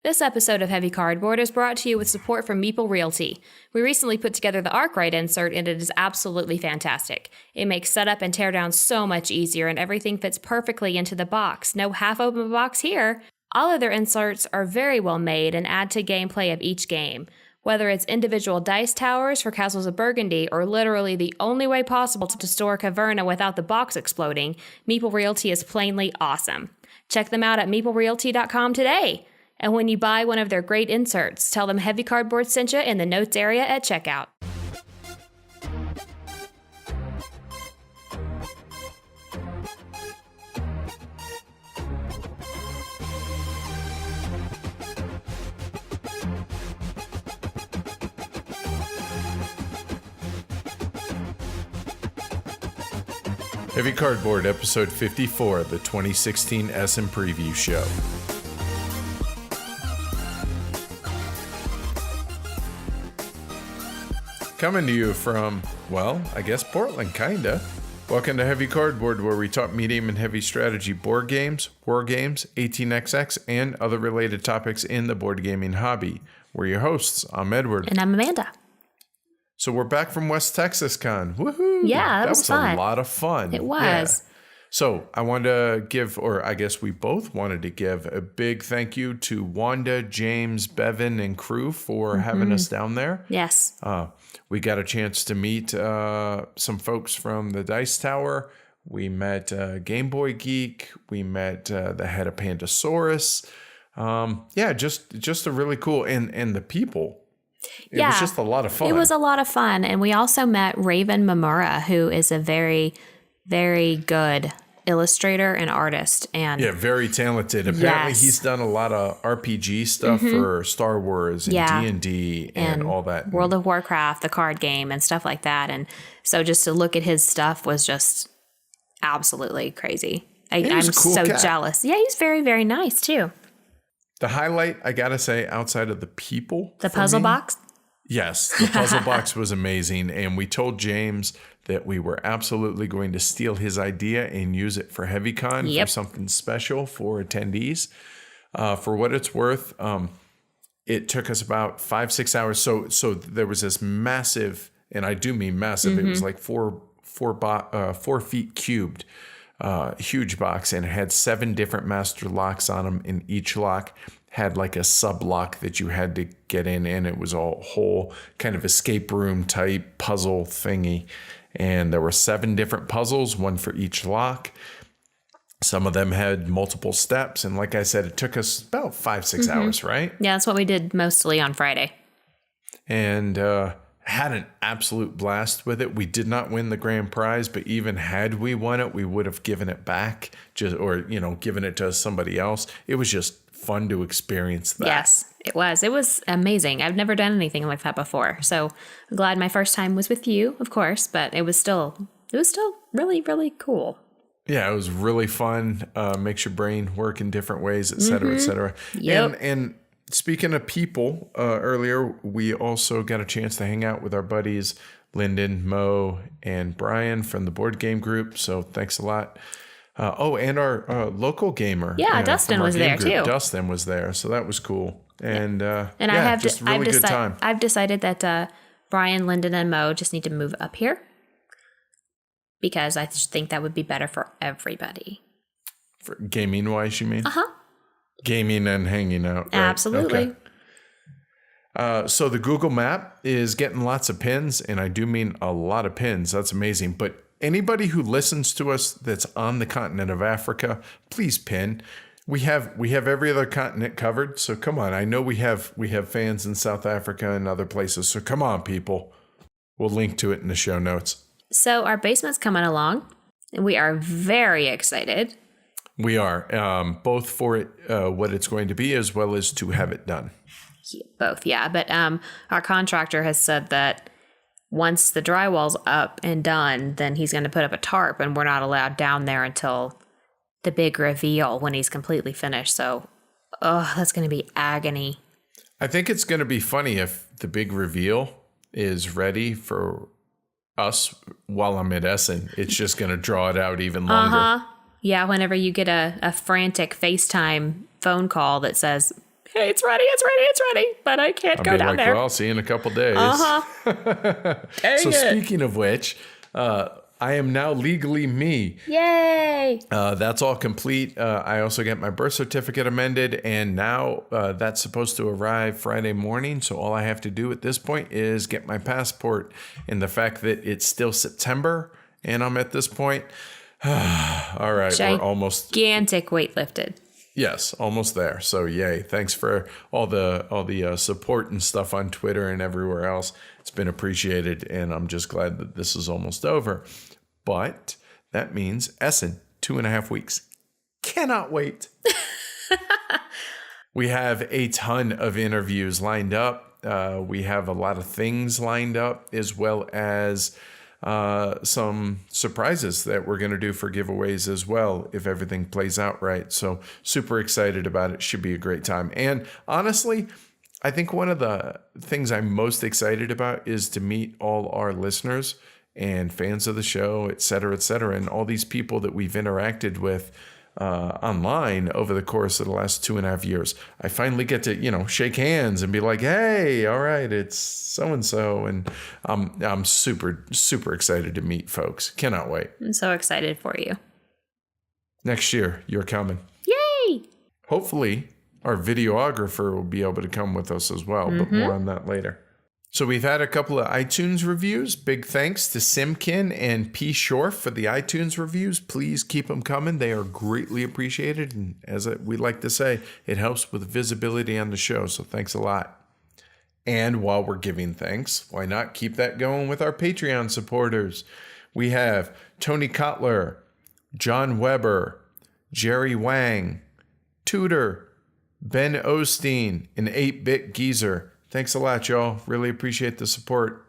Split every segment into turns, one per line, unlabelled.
This episode of Heavy Cardboard is brought to you with support from Meeple Realty. We recently put together the Arkwright insert, and it is absolutely fantastic. It makes setup and teardown so much easier, and everything fits perfectly into the box. No half-open box here. All of their inserts are very well made and add to gameplay of each game. Whether it's individual dice towers for Castles of Burgundy or literally the only way possible to store Caverna without the box exploding, Meeple Realty is plainly awesome. Check them out at meeplerealty.com today. And when you buy one of their great inserts, tell them Heavy Cardboard sent you in the notes area at checkout.
Heavy Cardboard, episode 54, the 2016 Essen preview show. Coming to you from, well, I guess Portland, kinda. Welcome to Heavy Cardboard, where we talk medium and heavy strategy board games, war games, 18xx, and other related topics in the board gaming hobby. We're your hosts. I'm Edward.
And I'm Amanda.
So we're back from West Texas Con. Woohoo!
Yeah, that was fun.
A lot of fun.
It was.
Yeah. So I wanted to give, or I guess we both wanted to give, a big thank you to Wanda, James, Bevan, and crew for having us down there.
Yes.
We got a chance to meet some folks from the Dice Tower. We met Game Boy Geek. We met the head of Pandasaurus. Just a really cool, and the people. It was just a lot of fun.
It was a lot of fun. And we also met Raven Mamura, who is a very, very good illustrator and artist. And
yeah, very talented. Apparently he's done a lot of RPG stuff for Star Wars and D&D and all that.
World of Warcraft, the card game and stuff like that. And so just to look at his stuff was just absolutely crazy. I'm
cool
so
cat.
jealous. Yeah, he's very, very nice too.
The highlight, I gotta say, outside of the people.
The puzzle box?
Yes, the puzzle box was amazing. And we told James that we were absolutely going to steal his idea and use it for HeavyCon for something special for attendees. For what it's worth, it took us about 5-6 hours. So there was this massive, and I do mean massive, it was like 4 feet cubed, huge box, and it had 7 different master locks on them, and each lock had like a sub lock that you had to get in, and it was a whole kind of escape room type puzzle thingy. And there were 7 different puzzles, one for each lock. Some of them had multiple steps. And like I said, it took us about 5-6 hours, right?
Yeah, that's what we did mostly on Friday.
And had an absolute blast with it. We did not win the grand prize, but even had we won it, we would have given it back, given it to somebody else. It was just fun to experience that.
Yes, it was. It was amazing. I've never done anything like that before. So I'm glad my first time was with you, of course, but it was still really, really cool.
Yeah, it was really fun. Makes your brain work in different ways, et cetera, et cetera.
Yep.
And speaking of people, earlier, we also got a chance to hang out with our buddies, Lyndon, Mo, and Brian from the board game group. So thanks a lot. And our local gamer.
Yeah, Dustin was there too.
Dustin was there, so that was cool. And
just really good time. I've decided that Brian, Lyndon, and Mo just need to move up here because I think that would be better for everybody.
For gaming wise, you mean?
Uh-huh.
Gaming and hanging out. Right?
Absolutely.
Okay. So the Google Map is getting lots of pins, and I do mean a lot of pins. That's amazing. But anybody who listens to us that's on the continent of Africa, please pin. We have every other continent covered. So come on. I know we have fans in South Africa and other places. So come on, people. We'll link to it in the show notes.
So our basement's coming along, and we are very excited.
We are both for it, what it's going to be, as well as to have it done.
Both, yeah. But our contractor has said that once the drywall's up and done, then he's going to put up a tarp, and we're not allowed down there until the big reveal when he's completely finished. So, that's going to be agony.
I think it's going to be funny if the big reveal is ready for us while I'm at Essen. It's just going to draw it out even longer.
Yeah, whenever you get a frantic FaceTime phone call that says, It's ready, but I can't go down there.
Well, I'll see you in a couple days. So speaking of which, I am now legally me.
Yay!
That's all complete. I also get my birth certificate amended, and now that's supposed to arrive Friday morning. So all I have to do at this point is get my passport. And the fact that it's still September and I'm at this point, all right, we're almost
gigantic weight lifted.
Yes, almost there. So yay! Thanks for all the support and stuff on Twitter and everywhere else. It's been appreciated, and I'm just glad that this is almost over. But that means Essen, 2.5 weeks. Cannot wait. We have a ton of interviews lined up. We have a lot of things lined up, as well as some surprises that we're going to do for giveaways as well, if everything plays out right. So super excited about it. Should be a great time. And honestly, I think one of the things I'm most excited about is to meet all our listeners and fans of the show, et cetera, and all these people that we've interacted with online over the course of the last 2.5 years. I finally get to, shake hands and be like, hey, all right, it's so-and-so. And I'm super, super excited to meet folks. Cannot wait.
I'm so excited for you.
Next year, you're coming.
Yay!
Hopefully, our videographer will be able to come with us as well, but more on that later. So we've had a couple of iTunes reviews. Big thanks to Simkin and P. Shorf for the iTunes reviews. Please keep them coming. They are greatly appreciated. And as we like to say, it helps with visibility on the show. So thanks a lot. And while we're giving thanks, why not keep that going with our Patreon supporters? We have Tony Kotler, John Weber, Jerry Wang, Tudor, Ben Osteen, and 8-Bit Geezer. Thanks a lot, y'all. Really appreciate the support.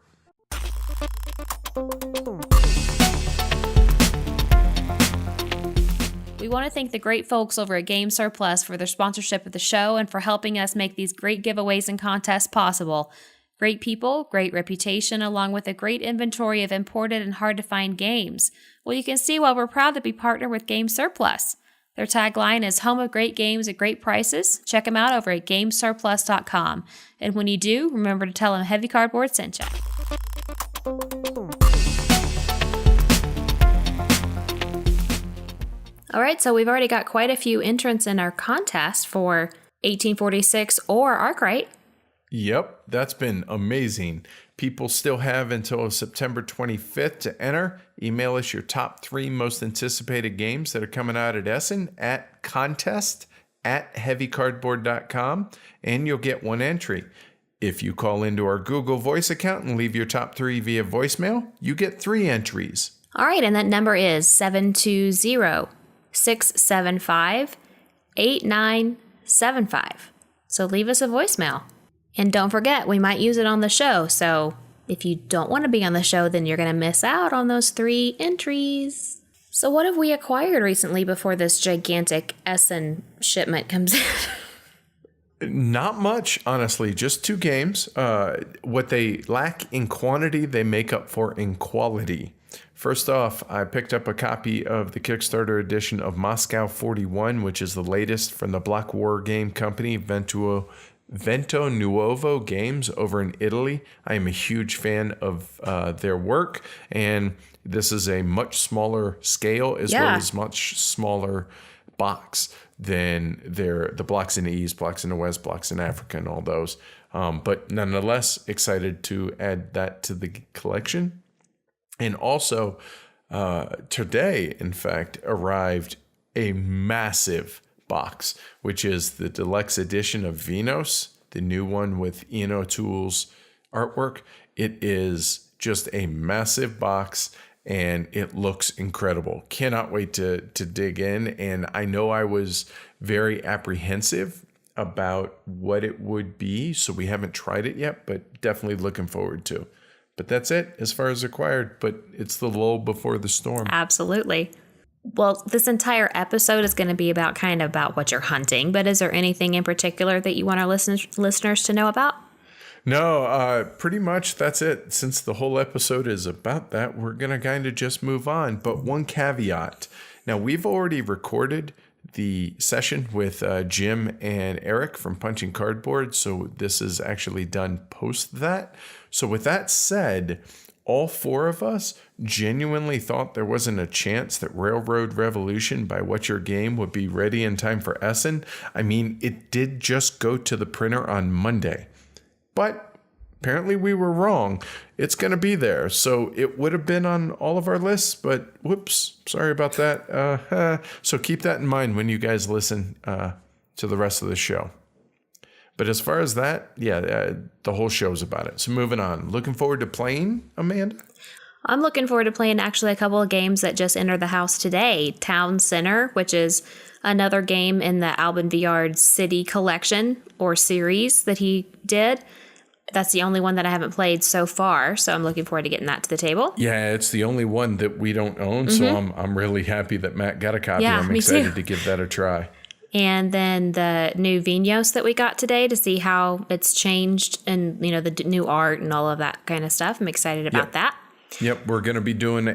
We want to thank the great folks over at Game Surplus for their sponsorship of the show and for helping us make these great giveaways and contests possible. Great people, great reputation, along with a great inventory of imported and hard-to-find games. Well, you can see why we're proud to be partnered with Game Surplus. Their tagline is home of great games at great prices. Check them out over at gamesurplus.com. And when you do, remember to tell them Heavy Cardboard sent you. All right, so we've already got quite a few entrants in our contest for 1846 or Arkwright.
Yep, that's been amazing. People still have until September 25th to enter. Email us your top 3 most anticipated games that are coming out at Essen at contest@heavycardboard.com, and you'll get 1 entry. If you call into our Google Voice account and leave your top 3 via voicemail, you get 3 entries.
All right, and that number is 720-675-8975. So leave us a voicemail. And don't forget, we might use it on the show. So if you don't want to be on the show, then you're going to miss out on those 3 entries. So what have we acquired recently before this gigantic Essen shipment comes in?
Not much, honestly. Just 2 games. What they lack in quantity, they make up for in quality. First off, I picked up a copy of the Kickstarter edition of Moscow 41, which is the latest from the Block War game company, Vento Nuovo Games over in Italy. I am a huge fan of their work, and this is a much smaller scale as well as much smaller box than the Blocks in the East, Blocks in the West, Blocks in Africa, and all those. But nonetheless, excited to add that to the collection. And also, today, in fact, arrived a massive box, which is the deluxe edition of Venus, the new one with Ian O'Toole's artwork. It is just a massive box, and it looks incredible. Cannot wait to dig in. And I know I was very apprehensive about what it would be, so we haven't tried it yet, but definitely looking forward to. But that's it as far as acquired, but it's the lull before the storm.
Absolutely. Well, this entire episode is going to be about what you're hunting, but is there anything in particular that you want our listeners to know about?
No, pretty much that's it. Since the whole episode is about that, we're going to kind of just move on. But one caveat. Now, we've already recorded the session with Jim and Eric from Punching Cardboard. So this is actually done post that. So with that said, all four of us genuinely thought there wasn't a chance that Railroad Revolution by What's Your Game would be ready in time for Essen. I mean, it did just go to the printer on Monday. But apparently we were wrong. It's going to be there. So it would have been on all of our lists, but whoops, sorry about that. So keep that in mind when you guys listen to the rest of the show. But as far as that, the whole show's about it. So moving on. Looking forward to playing, Amanda?
I'm looking forward to playing actually a couple of games that just entered the house today. Town Center, which is another game in the Albin Viard City collection or series that he did. That's the only one that I haven't played so far, so I'm looking forward to getting that to the table.
Yeah, it's the only one that we don't own, so I'm really happy that Matt got a copy.
Yeah,
I'm
me
excited
too.
to give that a try.
And then the new Vinos that we got today to see how it's changed and, the new art and all of that kind of stuff. I'm excited about that.
Yep, we're going to be doing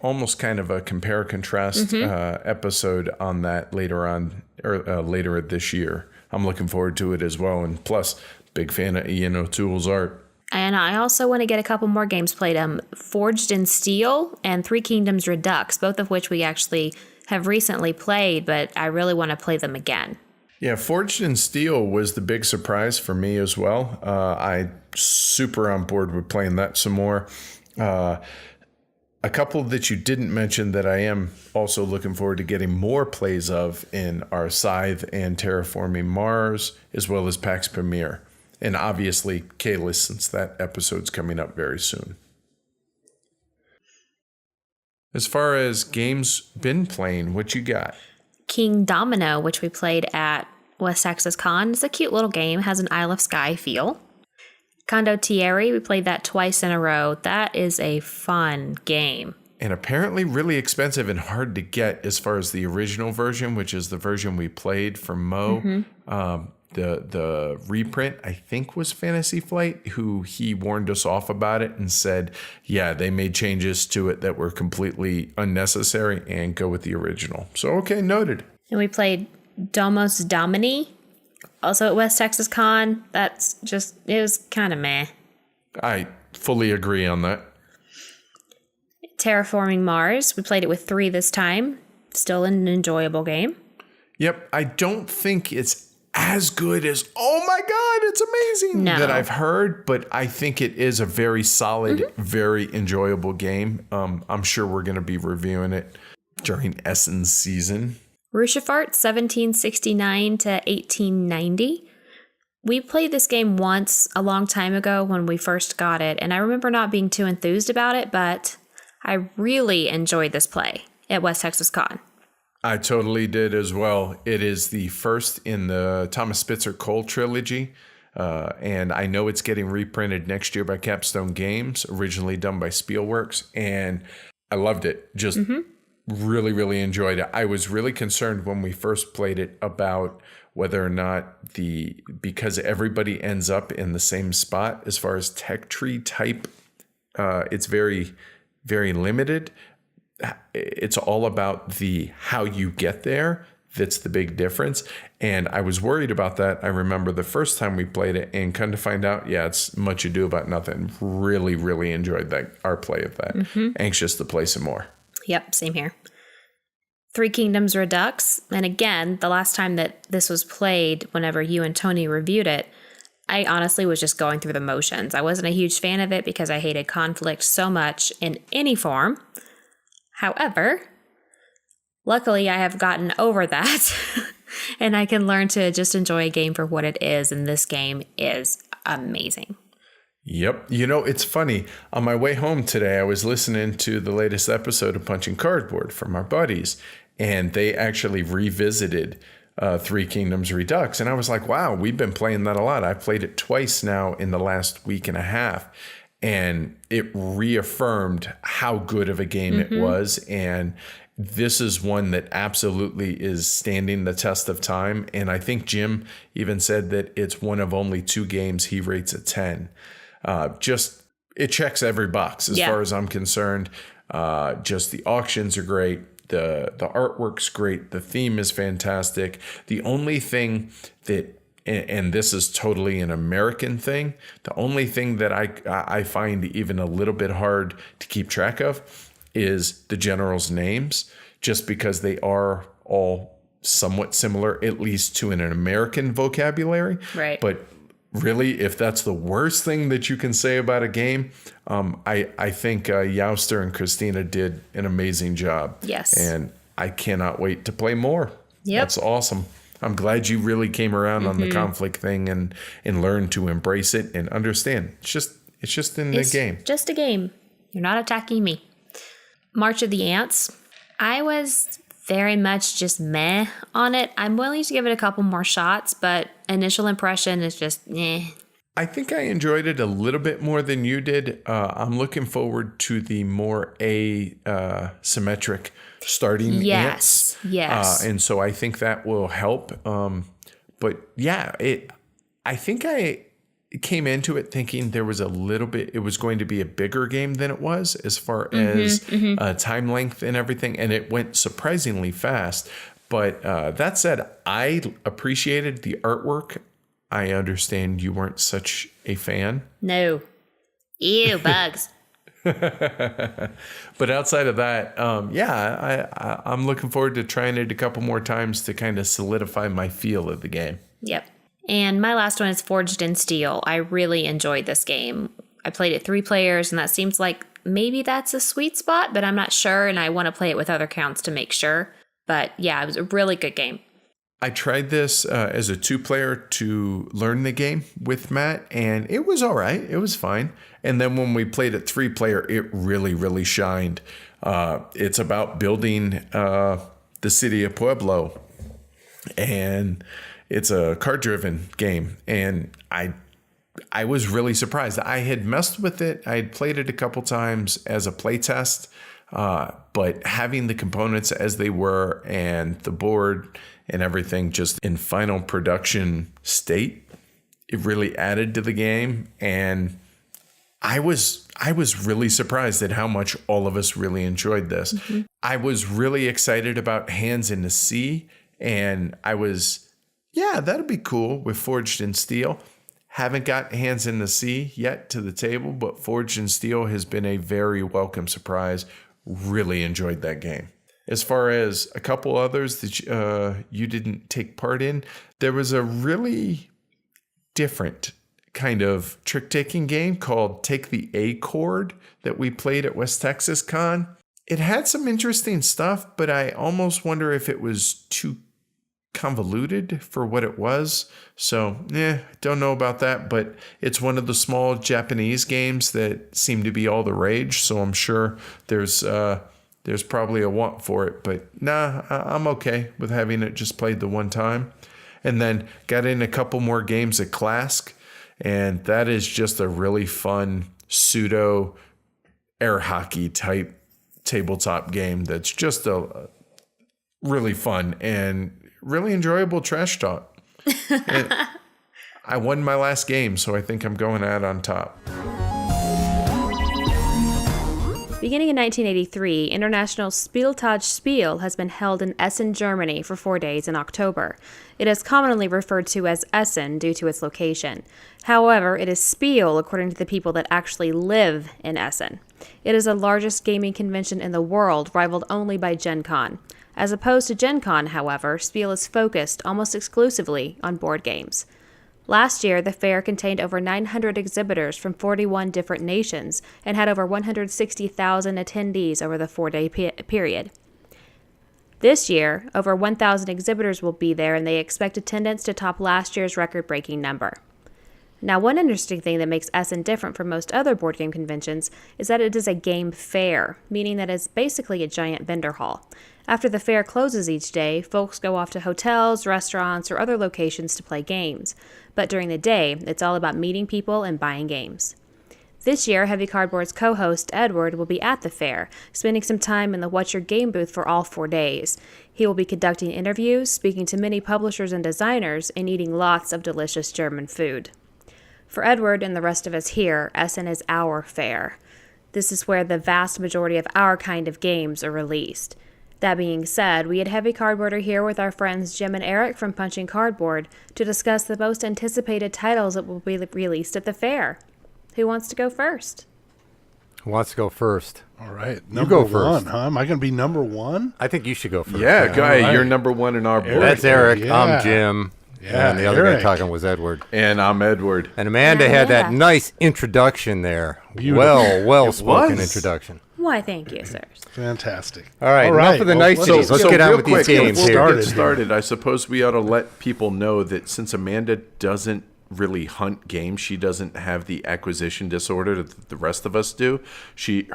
almost kind of a compare contrast episode on that later this year. I'm looking forward to it as well. And plus, big fan of Ian O'Toole's art.
And I also want to get a couple more games played. Forged in Steel and Three Kingdoms Redux, both of which we actually have recently played, but I really want to play them again.
Yeah, Forged in Steel was the big surprise for me as well. I super on board with playing that some more. A couple that you didn't mention that I am also looking forward to getting more plays of in our Scythe and Terraforming Mars, as well as PAX Premier. And obviously, Kalis, since that episode's coming up very soon. As far as games been playing, what you got?
King Domino, which we played at West Texas Con. It's a cute little game, has an Isle of Skye feel. Condottieri, we played that twice in a row. That is a fun game.
And apparently really expensive and hard to get as far as the original version, which is the version we played from Mo. The reprint, I think, was Fantasy Flight, who he warned us off about it and said, yeah, they made changes to it that were completely unnecessary and go with the original. So, okay, noted.
And we played Domos Domini, also at West Texas Con. It was kind of meh.
I fully agree on that.
Terraforming Mars, we played it with 3 this time. Still an enjoyable game.
Yep, I don't think it's as good as, oh my God, it's amazing that I've heard, but I think it is a very solid, very enjoyable game. I'm sure we're going to be reviewing it during Essen's season.
Rushifart, 1769 to 1890. We played this game once a long time ago when we first got it, and I remember not being too enthused about it, but I really enjoyed this play at West Texas Con.
I totally did as well. It is the first in the Thomas Spitzer Cole trilogy, and I know it's getting reprinted next year by Capstone Games, originally done by Spielworks, and I loved it. Just really, really enjoyed it. I was really concerned when we first played it about whether or not because everybody ends up in the same spot as far as tech tree type, it's very, very limited. It's all about how you get there. That's the big difference. And I was worried about that. I remember the first time we played it and come to find out, it's much ado about nothing. Really, really enjoyed our play of that. Anxious to play some more.
Yep, same here. Three Kingdoms Redux. And again, the last time that this was played, whenever you and Tony reviewed it, I honestly was just going through the motions. I wasn't a huge fan of it because I hated conflict so much in any form. However, luckily I have gotten over that and I can learn to just enjoy a game for what it is. And this game is amazing.
Yep. It's funny. On my way home today, I was listening to the latest episode of Punching Cardboard from our buddies, and they actually revisited Three Kingdoms Redux. And I was like, wow, we've been playing that a lot. I've played it twice now in the last week and a half. And it reaffirmed how good of a game it was. And this is one that absolutely is standing the test of time. And I think Jim even said that it's one of only 2 games he rates a 10. It checks every box as far as I'm concerned. Just the auctions are great. The artwork's great. The theme is fantastic. The only thing that, and this is totally an American thing, the only thing that I find even a little bit hard to keep track of is the generals' names, just because they are all somewhat similar, at least to an American vocabulary.
Right.
But really, if that's the worst thing that you can say about a game, I think Jouster and Christina did an amazing job.
Yes.
And I cannot wait to play more.
Yep.
That's awesome. I'm glad you really came around on the conflict thing and learned to embrace it and understand. It's just in the game.
Just a game. You're not attacking me. March of the Ants. I was very much just meh on it. I'm willing to give it a couple more shots, but initial impression is just eh.
I think I enjoyed it a little bit more than you did. I'm looking forward to the more asymmetric starting ants.
Yes.
And so I think that will help. But yeah, I think I came into it thinking there was it was going to be a bigger game than it was as far as time length and everything. And it went surprisingly fast. But that said, I appreciated the artwork. I understand you weren't such a fan.
No. Ew, bugs.
But outside of that, I'm looking forward to trying it a couple more times to kind of solidify my feel of the game.
Yep. And my last one is Forged in Steel. I really enjoyed this game. I played it 3 players, and that seems like maybe that's a sweet spot, but I'm not sure, and I want to play it with other counts to make sure. But yeah, it was a really good game.
I tried this as a 2-player to learn the game with Matt, and it was all right. It was fine. And then when we played it 3-player, it really, really shined. It's about building the city of Pueblo, and it's a card-driven game. And I was really surprised. I had messed with it. I had played it a couple times as a playtest, but having the components as they were and the board and everything just in final production state, it really added to the game. And I was really surprised at how much all of us really enjoyed this. Mm-hmm. I was really excited about Hands in the Sea, and that'd be cool with Forged in Steel. Haven't got Hands in the Sea yet to the table, but Forged in Steel has been a very welcome surprise. Really enjoyed that game. As far as a couple others that you didn't take part in, there was a really different kind of trick-taking game called Take the A Chord that we played at West Texas Con. It had some interesting stuff, but I almost wonder if it was too convoluted for what it was. So, don't know about that, but it's one of the small Japanese games that seem to be all the rage. So I'm sure there's probably a want for it, but I'm okay with having it just played the one time. And then got in a couple more games at Clask, and that is just a really fun pseudo air hockey type tabletop game that's just a really fun and really enjoyable trash talk. I won my last game, so I think I'm going out on top.
Beginning in 1983, International Spieltag Spiel has been held in Essen, Germany for 4 days in October. It is commonly referred to as Essen due to its location. However, it is Spiel according to the people that actually live in Essen. It is the largest gaming convention in the world, rivaled only by Gen Con. As opposed to Gen Con, however, Spiel is focused almost exclusively on board games. Last year, the fair contained over 900 exhibitors from 41 different nations and had over 160,000 attendees over the 4-day period. This year, over 1,000 exhibitors will be there, and they expect attendance to top last year's record-breaking number. Now, one interesting thing that makes Essen different from most other board game conventions is that it is a game fair, meaning that it's basically a giant vendor hall. After the fair closes each day, folks go off to hotels, restaurants, or other locations to play games. But during the day, it's all about meeting people and buying games. This year, Heavy Cardboard's co-host, Edward, will be at the fair, spending some time in the What's Your Game booth for all 4 days. He will be conducting interviews, speaking to many publishers and designers, and eating lots of delicious German food. For Edward and the rest of us here, Essen is our fair. This is where the vast majority of our kind of games are released. That being said, we had Heavy Cardboarder here with our friends Jim and Eric from Punching Cardboard to discuss the most anticipated titles that will be released at the fair. Who wants to go first?
Who wants to go first?
All right.
You go first.
Huh? Am I going to be number one?
I think you should go first.
Yeah, go ahead.
right.
You're number one in our board.
That's Eric.
Yeah.
I'm Jim.
Yeah,
And the other guy
Eric.
talking was Edward.
And I'm Edward.
And Amanda had that
Yeah.
nice introduction there.
Beautiful.
Well-spoken
was.
introduction.
Why, thank you, sirs.
Fantastic.
All right, enough of the niceties. Let's get on
real
with these
quick,
games
before
here.
we get started, I suppose we ought to let people know that since Amanda doesn't really hunt games, she doesn't have the acquisition disorder that the rest of us do.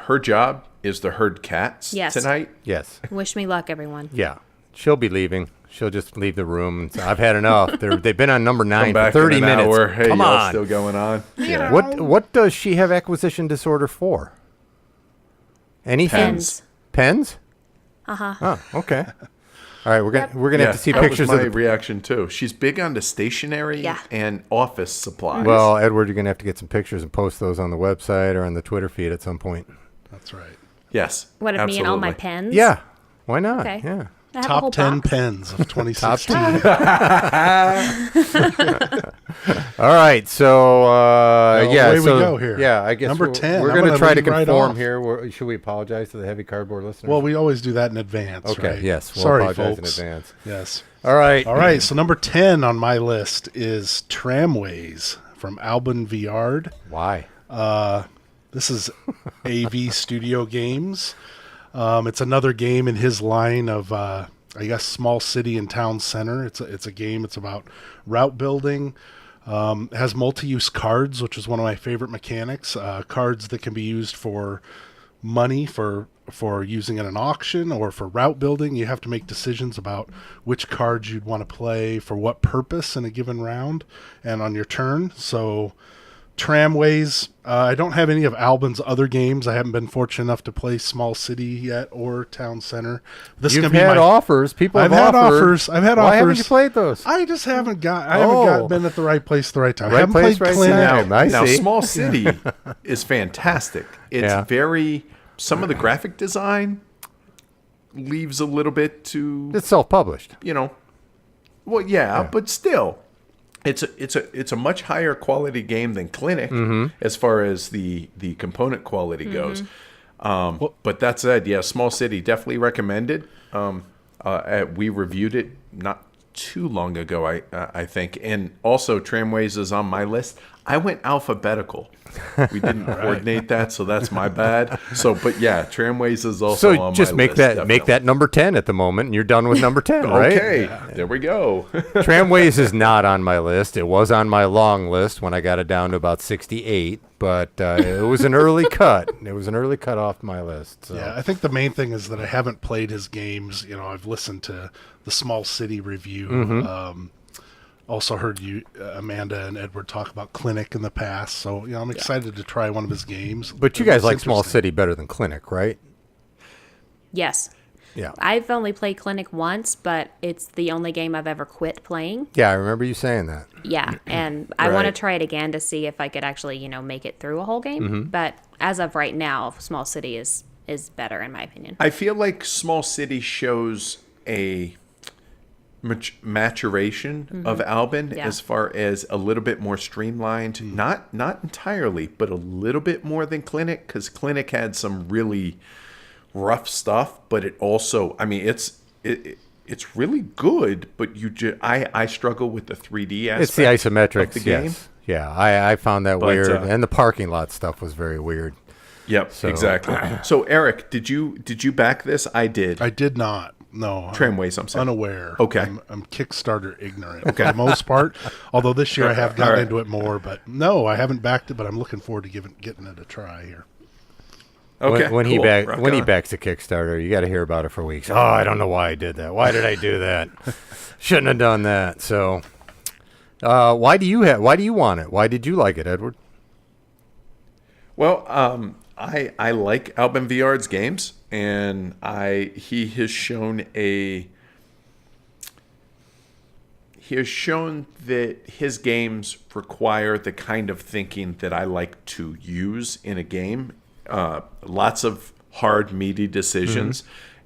Her job is to herd cats
Yes.
tonight.
Yes.
Wish me luck, everyone.
Yeah. She'll be leaving. She'll just leave the room. And say, I've had enough. They've been on number 9
Come back
for 30
in an
minutes.
hour. Hey,
Come
y'all
on.
still going on? Yeah.
What does she have acquisition disorder for? Anything?
Pens.
Pens?
Uh-huh.
Oh, okay. All right, we're gonna have to see
that
pictures
was my
of the.
reaction too. She's big on the stationery
Yeah.
and office supplies.
Well, Edward, you're gonna have to get some pictures and post those on the website or on the Twitter feed at some point.
That's right.
yes.
What of me and all my
absolutely.
pens?
Yeah, why not?
Okay.
Yeah.
I have a whole
Top 10
box.
pens of 2016.
All right, so yeah,
away we
so
go here.
yeah, I guess
Number
we're,
10.
We're
I'm
gonna
gonna
try to
lead right
conform
off.
here. Should we apologize to the Heavy Cardboard listeners?
Well, we always do that in advance,
okay,
right?
yes, we'll
Sorry,
apologize
folks.
in advance.
Yes.
All right,
All right, so number 10 on my list is Tramways from Albin Viard.
Why?
This is AV Studio Games. It's another game in his line of, I guess, small city and town center. It's a game. It's about route building. It has multi-use cards, which is one of my favorite mechanics. Cards that can be used for money, for using at an auction, or for route building. You have to make decisions about which cards you'd want to play for what purpose in a given round and on your turn. So Tramways, I don't have any of Albin's other games. I haven't been fortunate enough to play Small City yet or Town Center. This
You've
is gonna be
had offers. People
I've
have
had
offered.
offers. I've had
Why
offers.
haven't you played those?
I just haven't been at the right place at the right time. I
Right
haven't
place,
played
right
Clinic.
time. I
Now,
see.
Small City is fantastic. It's
Yeah.
very, some of the graphic design leaves a little bit to,
It's self-published.
well, yeah, but still, it's a much higher quality game than Clinic as far as the component quality goes. But that said, yeah, Small City definitely recommended. We reviewed it not too long ago, I think, and also Tramways is on my list. I went alphabetical. We didn't coordinate that, so that's my bad. But yeah, Tramways is also
So
on
just
my
make
list,
that
definitely.
make that number 10 at the moment, and you're done with number 10, right?
Okay, there we go.
Tramways is not on my list. It was on my long list when I got it down to about 68, but it was an early cut. It was an early cut off my list. So.
Yeah, I think the main thing is that I haven't played his games. I've listened to the Small City review. Also heard you, Amanda and Edward, talk about Clinic in the past. So, I'm excited to try one of his games.
But you guys
It's
like Small
interesting.
City better than Clinic, right?
Yes.
Yeah.
I've only played Clinic once, but it's the only game I've ever quit playing.
Yeah, I remember you saying that.
Yeah, and I want to
Right.
try it again to see if I could actually, make it through a whole game. But as of right now, Small City is better in my opinion.
I feel like Small City shows a maturation of Albin
Yeah.
as far as a little bit more streamlined, not entirely, but a little bit more than Clinic, because Clinic had some really rough stuff, but it also, it's really good, but I struggle with the 3D aspect.
It's the isometrics,
of the game.
yes. Yeah, I found that
But,
weird. And the parking lot stuff was very weird.
Yep, exactly. So Eric, did you back this? I did.
I did not. No.
Tramways, I'm saying.
Unaware.
Okay.
I'm Kickstarter ignorant for the most part. Although this year I have gotten into it more, but no, I haven't backed it. But I'm looking forward to getting it a try here.
Okay,
When he
cool. Rock
when he
on.
backs a Kickstarter, you got to hear about it for weeks. Oh, I don't know why I did that. Why did I do that? Shouldn't have done that. So, why do you want it? Why did you like it, Edward?
Well, I like Albin Viard's games, and he has shown that his games require the kind of thinking that I like to use in a game. Lots of hard, meaty decisions,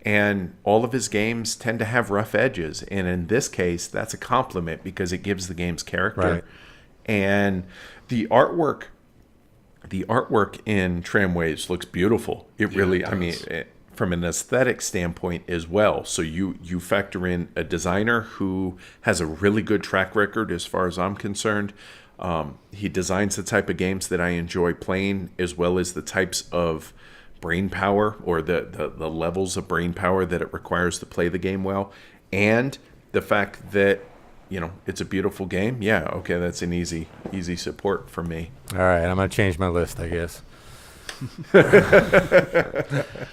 And all of his games tend to have rough edges. And in this case, that's a compliment because it gives the games character.
Right.
And the artwork in Tramways looks beautiful. It really, I mean, from an aesthetic standpoint as well. So you factor in a designer who has a really good track record as far as I'm concerned. He designs the type of games that I enjoy playing, as well as the types of brain power or the levels of brain power that it requires to play the game well. And the fact that, it's a beautiful game. Yeah, okay, that's an easy support for me.
All right, I'm going to change my list, I guess.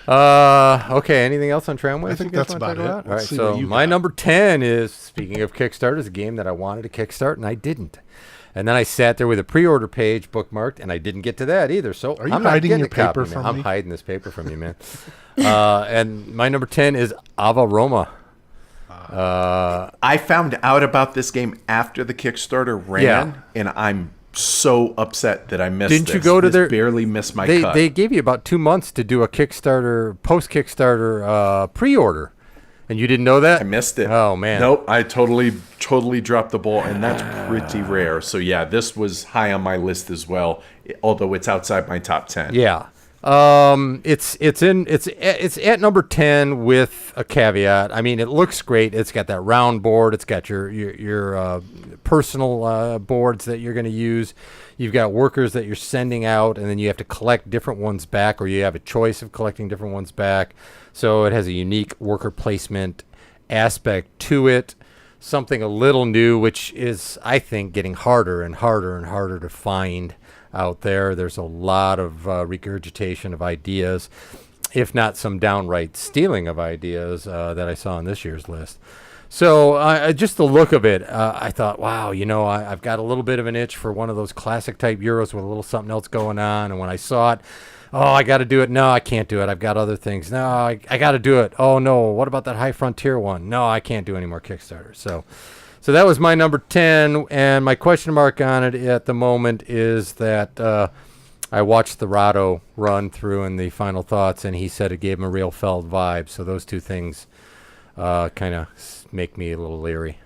Okay, anything else on Tramways?
I think that's about it.
All right, so my number 10 is, speaking of Kickstarters, a game that I wanted to kickstart and I didn't. And then I sat there with a pre-order page bookmarked, and I didn't get to that either. So
are you
I'm
hiding
not
your paper
copy,
from me?
I'm hiding this paper from you, man. And my number 10 is Ava Roma.
I found out about this game after the Kickstarter ran, and I'm so upset that I missed
Didn't
this.
you go to
this
their...
barely missed my cut.
They gave you about 2 months to do a Kickstarter, post-Kickstarter pre-order. And you didn't know that?
I missed it.
Oh, man.
Nope, I totally dropped the ball, and that's pretty rare. So, yeah, this was high on my list as well, although it's outside my top 10.
Yeah. It's at number 10 with a caveat. I mean, it looks great. It's got that round board. It's got your personal boards that you're going to use. You've got workers that you're sending out, and then you have to collect different ones back, or you have a choice of collecting different ones back. So it has a unique worker placement aspect to it. Something a little new, which is, I think, getting harder and harder and harder to find out there. There's a lot of regurgitation of ideas, if not some downright stealing of ideas that I saw on this year's list. So just the look of it, I thought, wow, I've got a little bit of an itch for one of those classic type Euros with a little something else going on. And when I saw it, I got to do it. No, I can't do it. I've got other things. No, I got to do it. Oh, no. What about that High Frontier one? No, I can't do any more Kickstarters. So that was my number 10. And my question mark on it at the moment is that I watched the Rado run through in the final thoughts, and he said it gave him a real Feld vibe. So those two things kind of make me a little leery.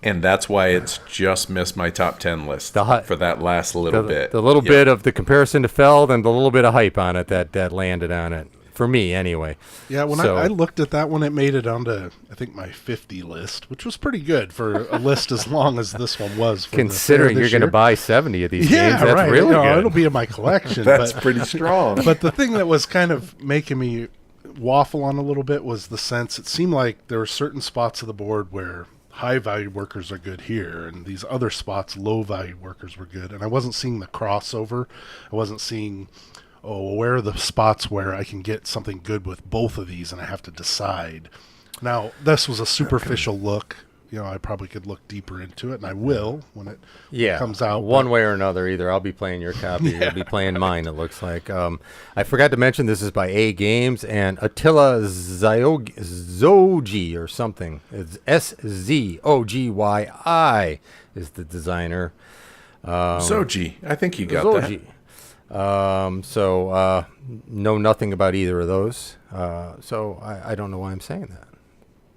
And that's why it's just missed my top 10 list for that last little bit.
The little bit of the comparison to Feld and the little bit of hype on it that landed on it. For me, anyway.
Yeah, when I looked at that one, it made it onto, I think, my 50 list, which was pretty good for a list as long as this one was.
Considering you're going to buy 70 of these games, that's
right.
really good.
It'll be in my collection.
That's pretty strong.
But the thing that was kind of making me waffle on a little bit was the sense it seemed like there were certain spots of the board where high-value workers are good here, and these other spots, low-value workers were good. And I wasn't seeing the crossover. I wasn't seeing, where are the spots where I can get something good with both of these, and I have to decide. Now, this was a superficial look. I probably could look deeper into it, and I will when it comes out.
One way or another, either I'll be playing your copy or you'll be playing mine, it looks like. I forgot to mention this is by A Games, and Attila Zogyi or something. It's Szogyi is the designer.
Zogyi. I think you got that.
So know nothing about either of those. So I don't know why I'm saying that.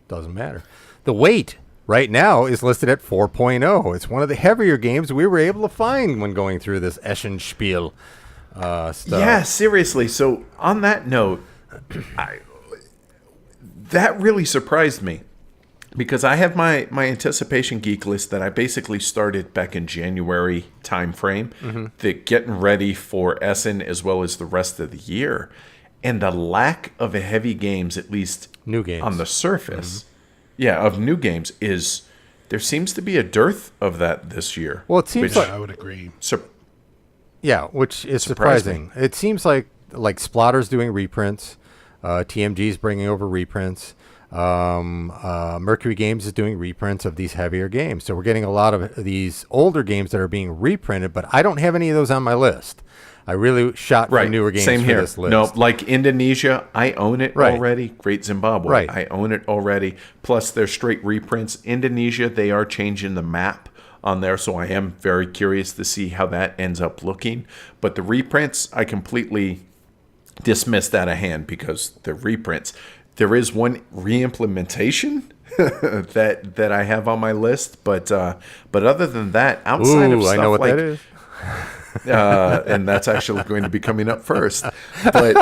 Doesn't matter. The weight right now is listed at 4.0. It's one of the heavier games we were able to find when going through this Essen Spiel stuff.
Yeah, seriously. So on that note, that really surprised me because I have my anticipation geek list that I basically started back in January time frame, that getting ready for Essen as well as the rest of the year. And the lack of a heavy games, at least
new games
on the surface, of new games, is there seems to be a dearth of that this year.
Well, it seems like
I would agree.
Which is surprising. It seems like Splotter's doing reprints, TMG's bringing over reprints, Mercury Games is doing reprints of these heavier games. So we're getting a lot of these older games that are being reprinted, but I don't have any of those on my list. I really shot for newer games for this list.
No, like Indonesia, I own it already. Great Zimbabwe, I own it already. Plus, they're straight reprints. Indonesia, they are changing the map on there, so I am very curious to see how that ends up looking. But the reprints, I completely dismissed out of hand because they're reprints. There is one re-implementation that I have on my list, but other than that, outside of stuff
I know what
like,
that is.
and that's actually going to be coming up first. But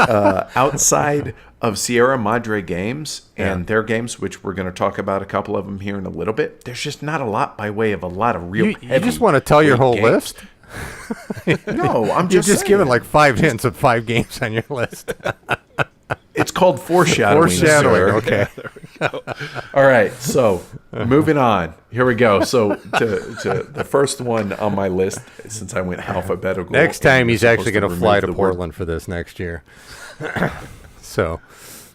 outside of Sierra Madre Games and their games, which we're going to talk about a couple of them here in a little bit, there's just not a lot by way of a lot of real.
You just want to tell your whole
games.
list?
No, I'm
You're
just
just
saying.
giving like 5 hints of 5 games on your list.
It's called foreshadowing.
Foreshadowing.
Sir.
Okay.
All right, so moving on. Here we go. So to the first one on my list, since I went alphabetical.
Next time he's actually
going
going to fly to Portland for this next year. So,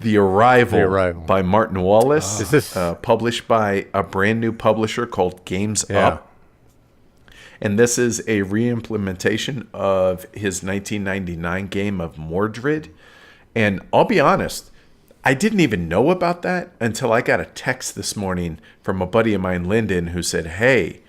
The Arrival,
The Arrival.
by Martin Wallace.
Is this-
published by a brand new publisher called Games
Yeah.
Up? And this is a re-implementation of his 1999 game of Mordred. And I'll be honest, I didn't even know about that until I got a text this morning from a buddy of mine, Lyndon, who said, "Hey,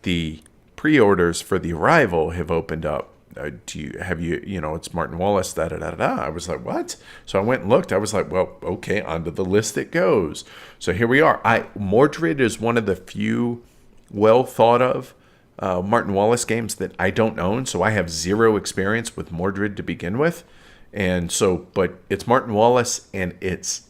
the pre-orders for The Arrival have opened up. It's Martin Wallace, da-da-da-da-da." I was like, what? So I went and looked. I was like, well, okay, onto the list it goes. So here we are. Mordred is one of the few well thought of Martin Wallace games that I don't own. So I have zero experience with Mordred to begin with. And so, but it's Martin Wallace, and this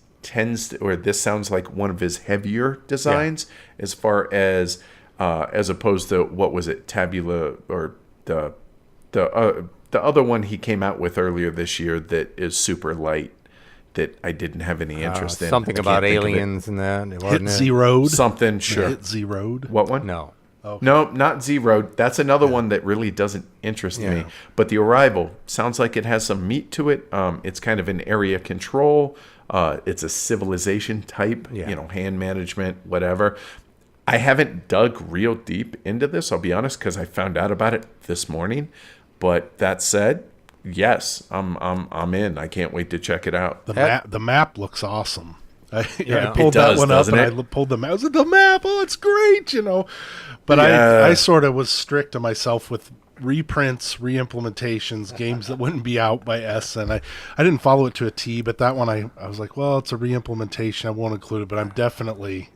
sounds like one of his heavier designs as far as opposed to, what was it, Tabula, or the other one he came out with earlier this year that is super light, that I didn't have any interest in.
something
I
about
can't think of it.
aliens and that.
Hit
Wasn't it?
Zeroed.
Something, sure.
Hit Zeroed.
What one?
No.
No, not Zero. That's another one that really doesn't interest me. But The Arrival sounds like it has some meat to it. It's kind of an area control. It's a civilization type, hand management, whatever. I haven't dug real deep into this, I'll be honest, because I found out about it this morning. But that said, yes, I'm in. I can't wait to check it out.
The map looks awesome. I
Yeah.
pulled
It does,
that one up,
doesn't
and
it?
I pulled the map. I was like, the map, oh, it's great, But I sort of was strict to myself with reprints, re-implementations, games that wouldn't be out by Essen. I didn't follow it to a T, but that one I was like, well, it's a re-implementation. I won't include it, but I'm definitely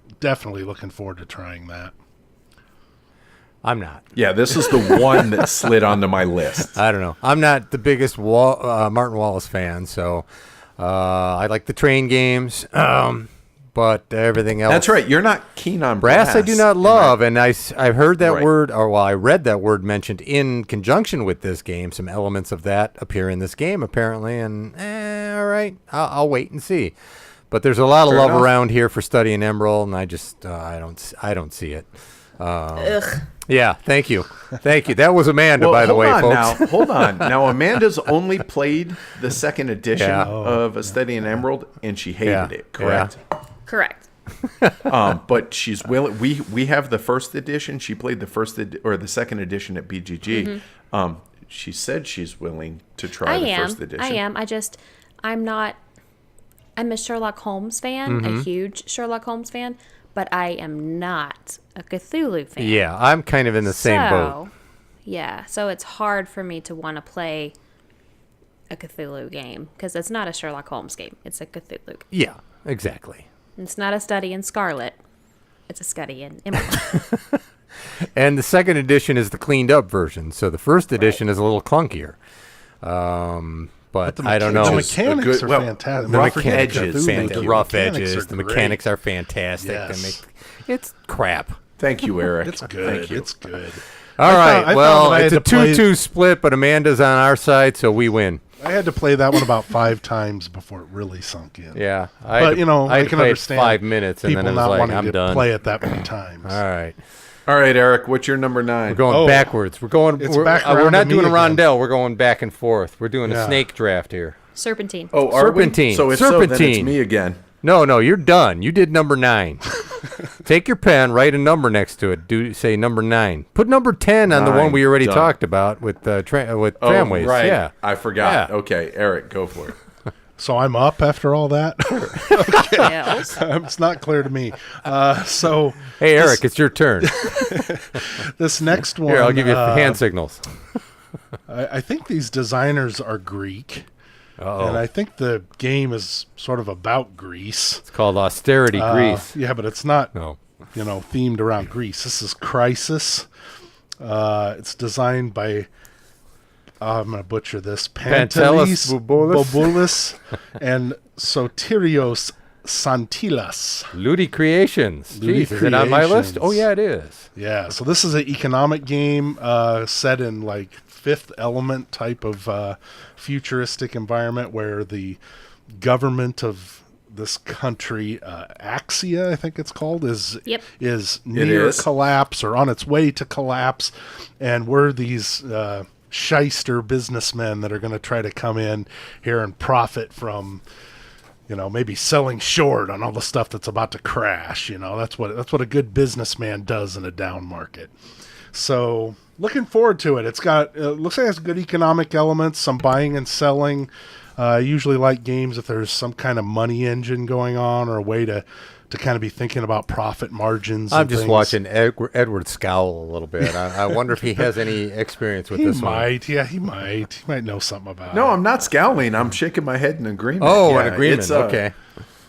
looking forward to trying that.
I'm not.
Yeah, this is the one that slid onto my list.
I don't know. I'm not the biggest Martin Wallace fan, so I like the train games, but everything else.
That's right. You're not keen on
Brass I do not love, and I've heard that
Right.
word, I read that word mentioned in conjunction with this game. Some elements of that appear in this game, apparently, and all right, I'll wait and see. But there's a lot of
Fair
love
enough.
around here for Study in Emerald, and I just I don't see it.
Ugh.
Yeah, thank you. That was Amanda, by the way, folks.
Hold on. Now, Amanda's only played the second edition
Yeah.
of A Study in Emerald, and she hated it, correct?
Correct.
But she's willing. We have the first edition. She played the second edition at BGG. She said she's willing to try the first edition.
I am. I'm a Sherlock Holmes fan, a huge Sherlock Holmes fan, but I am not a Cthulhu fan.
Yeah, I'm kind of in the same boat.
Yeah, so it's hard for me to want to play a Cthulhu game because it's not a Sherlock Holmes game. It's a Cthulhu game.
Yeah, exactly.
It's not a study in Scarlet. It's a study in Emerald.
And the second edition is the cleaned up version, so the first edition is a little clunkier. But I don't know.
The mechanics are fantastic.
the
Rough
mechanics,
Cthulhu,
thank
The
you.
rough
mechanics
edges,
are
the
great.
mechanics are fantastic.
Yes.
It's crap.
Thank you, Eric.
It's good.
Thank you.
It's good.
All
I
right,
found
well,
that I
it's
had
a
to play-
2-2 split, but Amanda's on our side, so we win.
I had to play that one about 5 times before it really sunk in.
Yeah,
But,
I had
I
to
can
play it
understand
5 minutes, and
people
then it was
not
like,
wanting
I'm
to
done.
play it that many times.
All right.
All right, Eric. What's your number 9?
We're going
Oh.
backwards. We're
back
we're
around
not
to me
doing a
again.
rondelle. We're going back and forth. We're doing a
Yeah.
snake draft here.
Serpentine.
Oh, are
Serpentine.
we? So if so, then it's
Serpentine.
me again.
No, you're done. You did number 9. Take your pen, write a number next to it. Say number 9. Put number 10 on the one
9,
we already
done.
talked about with tramways.
right.
Yeah,
I forgot.
Yeah.
Okay, Eric, go for it.
So I'm up after all that?
Yes.
It's not clear to me. So
Hey, Eric, it's your turn.
this next one...
Here, I'll give you hand signals.
I think these designers are Greek. And I think the game is sort of about Greece.
It's called Austerity Greece.
Yeah, but it's not,
No.
themed around Greece. This is Crisis. It's designed by, I'm going to butcher this,
Pantelis
Boboulis and Sotirios Santilas.
Ludi Creations.
Ludi
Jeez, is it on my list?
Creations.
Oh, yeah, it is.
Yeah, so this is an economic game set in like Fifth Element type of futuristic environment where the government of this country, Axia, I think it's called, is near collapse or on its way to collapse, and we're these shyster businessmen that are going to try to come in here and profit from, maybe selling short on all the stuff that's about to crash. That's what a good businessman does in a down market. So looking forward to it. It looks like it has good economic elements, some buying and selling. I usually like games if there's some kind of money engine going on or a way to kind of be thinking about profit margins.
I'm just watching Edward scowl a little bit. I wonder if he has any experience with this one.
Yeah, he might. He might know something about it.
No, I'm not scowling. I'm shaking my head in agreement.
Oh,
yeah,
an agreement. Okay.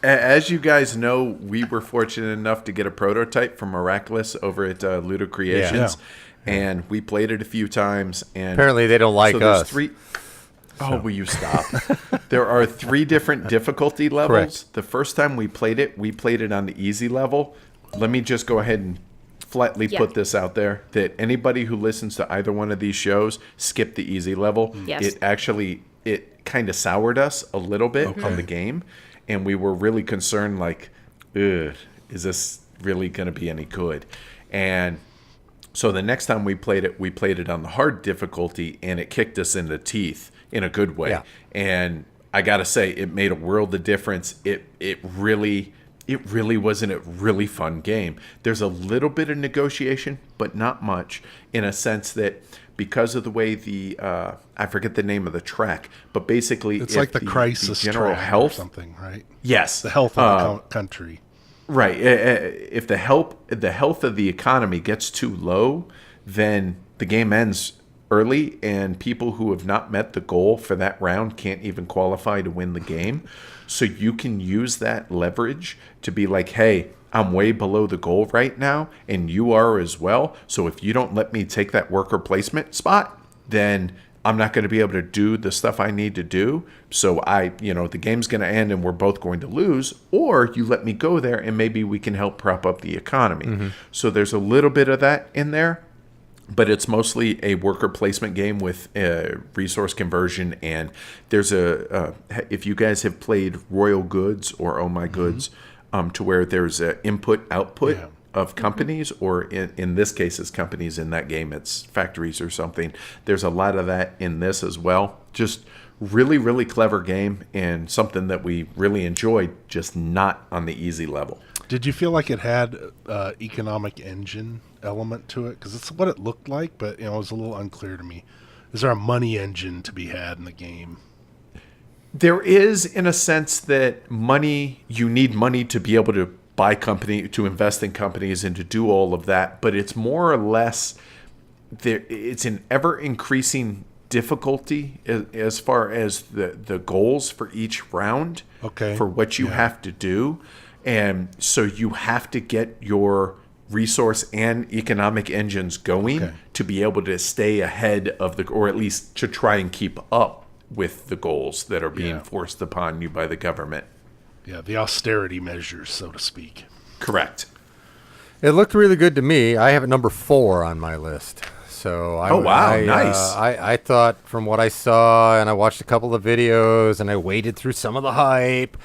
As you guys know, we were fortunate enough to get a prototype from Miraculous over at Ludo Creations, and we played it a few times. And
apparently, they don't like us.
Oh, will you stop? There are 3 different difficulty levels.
Correct.
The first time we played it on the easy level. Let me just go ahead and flatly put this out there, that anybody who listens to either one of these shows, skip the easy level.
Yes.
It kind of soured us a little bit on the game, and we were really concerned, like, is this really going to be any good? And so the next time we played it on the hard difficulty, and it kicked us in the teeth in a good way.
Yeah.
And I got to say, it made a world of difference. It really wasn't a really fun game. There's a little bit of negotiation, but not much, in a sense that because of the way I forget the name of the track, but basically
it's like the crisis
general
track
health
or something, right?
Yes.
The health of the country.
Right. If the health of the economy gets too low, then the game ends early, and people who have not met the goal for that round can't even qualify to win the game. So you can use that leverage to be like, hey, I'm way below the goal right now, and you are as well. So if you don't let me take that worker placement spot, then I'm not going to be able to do the stuff I need to do. So the game's going to end and we're both going to lose, or you let me go there and maybe we can help prop up the economy. Mm-hmm. So there's a little bit of that in there, but it's mostly a worker placement game with resource conversion. And there's if you guys have played Royal Goods or Oh My Goods, to where there's an input-output of companies, or in this case, it's companies. In that game, it's factories or something. There's a lot of that in this as well. Just really, really clever game, and something that we really enjoyed, just not on the easy level.
Did you feel like it had economic engine element to it? Because it's what it looked like, but it was a little unclear to me. Is there a money engine to be had in the game?
There is, in a sense, that you need money to be able to buy to invest in companies and to do all of that. But it's more or less, it's an ever-increasing difficulty as far as the goals for each round for what you have to do. And so you have to get your resource and economic engines going to be able to stay ahead of or at least to try and keep up with the goals that are being forced upon you by the government.
Yeah, the austerity measures, so to speak.
Correct.
It looked really good to me. I have it number 4 on my list. So
nice.
I thought, from what I saw, and I watched a couple of videos, and I waded through some of the hype,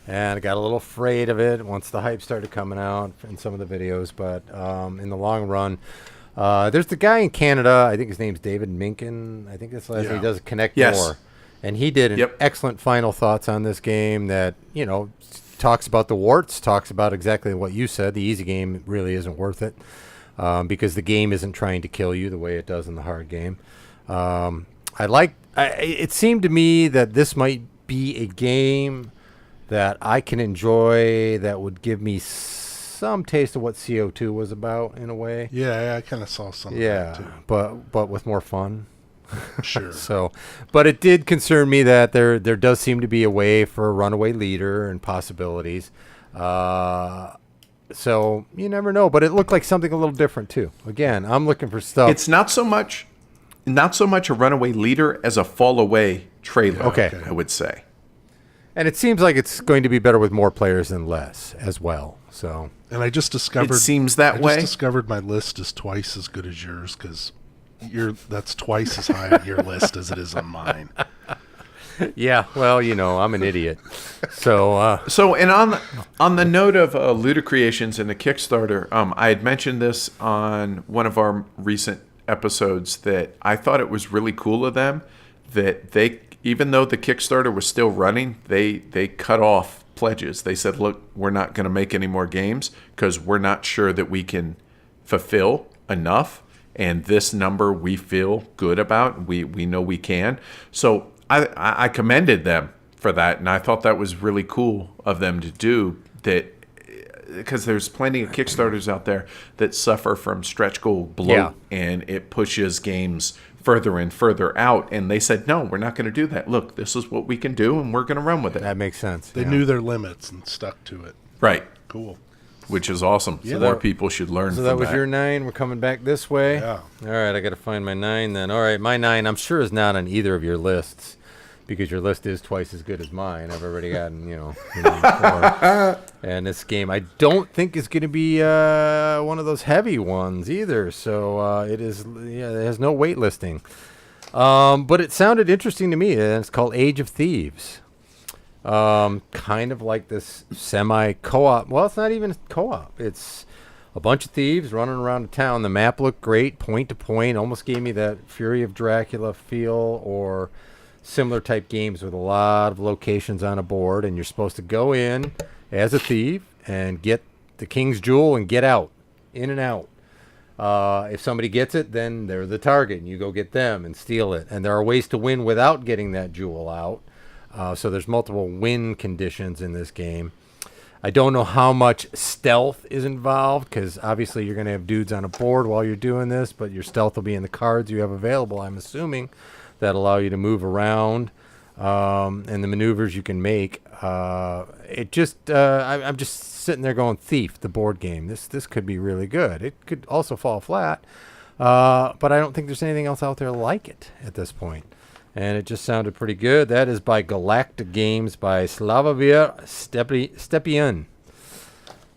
and I got a little afraid of it once the hype started coming out in some of the videos. But in the long run, there's the guy in Canada, I think his name's David Minkin. I think that's the last name. He does Connect More. And he did an excellent final thoughts on this game that, talks about the warts, talks about exactly what you said. The easy game really isn't worth it because the game isn't trying to kill you the way it does in the hard game. It seemed to me that this might be a game that I can enjoy that would give me some taste of what CO2 was about in a way.
Yeah, I kind of saw some of that too.
But with more fun.
Sure.
So, but it did concern me that there does seem to be a way for a runaway leader and possibilities. So you never know, but it looked like something a little different too. Again, I'm looking for stuff.
It's not so much a runaway leader as a fall away trailer.
Okay.
I would say.
And it seems like it's going to be better with more players than less as well. So,
And I just discovered
It seems that way.
I just discovered my list is twice as good as yours because that's twice as high on your list as it is on mine.
yeah, well, I'm an idiot. So,
And on the note of Luda Creations and the Kickstarter, I had mentioned this on one of our recent episodes that I thought it was really cool of them that they, even though the Kickstarter was still running, they cut off pledges. They said, look, we're not going to make any more games because we're not sure that we can fulfill enough. And this number we feel good about. We know we can. So I commended them for that. And I thought that was really cool of them to do that, because there's plenty of Kickstarters out there that suffer from stretch goal bloat, and it pushes games further and further out. And they said, no, we're not going to do that. Look, this is what we can do, and we're going to run with it.
that makes sense.
They knew their limits and stuck to it.
Right.
Cool.
Which is awesome.
Yeah.
So more people should learn
So
from
that was your 9. We're coming back this way.
Yeah.
All right, I got to find my 9 then. All right, my 9 I'm sure is not on either of your lists because your list is twice as good as mine. I've already gotten, 4. And this game I don't think is going to be one of those heavy ones either. So it has no wait listing. But it sounded interesting to me, and it's called Age of Thieves. Kind of like this semi-co-op. Well, it's not even co-op. It's a bunch of thieves running around a town. The map looked great, point to point. Almost gave me that Fury of Dracula feel, or similar type games with a lot of locations on a board, and you're supposed to go in as a thief and get the king's jewel and get out, in and out. If somebody gets it, then they're the target, and you go get them and steal it. And there are ways to win without getting that jewel out. So there's multiple win conditions in this game. I don't know how much stealth is involved, because obviously you're going to have dudes on a board while you're doing this, but your stealth will be in the cards you have available, I'm assuming, that allow you to move around, and the maneuvers you can make. I'm just sitting there going, Thief, the board game. This could be really good. It could also fall flat, but I don't think there's anything else out there like it at this point. And it just sounded pretty good. That is by Galactic Games by Slavomir Stepien.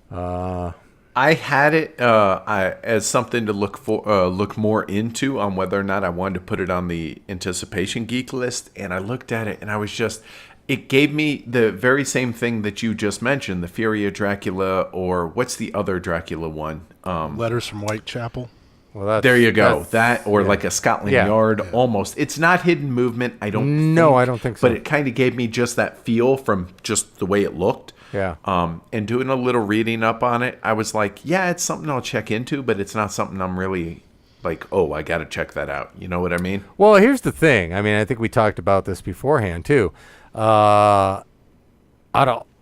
I had it as something to look more into on whether or not I wanted to put it on the Anticipation Geek list. And I looked at it, and I was just, it gave me the very same thing that you just mentioned, the Fury of Dracula, or what's the other Dracula one?
Letters from Whitechapel.
Well,
there you go. That, or like a Scotland Yard, almost. It's not hidden movement, I don't think.
I don't think so.
But it kind of gave me just that feel from just the way it looked.
Yeah.
And doing a little reading up on it, I was like, yeah, it's something I'll check into, but it's not something I'm really like, oh, I got to check that out. You know what I mean?
Well, here's the thing. I mean, I think we talked about this beforehand, too. Out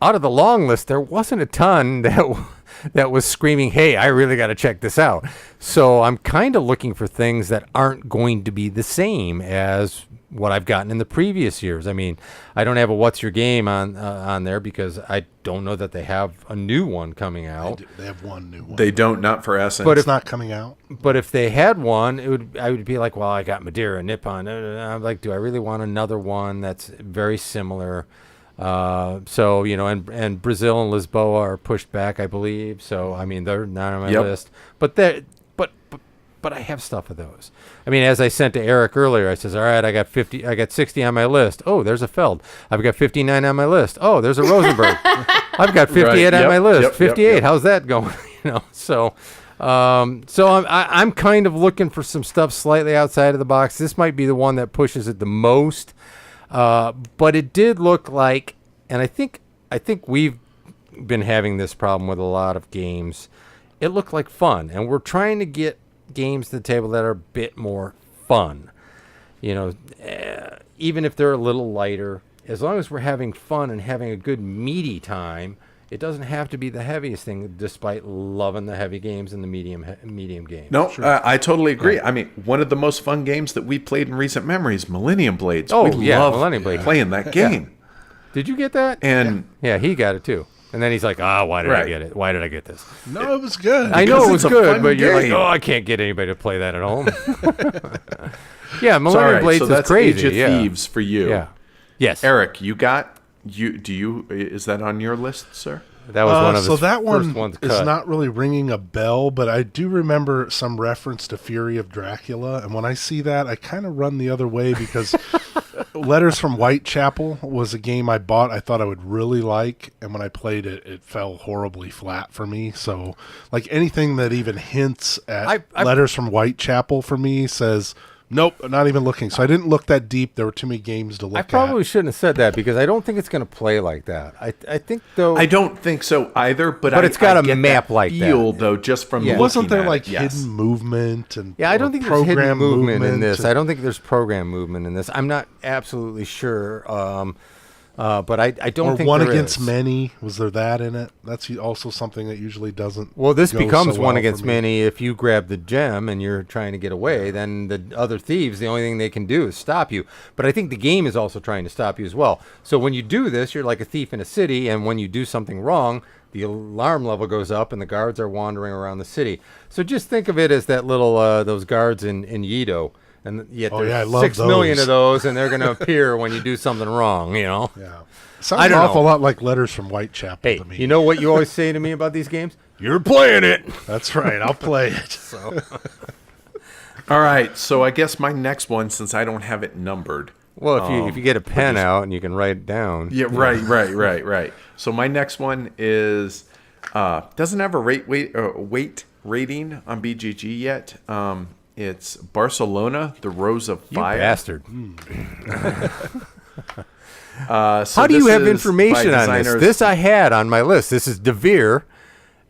of the long list, there wasn't a ton that was screaming, hey, I really got to check this out. So I'm kind of looking for things that aren't going to be the same as what I've gotten in the previous years. I mean, I don't have a What's Your Game on there because I don't know that they have a new one coming out.
They have one new one.
They don't, not for Essen.
But
It's not coming out.
But if they had one, I would be like, well, I got Madeira, Nippon. I'm like, do I really want another one that's very similar? So, and Brazil and Lisboa are pushed back, I believe. So, I mean, they're not on my list. But I have stuff of those. I mean, as I sent to Eric earlier, I says, all right, I got 60 on my list. Oh, there's a Feld. I've got 59 on my list. Oh, there's a Rosenberg. I've got 58 on my list. 58. How's that going? So I'm kind of looking for some stuff slightly outside of the box. This might be the one that pushes it the most. But it did look like, and I think we've been having this problem with a lot of games. It looked like fun, and we're trying to get games to the table that are a bit more fun. Even if they're a little lighter, as long as we're having fun and having a good meaty time, It doesn't have to be the heaviest thing, despite loving the heavy games and the medium games.
No, I totally agree. Yeah. I mean, one of the most fun games that we played in recent memories, Millennium Blades.
Oh,
we love
Millennium Blades.
Playing that game.
Yeah. Did you get that?
And
yeah, he got it too. And then he's like, why did I get it? Why did I get this?
No, it was good.
I know it was good, but you're
game.
like, I can't get anybody to play that at home. Yeah, Millennium Blades is
that's
crazy.
Age of Thieves for you.
Yeah. Yes.
Eric, is that on your list, sir?
That was one of the
that
first
one
ones
is
cut.
not really ringing a bell, but I do remember some reference to Fury of Dracula, and when I see that, I kind of run the other way because Letters from Whitechapel was a game I bought. I thought I would really like, and when I played it, it fell horribly flat for me. So, like anything that even hints at Letters from Whitechapel for me says, nope, not even looking. So I didn't look that deep. There were too many games to look at.
I probably shouldn't have said that because I don't think it's going to play like that. I think though.
I don't think so either. But
it's got a map like
feel
that.
though, just from looking
wasn't there
at
like
it,
hidden movement and
I don't think there's hidden
program
movement in this.
and-
I don't think there's program movement in this. I'm not absolutely sure. But I don't
or
think
one
there
against
is.
many. Was there that in it? That's also something that usually doesn't.
Well, this
go
becomes
so
one
well
against
for me.
many. If you grab the gem and you're trying to get away, then the other thieves, the only thing they can do is stop you. But I think the game is also trying to stop you as well. So when you do this, you're like a thief in a city, and when you do something wrong, the alarm level goes up and the guards are wandering around the city. So just think of it as that little those guards in Yido. And yet
I
there's
love
6 million
those.
of those, and they're going to appear when you do something wrong,
Yeah.
I
Sounds an
don't
awful
know.
lot like Letters from Whitechapel
Hey,
to me.
you know what you always say to me about these games? You're playing it.
That's right. I'll play it.
So.
All right, so I guess my next one, since I don't have it numbered.
Well, if you get a pen out and you can write it down.
Yeah, right. So my next one is doesn't have a weight rating on BGG yet. It's Barcelona, The Rose of
You
Fire.
bastard.
So
How do you
this
have
is
information
by
on this?
designers-
This I had on my list. This is DeVere.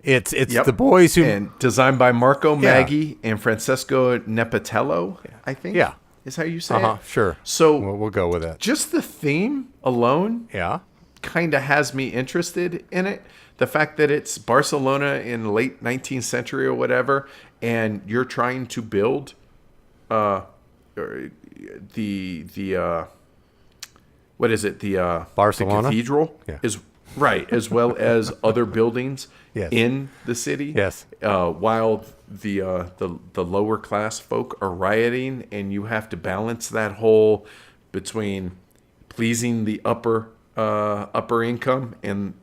It's
Yep.
the boys who...
and designed by Marco Maggi and Francesco Nepatello, I think.
Yeah.
Is how you say it.
Sure.
So
We'll go with that.
just the theme alone
Yeah.
kind of has me interested in it. The fact that it's Barcelona in the late 19th century or whatever, and you're trying to build what is it? The
Barcelona?
the cathedral
Yeah.
is right, as well as other buildings
Yes.
in the city.
Yes.
While the lower class folk are rioting, and you have to balance that whole between pleasing the upper income and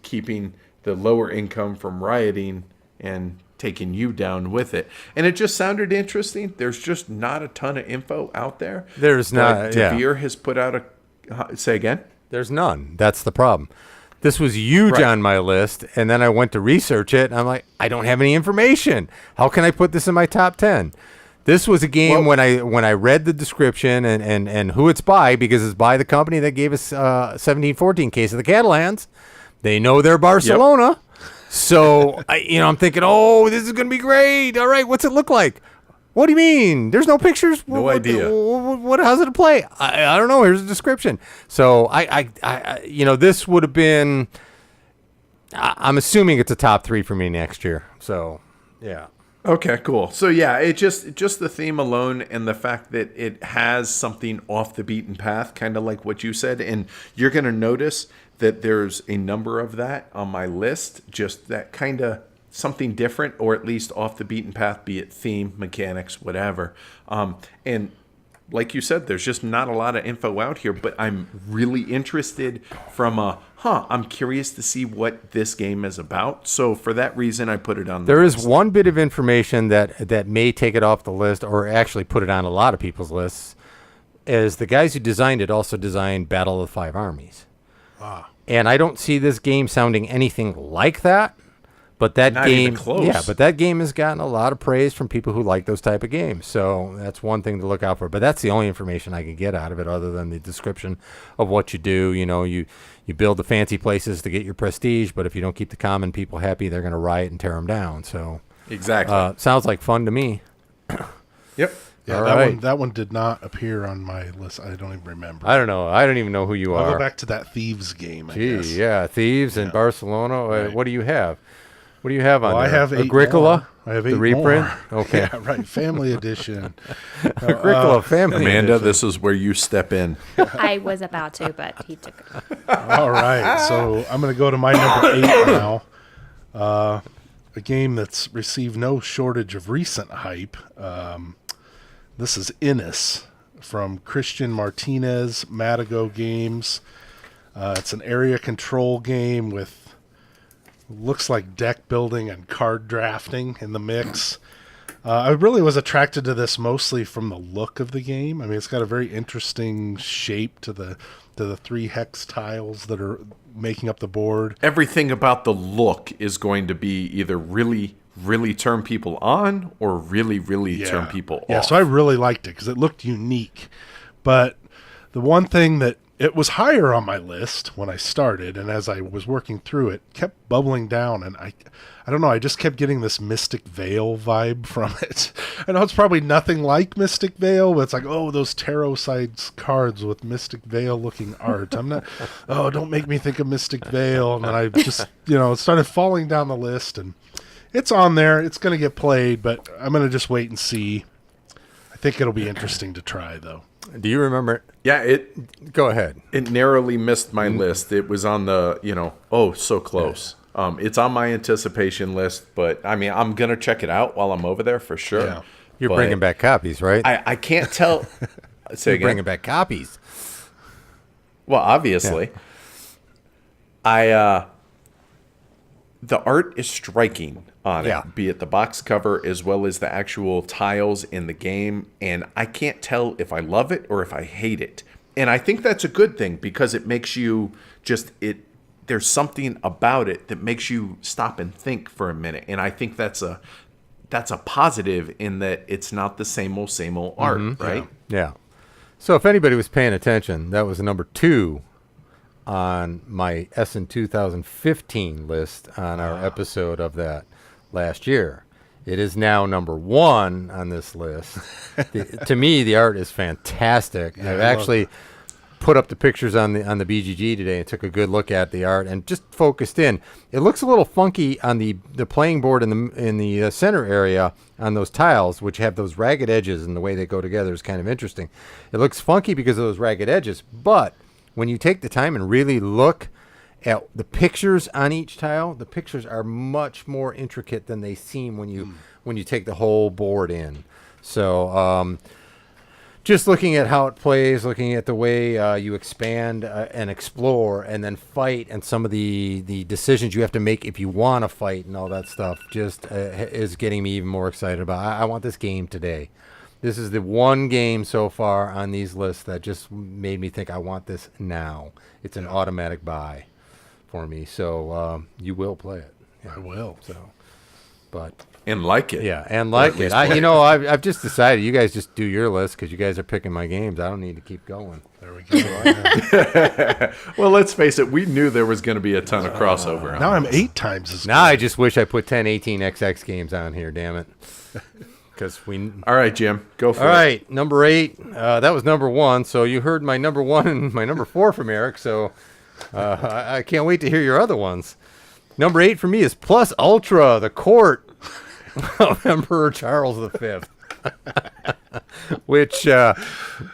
keeping the lower income from rioting and taking you down with it. And it just sounded interesting. There's just not a ton of info out there.
There's not,
But
yeah.
DeVere has put out say again?
There's none. That's the problem. This was huge
Right.
on my list, and then I went to research it, and I'm like, I don't have any information. How can I put this in my top 10? This was a game when I read the description and who it's by, because it's by the company that gave us 1714 Case of the Catalans. They know they're Barcelona. So, I'm thinking, oh, this is going to be great. All right, what's it look like? What do you mean? There's no pictures?
No idea.
How's it play? I don't know. Here's a description. So, I this would have been, I'm assuming it's a top 3 for me next year. So, yeah.
Okay, cool. So yeah, it just the theme alone and the fact that it has something off the beaten path, kind of like what you said, and you're going to notice that there's a number of that on my list, just that kind of something different, or at least off the beaten path, be it theme, mechanics, whatever. And like you said, there's just not a lot of info out here, but I'm really interested from I'm curious to see what this game is about. So for that reason, I put it on the
There
list.
is one bit of information that may take it off the list, or actually put it on a lot of people's lists, is the guys who designed it also designed Battle of the Five Armies. And I don't see this game sounding anything like that. But that
Not
game,
even close.
yeah, but that game has gotten a lot of praise from people who like those type of games. So that's one thing to look out for. But that's the only information I can get out of it, other than the description of what you do. You build the fancy places to get your prestige, but if you don't keep the common people happy, they're going to riot and tear them down. So
Exactly.
sounds like fun to me.
Yep.
Yeah,
All
that
right.
one that one did not appear on my list. I don't even remember.
I don't know. I don't even know who you
I'll
are.
go back to that Thieves game, I guess.
Yeah, Thieves in Barcelona.
Right.
What do you have? What do you have on
Well,
there?
I have 8
Agricola?
more. I have 8
the reprint?
more.
Okay.
Yeah, right. Family edition.
Agricola Family
Amanda,
Edition.
this is where you step in.
I was about to, but he took it.
All right. So I'm going to go to my number 8 now. A game that's received no shortage of recent hype. This is Innis from Christian Martinez, Matago Games. It's an area control game with looks like deck building and card drafting in the mix. I really was attracted to this mostly from the look of the game. I mean, it's got a very interesting shape to the 3 hex tiles that are making up the board.
Everything about the look is going to be either really, really turn people on or really, really turn people off.
Yeah, so I really liked it because it looked unique. But the one thing that it was higher on my list when I started, and as I was working through it, kept bubbling down, and I don't know, I just kept getting this Mystic Veil vibe from it. I know it's probably nothing like Mystic Veil, but it's like, oh, those tarot sides cards with Mystic Veil looking art. I'm not, oh, don't make me think of Mystic Veil. And then I just, it started falling down the list, and it's on there. It's going to get played, but I'm going to just wait and see. I think it'll be interesting to try, though.
Do you remember?
Yeah,
Go ahead.
it narrowly missed my list. It was on the, so close. It's on my anticipation list, but I mean, I'm going to check it out while I'm over there for sure.
Yeah.
You're
But
bringing back copies, right?
I can't tell. Say
You're
again.
bringing back copies.
Well, obviously. The art is striking on
Yeah.
it, be it the box cover as well as the actual tiles in the game, and I can't tell if I love it or if I hate it. And I think that's a good thing because it makes you there's something about it that makes you stop and think for a minute. And I think that's a positive in that it's not the same old art, right?
Yeah. So if anybody was paying attention, that was number 2 on my Essen 2015 list on our episode of that last year. It is now number 1 on this list. To me, the art is fantastic. I've actually put up the pictures on the BGG today and took a good look at the art and just focused in. It looks a little funky on the playing board in the center area on those tiles, which have those ragged edges, and the way they go together is kind of interesting. It looks funky because of those ragged edges, but when you take the time and really look at the pictures on each tile, the pictures are much more intricate than they seem when you take the whole board in. So just looking at how it plays, looking at the way you expand and explore and then fight, and some of the decisions you have to make if you want to fight and all that stuff just is getting me even more excited about. I want this game today. This is the one game so far on these lists that just made me think I want this now. It's an automatic buy for me. So you will play it. Yeah.
I will.
So, but
And like it.
yeah, and like it. I've just decided you guys just do your list because you guys are picking my games. I don't need to keep going.
There we go.
Well, let's face it, we knew there was going to be a ton of crossover.
Now I'm 8 times as
Now
good.
I just wish I put 10, 18 XX games on here. Damn it. Because we.
All right, Jim, go for
All
it.
right, number 8. That was number 1. So you heard my number 1 and my number 4 from Eric. So I can't wait to hear your other ones. Number 8 for me is Plus Ultra, the court of Emperor Charles V, which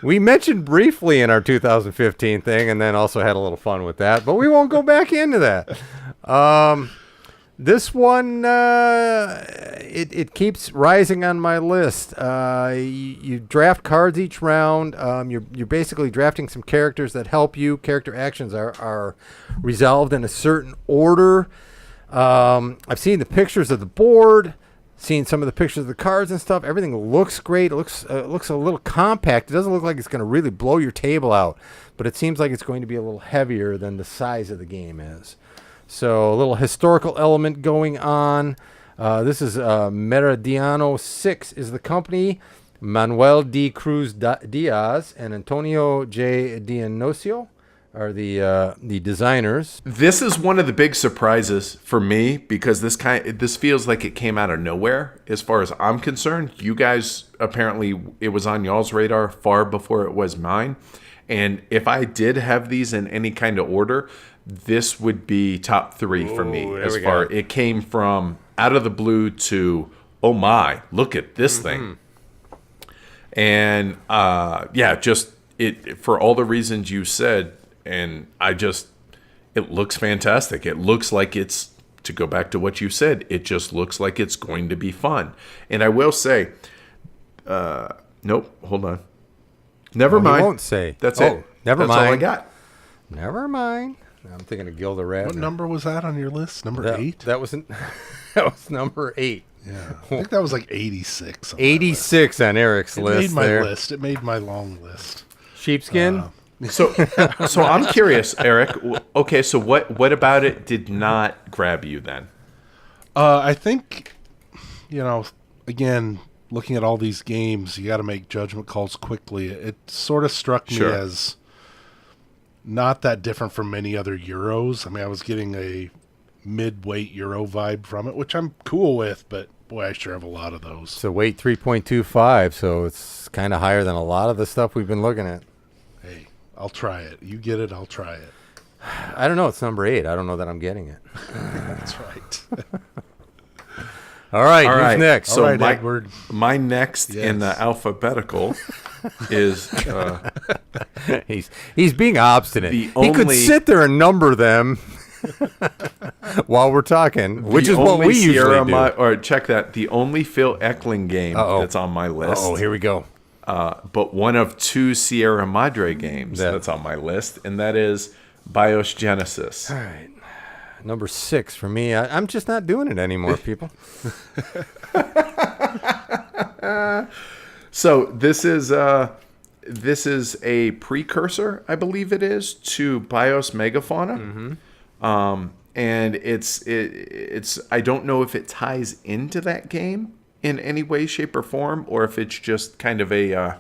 we mentioned briefly in our 2015 thing, and then also had a little fun with that. But we won't go back into that. This one, it keeps rising on my list. You draft cards each round. You're basically drafting some characters that help you. Character actions are resolved in a certain order. I've seen the pictures of the board, seen some of the pictures of the cards and stuff. Everything looks great. It looks a little compact. It doesn't look like it's going to really blow your table out, but it seems like it's going to be a little heavier than the size of the game is. So a little historical element going on. This is Meridiano 6 is the company. Manuel D. Cruz Diaz and Antonio J. Dionisio are the designers.
This is one of the big surprises for me because this feels like it came out of nowhere. As far as I'm concerned, you guys apparently it was on y'all's radar far before it was mine. And if I did have these in any kind of order, this would be top 3 for me. As far it came from out of the blue to oh my, look at this thing. And just it for all the reasons you said. And it looks fantastic. It looks like it's, to go back to what you said, it just looks like it's going to be fun. And I will say, nope, hold on. Never mind.
I won't say.
That's it.
Never
That's
mind.
all I got.
Never mind. I'm thinking of Gilda Radner.
What number was that on your list? Number 8?
That was number 8.
Yeah, I think that was like 86.
86 on Eric's list.
It made my list. It made my long list.
Sheepskin.
So I'm curious, Eric. Okay, so what about it did not grab you then?
I think, again, looking at all these games, you got to make judgment calls quickly. It sort of struck me as not that different from many other Euros. I mean, I was getting a mid-weight Euro vibe from it, which I'm cool with, but boy, I sure have a lot of those.
So weight 3.25, so it's kind of higher than a lot of the stuff we've been looking at.
Hey, I'll try it. You get it, I'll try it.
I don't know. It's number 8. I don't know that I'm getting it.
That's right.
All right,
All
who's next?
So
All right, Edward.
my next in the alphabetical is
he's being obstinate.
The
He could
only-
sit there and number them while we're talking, which is what we usually do.
Or check that. The only Phil Eklund game that's on my list.
Oh, here we go.
But one of 2 Sierra Madre games that's on my list, and that is BIOS Genesis.
All right. Number 6 for me. I'm just not doing it anymore, people.
So this is a precursor, I believe it is, to BIOS Megafauna. And it's I don't know if it ties into that game in any way, shape, or form, or if it's just kind of a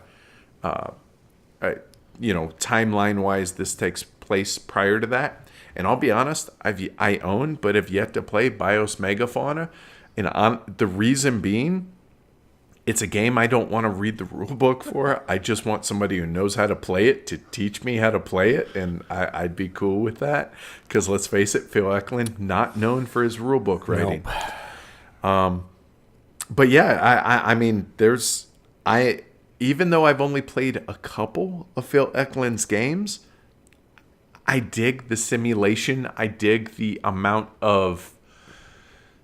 timeline-wise, this takes place prior to that. And I'll be honest, I own, but have yet to play BIOS Megafauna. And the reason being, it's a game I don't want to read the rule book for. I just want somebody who knows how to play it to teach me how to play it, and I'd be cool with that. Because let's face it, Phil Eklund, not known for his rule book writing. Nope. But yeah, I mean, even though I've only played a couple of Phil Eklund's games, I dig the simulation. I dig the amount of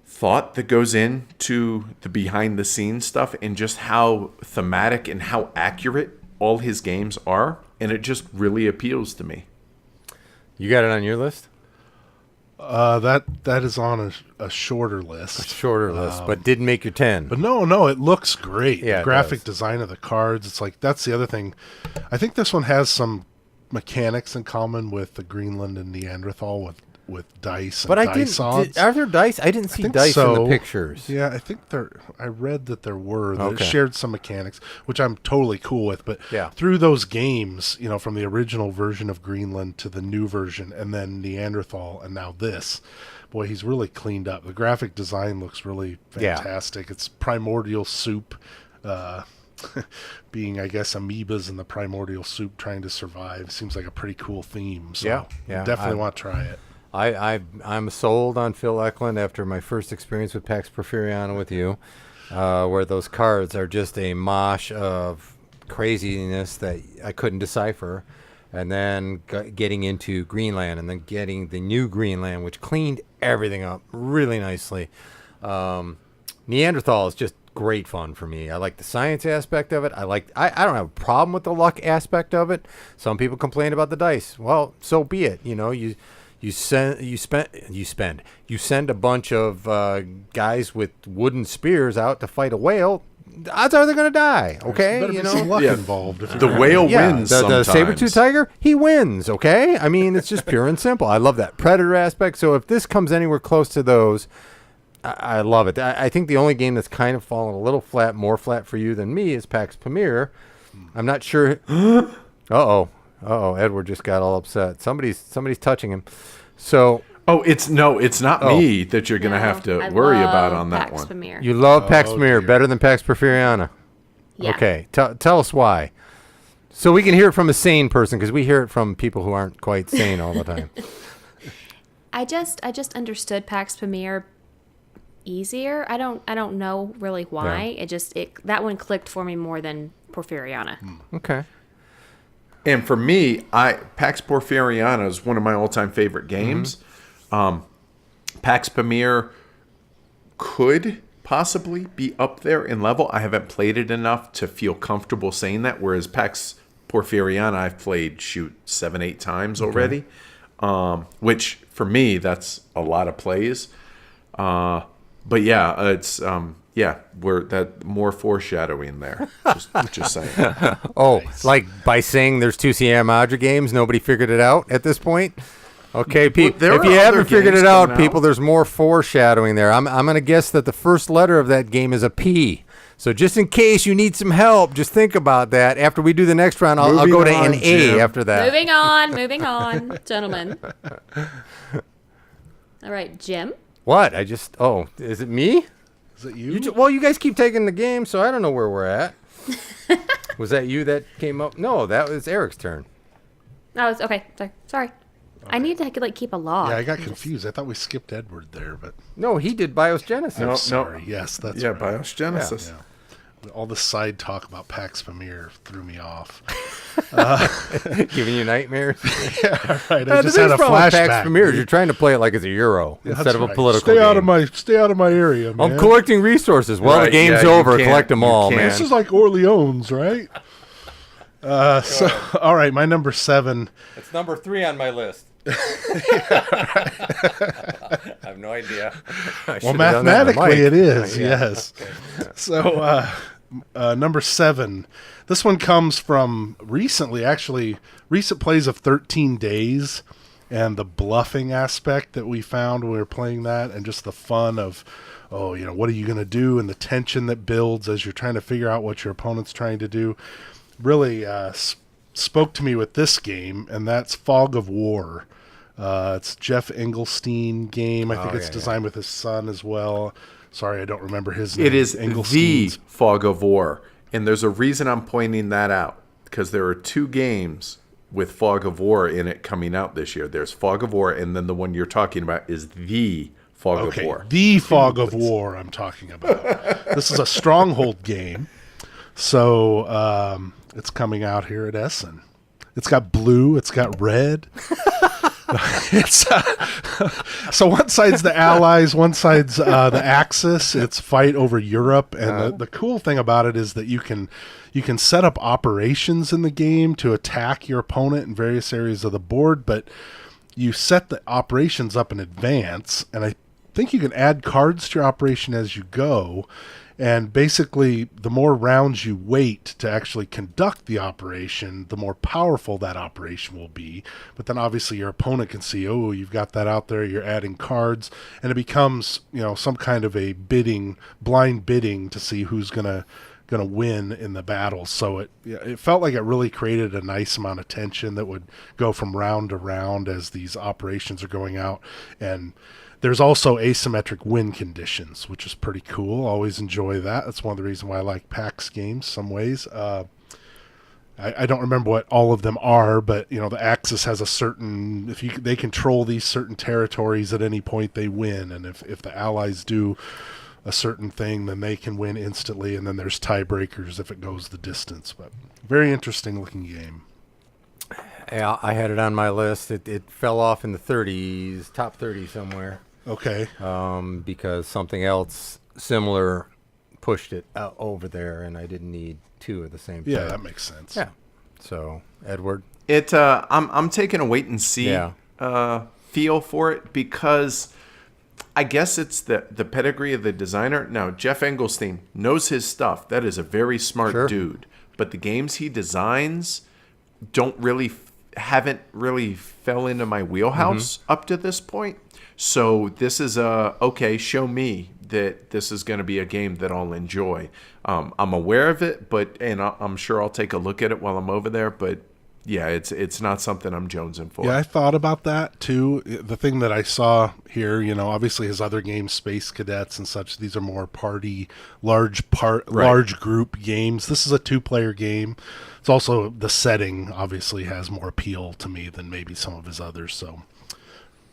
thought that goes into the behind the scenes stuff and just how thematic and how accurate all his games are. And it just really appeals to me.
You got it on your list?
That is on a shorter list.
A shorter list, but didn't make your 10.
But no, it looks great.
Yeah,
the graphic design of the cards, it's like, that's the other thing. I think this one has some mechanics in common with the Greenland and Neanderthal with dice and dice odds.
Are there dice? I didn't see dice in the pictures.
Yeah, I think I read that there were.
Okay.
They shared some mechanics, which I'm totally cool with. But through those games, from the original version of Greenland to the new version, and then Neanderthal, and now this, boy, he's really cleaned up. The graphic design looks really fantastic. It's primordial soup. Being, I guess, amoebas in the primordial soup trying to survive seems like a pretty cool theme. So definitely want to try it.
I'm sold on Phil Eklund after my first experience with Pax Porfiriana with you, where those cards are just a mosh of craziness that I couldn't decipher, and then getting into Greenland, and then getting the new Greenland, which cleaned everything up really nicely. Neanderthal is just great fun for me. I like the science aspect of it. I don't have a problem with the luck aspect of it. Some people complain about the dice. Well, so be it. You send a bunch of guys with wooden spears out to fight a whale. The odds are they're going to die. Okay,
There's better be some luck involved. If
the whale wins.
The saber-tooth tiger, he wins. Okay, I mean, it's just pure and simple. I love that predator aspect. So if this comes anywhere close to those, I love it. I think the only game that's kind of fallen a little flat, more flat for you than me, is Pax Pamir. I'm not sure. Uh-oh. Uh-oh, Edward just got all upset. Somebody's touching him. So
Oh, it's not me that you're going to have to worry about on that
Pax
one.
Pamir.
you love Pax Pamir
dear.
better than Pax Porfiriana.
Yeah.
Okay, tell us why. So we can hear it from a sane person, because we hear it from people who aren't quite sane all the time.
I just understood Pax Pamir easier. I don't know really why.
Yeah.
That one clicked for me more than Porfiriana.
Okay.
And for me, Pax Porfiriana is one of my all-time favorite games. Pax Pamir could possibly be up there in level. I haven't played it enough to feel comfortable saying that, whereas Pax Porfiriana I've played, 7-8 times already, which for me, that's a lot of plays. But yeah, it's we're that more foreshadowing there. Just saying.
Oh, like by saying there's two Sierra Madre games, nobody figured it out at this point? Okay, people.
there
If
are
you
other
haven't figured
games
it out,
coming
people,
out.
there's more foreshadowing there. I'm going to guess that the first letter of that game is a P. So just in case you need some help, just think about that. After we do the next round, I'll
Moving
go to
on,
an A
Jim.
after that.
Moving on, gentlemen. All right, Jim.
What? Is it me?
Is it you?
Well, you guys keep taking the game, so I don't know where we're at. Was that you that came up? No, that was Eric's turn.
Oh, it's okay. Sorry. I need to keep a log.
Yeah, I got confused. I thought we skipped Edward there, but
No, he did Bios Genesis.
No.
sorry. Yes, that's
Yeah,
right.
Bios Genesis.
Yeah. All the side talk about Pax Pamir threw me off.
Giving you nightmares.
Yeah, right.
The
I just had
biggest
a
problem with
flashback.
Pax Pamir is you're trying to play it like it's a Euro
That's
instead of a
right.
political
Stay
game.
out of my area, man.
I'm collecting resources. Well, the
Right,
game's
yeah, you
over.
can't-
Collect them
you
all,
can't.
man.
This is like Orleans, right? So, all right, my number 7.
It's number 3 on my list. I have no idea.
Well, mathematically it is,
Yeah.
yes. So, number 7. This one comes from recent plays of 13 Days and the bluffing aspect that we found when we were playing that, and just the fun of, what are you going to do, and the tension that builds as you're trying to figure out what your opponent's trying to do. Really spoke to me with this game, and that's Fog of War. It's Jeff Engelstein game. I think it's designed with his son as well. Sorry, I don't remember his name.
It is the
Engelstein's.
Fog of War. And there's a reason I'm pointing that out, because there are 2 games with Fog of War in it coming out this year. There's Fog of War, and then the one you're talking about is the Fog of War.
The Fog of War I'm talking about. This is a Stronghold game. So it's coming out here at Essen. It's got blue. It's got red. So one side's the Allies, one side's the Axis. It's fight over Europe, and the cool thing about it is that you can set up operations in the game to attack your opponent in various areas of the board, but you set the operations up in advance, and I think you can add cards to your operation as you go. And basically, the more rounds you wait to actually conduct the operation, the more powerful that operation will be. But then obviously your opponent can see, oh, you've got that out there, you're adding cards, and it becomes, some kind of a blind bidding to see who's gonna win in the battle. So it felt like it really created a nice amount of tension that would go from round to round as these operations are going out. And there's also asymmetric win conditions, which is pretty cool. Always enjoy that. That's one of the reasons why I like PAX games some ways. I don't remember what all of them are, but the Axis has a certain, they control these certain territories at any point they win, and if the Allies do a certain thing, then they can win instantly, and then there's tiebreakers if it goes the distance. But very interesting looking game.
Yeah, I had it on my list. It fell off in the 30s, top 30 somewhere.
Okay.
Because something else similar pushed it over there, and I didn't need 2 at the same time.
Yeah, that makes sense.
Yeah. So, Edward.
I'm taking a wait and see
Yeah.
feel for it, because I guess it's the pedigree of the designer. Now, Jeff Engelstein knows his stuff. That is a very smart dude. But the games he designs haven't really fell into my wheelhouse up to this point. So this is show me that this is going to be a game that I'll enjoy. I'm aware of it, and I'm sure I'll take a look at it while I'm over there. But yeah, it's not something I'm jonesing for.
Yeah, I thought about that too. The thing that I saw here, obviously his other games, Space Cadets and such, these are more party, large group games. This is a 2-player game. It's also, the setting obviously has more appeal to me than maybe some of his others. So,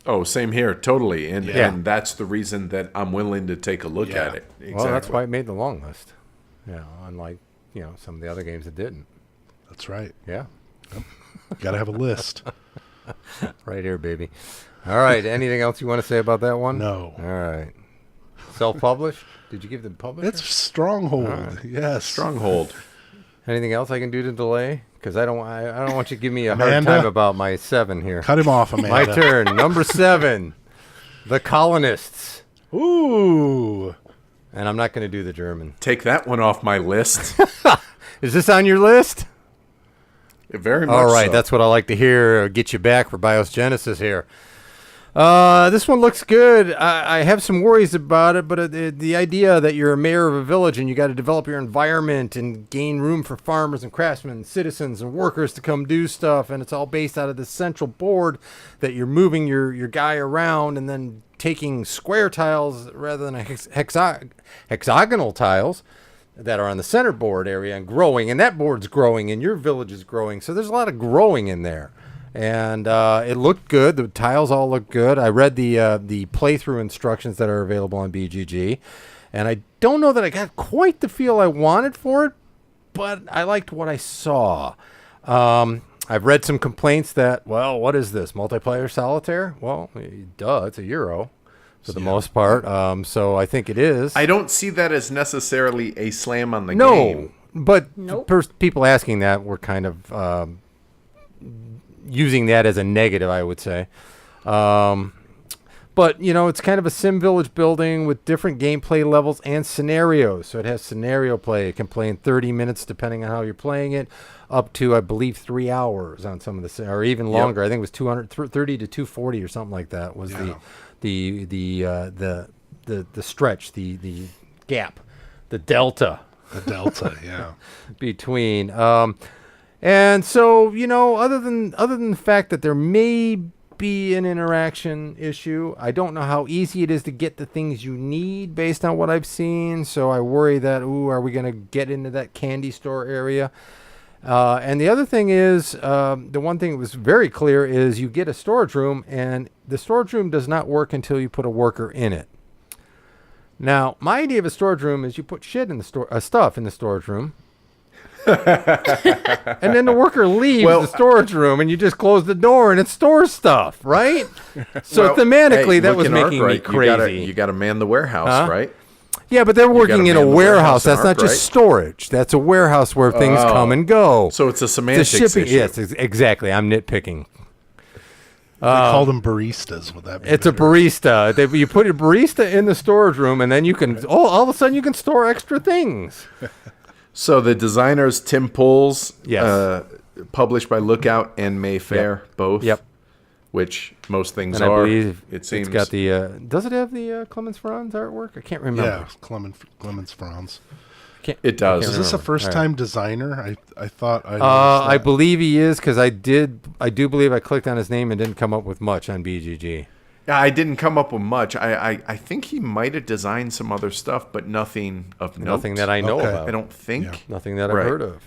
oh, same here, totally, and that's the reason that I'm willing to take a look at it. Exactly.
Well, that's why it made the long list. Yeah, unlike some of the other games that didn't.
That's right.
Yeah.
Got to have a list.
Right here, baby. All right. Anything else you want to say about that one?
No.
All right. Self-published? Did you give the publisher?
It's Stronghold.
Right.
Yes.
Stronghold.
Anything else I can do to delay? Because I don't want you to give me a hard
Amanda?
time about my 7 here.
Cut him off, Amanda.
My turn. Number 7. The Colonists.
Ooh.
And I'm not going to do the German.
Take that one off my list.
Is this on your list?
Very much.
All right,
so.
that's what I like to hear. Get you back for BIOS Genesis here. This one looks good. I have some worries about it, but the idea that you're a mayor of a village and you got to develop your environment and gain room for farmers and craftsmen, citizens and workers to come do stuff, and it's all based out of this central board that you're moving your guy around and then taking square tiles rather than hexagonal tiles that are on the center board area and growing, and that board's growing and your village is growing. So there's a lot of growing in there. And it looked good. The tiles all look good. I read the playthrough instructions that are available on BGG, and I don't know that I got quite the feel I wanted for it, but I liked what I saw. I've read some complaints that, well, what is this, multiplayer solitaire? Well, duh, it's a Euro for the most part. So I think it is.
I don't see that as necessarily a slam on the game.
But people asking that were kind of using that as a negative, I would say. But, it's kind of a sim village building with different gameplay levels and scenarios. So it has scenario play. It can play in 30 minutes, depending on how you're playing it, up to, I believe, 3 hours on some of the, or even longer. Yep. I think it was 230 to 240 or something like that was the stretch, the gap, the delta.
The delta, yeah.
Between. And so, other than the fact that there may be an interaction issue, I don't know how easy it is to get the things you need based on what I've seen. So I worry that, are we going to get into that candy store area? And the other thing is, the one thing that was very clear is you get a storage room, and the storage room does not work until you put a worker in it. Now, my idea of a storage room is you put shit in the stuff in the storage room. And then the worker leaves the storage room and you just close the door and it stores stuff, right? So thematically, that was making me crazy.
You got to man the warehouse, right?
Yeah, but they're working in a warehouse. That's not just storage. That's a warehouse where things come and go.
So it's a semantics issue.
Yes, exactly. I'm nitpicking.
They call them baristas. Would that be
It's better? A barista. You put a barista in the storage room, and then you can. all of a sudden you can store extra things.
So the designers, Tim Poles,
yes.
Published by Lookout and Mayfair, both.
Yep.
Which most things
and
are.
I believe
it seems.
It's got the. Does it have the Clemens Franz artwork? I can't remember.
Yeah, Clemens Franz.
It does.
Is this a first-time designer? I thought I
believe he is, because I do believe I clicked on his name and didn't come up with much on BGG.
Yeah, I didn't come up with much. I think he might have designed some other stuff, but nothing of note.
Nothing that I know about.
I don't think.
Yeah.
Nothing that I've heard of.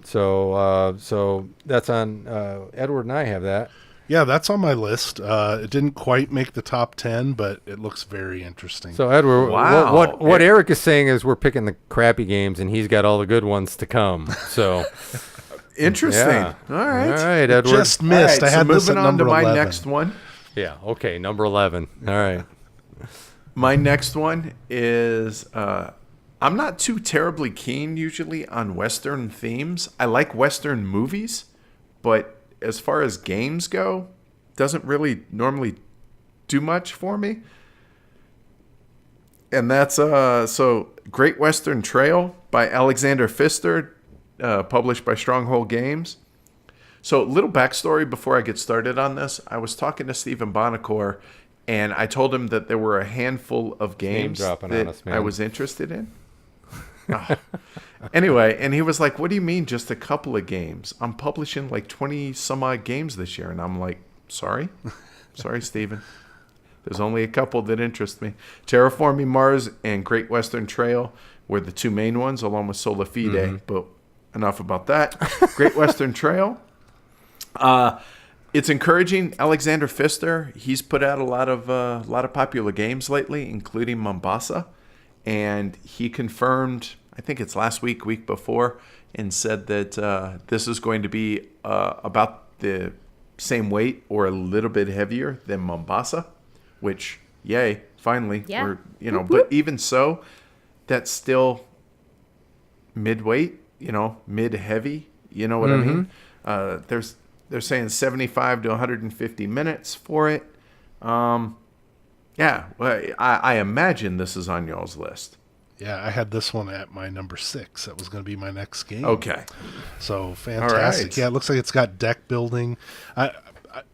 So that's on Edward and I have that.
Yeah, that's on my list. It didn't quite make the top 10, but it looks very interesting.
So Edward,
wow.
what Eric is saying is we're picking the crappy games, and he's got all the good ones to come. So
interesting.
Yeah.
All right,
Edward.
Just missed.
Right,
I had this at number 11.
Moving on to my next one.
Yeah. Okay. Number 11. All right.
My next one is. I'm not too terribly keen usually on Western themes. I like Western movies, but as far as games go, doesn't really normally do much for me. And that's so Great Western Trail by Alexander Pfister, published by Stronghold Games. So little backstory before I get started on this. I was talking to Stephen Bonacore, and I told him that there were a handful of games that I was interested in. Anyway, and he was like, what do you mean just a couple of games? I'm publishing like 20 some odd games this year. And I'm like, sorry, Steven. There's only a couple that interest me. Terraforming Mars and Great Western Trail were the two main ones, along with Sola Fide. But enough about that. Great Western Trail. It's encouraging. Alexander Pfister, he's put out a lot of popular games lately, including Mombasa. And he confirmed, I think it's last week before, and said that this is going to be about the same weight or a little bit heavier than Mombasa, which, yay, finally.
Yeah.
But even so, that's still mid-weight, mid-heavy, you know what I mean? They're saying 75 to 150 minutes for it. Yeah, well, I imagine this is on y'all's list.
Yeah, I had this one at my number 6. That was going to be my next game.
Okay.
So fantastic.
Right.
Yeah, it looks like it's got deck building.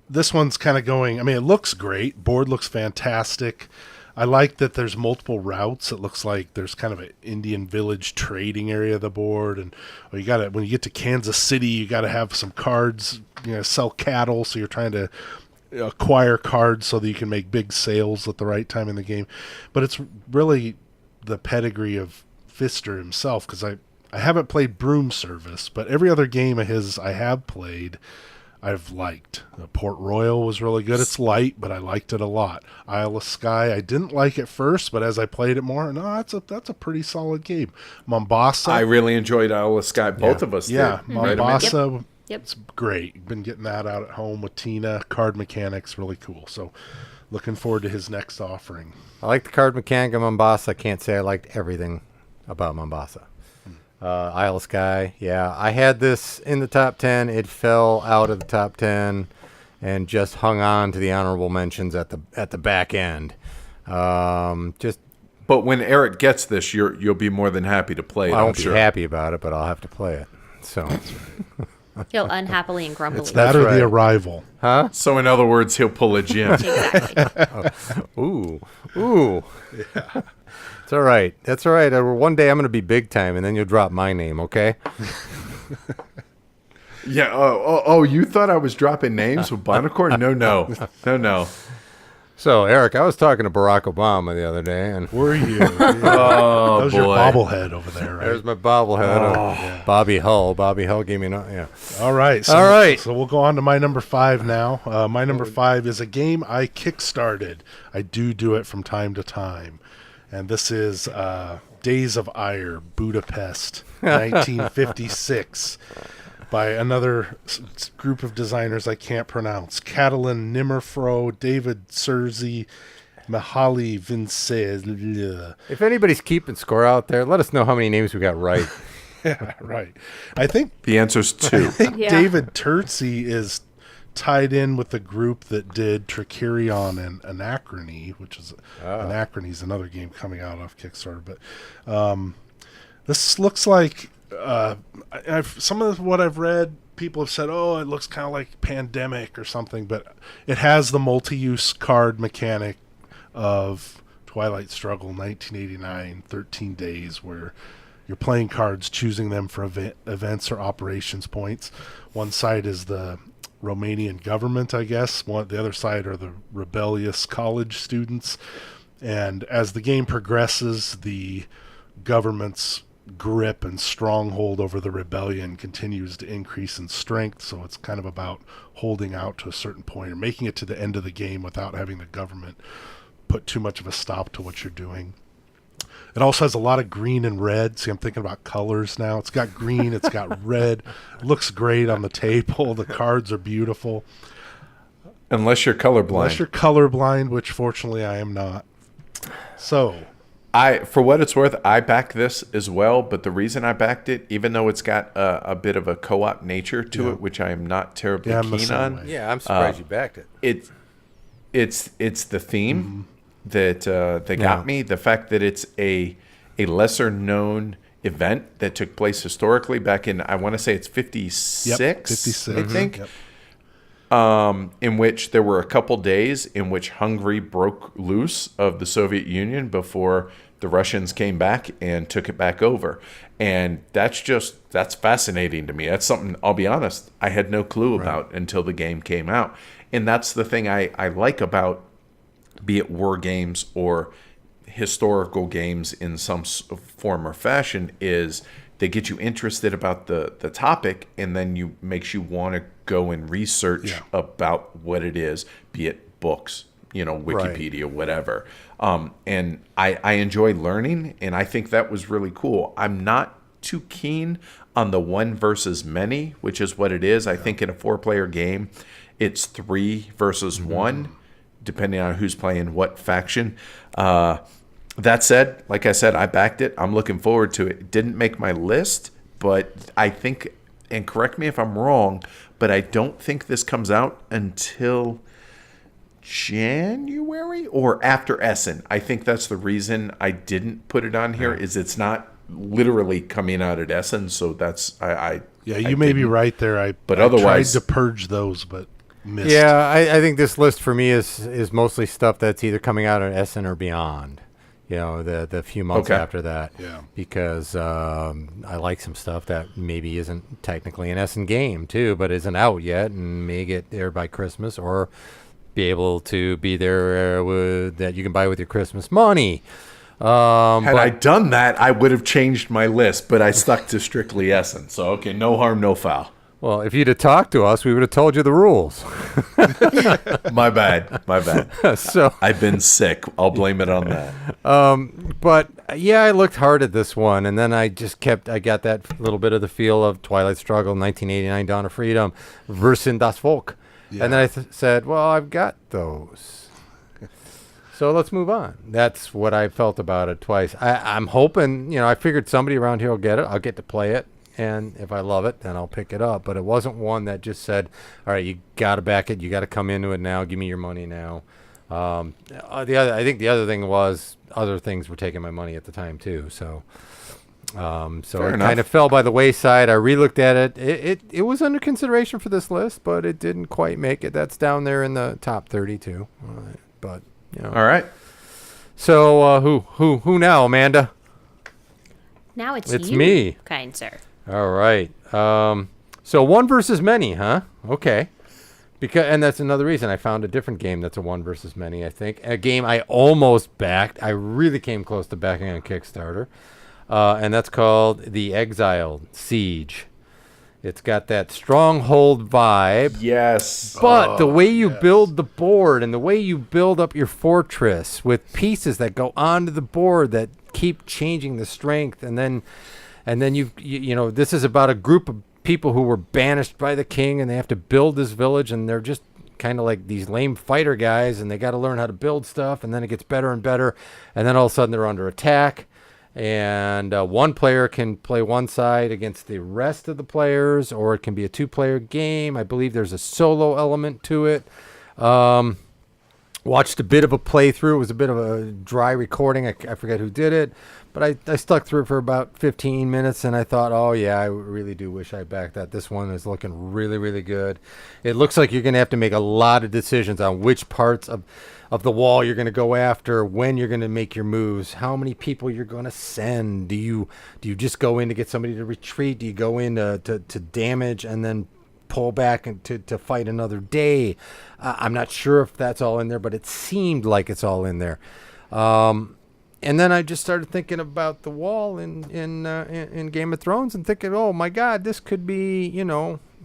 This one's kind of going, it looks great. Board looks fantastic. I like that there's multiple routes. It looks like there's kind of an Indian village trading area of the board. And when you get to Kansas City, you got to have some cards, sell cattle. So you're trying to acquire cards so that you can make big sales at the right time in the game. But it's really the pedigree of Pfister himself, because I haven't played Broom Service, but every other game of his I have played, I've liked. Port Royal was really good. It's light, but I liked it a lot. Isle of Skye, I didn't like it first, but as I played it more, that's a pretty solid game. Mombasa,
I really enjoyed Isle of Skye. Both of us did.
Yeah, Mombasa,
Yep.
it's great. Been getting that out at home with Tina. Card mechanics, really cool. So looking forward to his next offering.
I like the card mechanic of Mombasa. I can't say I liked everything about Mombasa. Isle of Skye, yeah. I had this in the top 10. It fell out of the top 10 and just hung on to the honorable mentions at the back end. But
when Eric gets this, you'll be more than happy to play it.
I won't be happy about it, but I'll have to play it. So
He'll unhappily and grumbly.
It's that or
right.
The Arrival.
huh?
So in other words, he'll pull a Jim.
Exactly.
Ooh. Yeah. It's all right. That's all right. One day I'm going to be big time, and then you'll drop my name, okay?
Yeah. Oh, you thought I was dropping names with Bonacore? No.
So, Eric, I was talking to Barack Obama the other day, and
Were you?
Oh,
That was your
boy.
bobblehead over there, right?
there's my bobblehead. Bobby Hull. Bobby Hull gave me yeah.
All right.
All right.
So we'll go on to my number 5 now. My number 5 is a game I kickstarted. I do it from time to time. And this is Days of Ire, Budapest, 1956, by another group of designers I can't pronounce. Catalin Nimmerfro, David Serzi, Mihaly Vincel.
If anybody's keeping score out there, let us know how many names we got right.
Yeah, right. I think
The answer's 2.
Yeah.
David Terzi is tied in with the group that did Tricerion and Anachrony, which is Anachrony is another game coming out off Kickstarter. But this looks like some of what I've read, people have said, "Oh, it looks kind of like Pandemic or something," but it has the multi-use card mechanic of Twilight Struggle 1989, 13 Days, where you're playing cards, choosing them for events or operations points. One side is the Romanian government, I guess. The other side are the rebellious college students. And as the game progresses, the government's grip and stronghold over the rebellion continues to increase in strength. So it's kind of about holding out to a certain point or making it to the end of the game without having the government put too much of a stop to what you're doing. It also has a lot of green and red. See, I'm thinking about colors now. It's got green, it's got red. It looks great on the table. The cards are beautiful.
Unless you're colorblind.
Unless you're colorblind, which fortunately I am not. So,
For what it's worth, I back this as well. But the reason I backed it, even though it's got a bit of a co-op nature to it, which I am not terribly
I'm the
keen
same
on.
way.
Yeah, I'm surprised you backed it.
It's the theme that got me. The fact that it's a lesser known event that took place historically back in, I want to say it's 56,
Yep, 56.
I think.
Yep.
in which there were a couple days in which Hungary broke loose of the Soviet Union before the Russians came back and took it back over. And that's fascinating to me. That's something, I'll be honest, I had no clue about until the game came out. And that's the thing I like about, be it war games or historical games in some form or fashion, is they get you interested about the topic, and then makes you want to go and research about what it is, be it books, Wikipedia, whatever. And I enjoy learning, and I think that was really cool. I'm not too keen on the one versus many, which is what it is. I think in a 4-player game, it's 3 versus 1, depending on who's playing what faction. That said, like I said, I backed it. I'm looking forward to it. It didn't make my list, but I think, and correct me if I'm wrong, but I don't think this comes out until January or after Essen. I think that's the reason I didn't put it on here, is it's not literally coming out at Essen. So that's,
you may be right there. But otherwise, I tried to purge those, but missed.
Yeah, I think this list for me is mostly stuff that's either coming out at Essen or beyond. The few months after that.
Yeah.
Because I like some stuff that maybe isn't technically an Essen game too, but isn't out yet and may get there by Christmas, or be able to be there that you can buy with your Christmas money.
Had I done that, I would have changed my list, but I stuck to strictly Essen. So, okay, no harm, no foul.
Well, if you'd have talked to us, we would have told you the rules.
My bad.
So
I've been sick. I'll blame it on that.
But yeah, I looked hard at this one, and then I got that little bit of the feel of Twilight Struggle, 1989 Dawn of Freedom, Versen das Volk. Yeah. And then I said, well, I've got those. So let's move on. That's what I felt about it twice. I'm hoping, I figured somebody around here will get it. I'll get to play it. And if I love it, then I'll pick it up. But it wasn't one that just said, all right, you got to back it. You got to come into it now. Give me your money now. I think the other thing was other things were taking my money at the time, too. So it kind of fell by the wayside. I re-looked at it. It was under consideration for this list, but it didn't quite make it. That's down there in the top 32. But,
All right.
So who now, Amanda?
Now it's
you,
me, kind sir.
All right. So one versus many, huh? Okay. And that's another reason I found a different game that's a one versus many, I think. A game I almost backed. I really came close to backing on Kickstarter. And that's called The Exiled Siege. It's got that stronghold vibe.
Yes.
But the way you build the board and the way you build up your fortress with pieces that go onto the board that keep changing the strength, and then this is about a group of people who were banished by the king, and they have to build this village, and they're just kind of like these lame fighter guys, and they got to learn how to build stuff, and then it gets better and better, and then all of a sudden they're under attack, and one player can play one side against the rest of the players, or it can be a 2-player game. I believe there's a solo element to it. Watched a bit of a playthrough. It was a bit of a dry recording. I forget who did it, but I stuck through it for about 15 minutes, and I thought, oh, yeah, I really do wish I backed that. This one is looking really, really good. It looks like you're going to have to make a lot of decisions on which parts of the wall you're going to go after, when you're going to make your moves, how many people you're going to send. Do you just go in to get somebody to retreat? Do you go in to damage and then pull back and to fight another day? I'm not sure if that's all in there, but it seemed like it's all in there. And then I just started thinking about the wall in Game of Thrones and thinking, oh my God, this could be,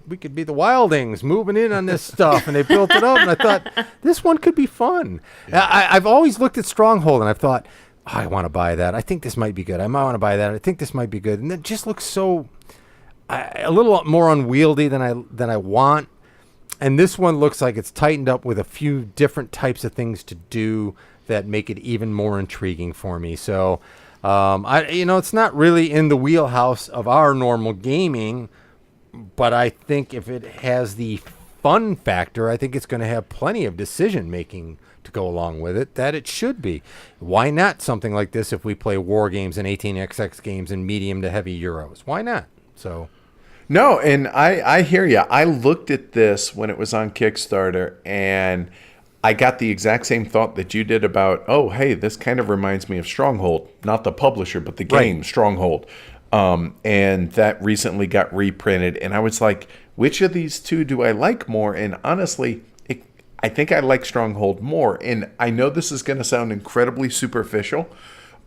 we could be the Wildings moving in on this stuff, and they built it up, and I thought this one could be fun. Yeah. I've always looked at Stronghold, and I've thought, oh, I want to buy that. I think this might be good. I might want to buy that. I think this might be good, and it just looks so a little more unwieldy than I want. And this one looks like it's tightened up with a few different types of things to do that make it even more intriguing for me. So, it's not really in the wheelhouse of our normal gaming, but I think if it has the fun factor, I think it's going to have plenty of decision making to go along with it, that it should be. Why not something like this if we play war games and 18xx games and medium to heavy Euros? Why not? So,
No, and I hear you. I looked at this when it was on Kickstarter, and I got the exact same thought that you did about, oh, hey, this kind of reminds me of Stronghold, not the publisher, but the game, Stronghold. And that recently got reprinted, and I was like, which of these two do I like more? And honestly, I think I like Stronghold more. And I know this is going to sound incredibly superficial,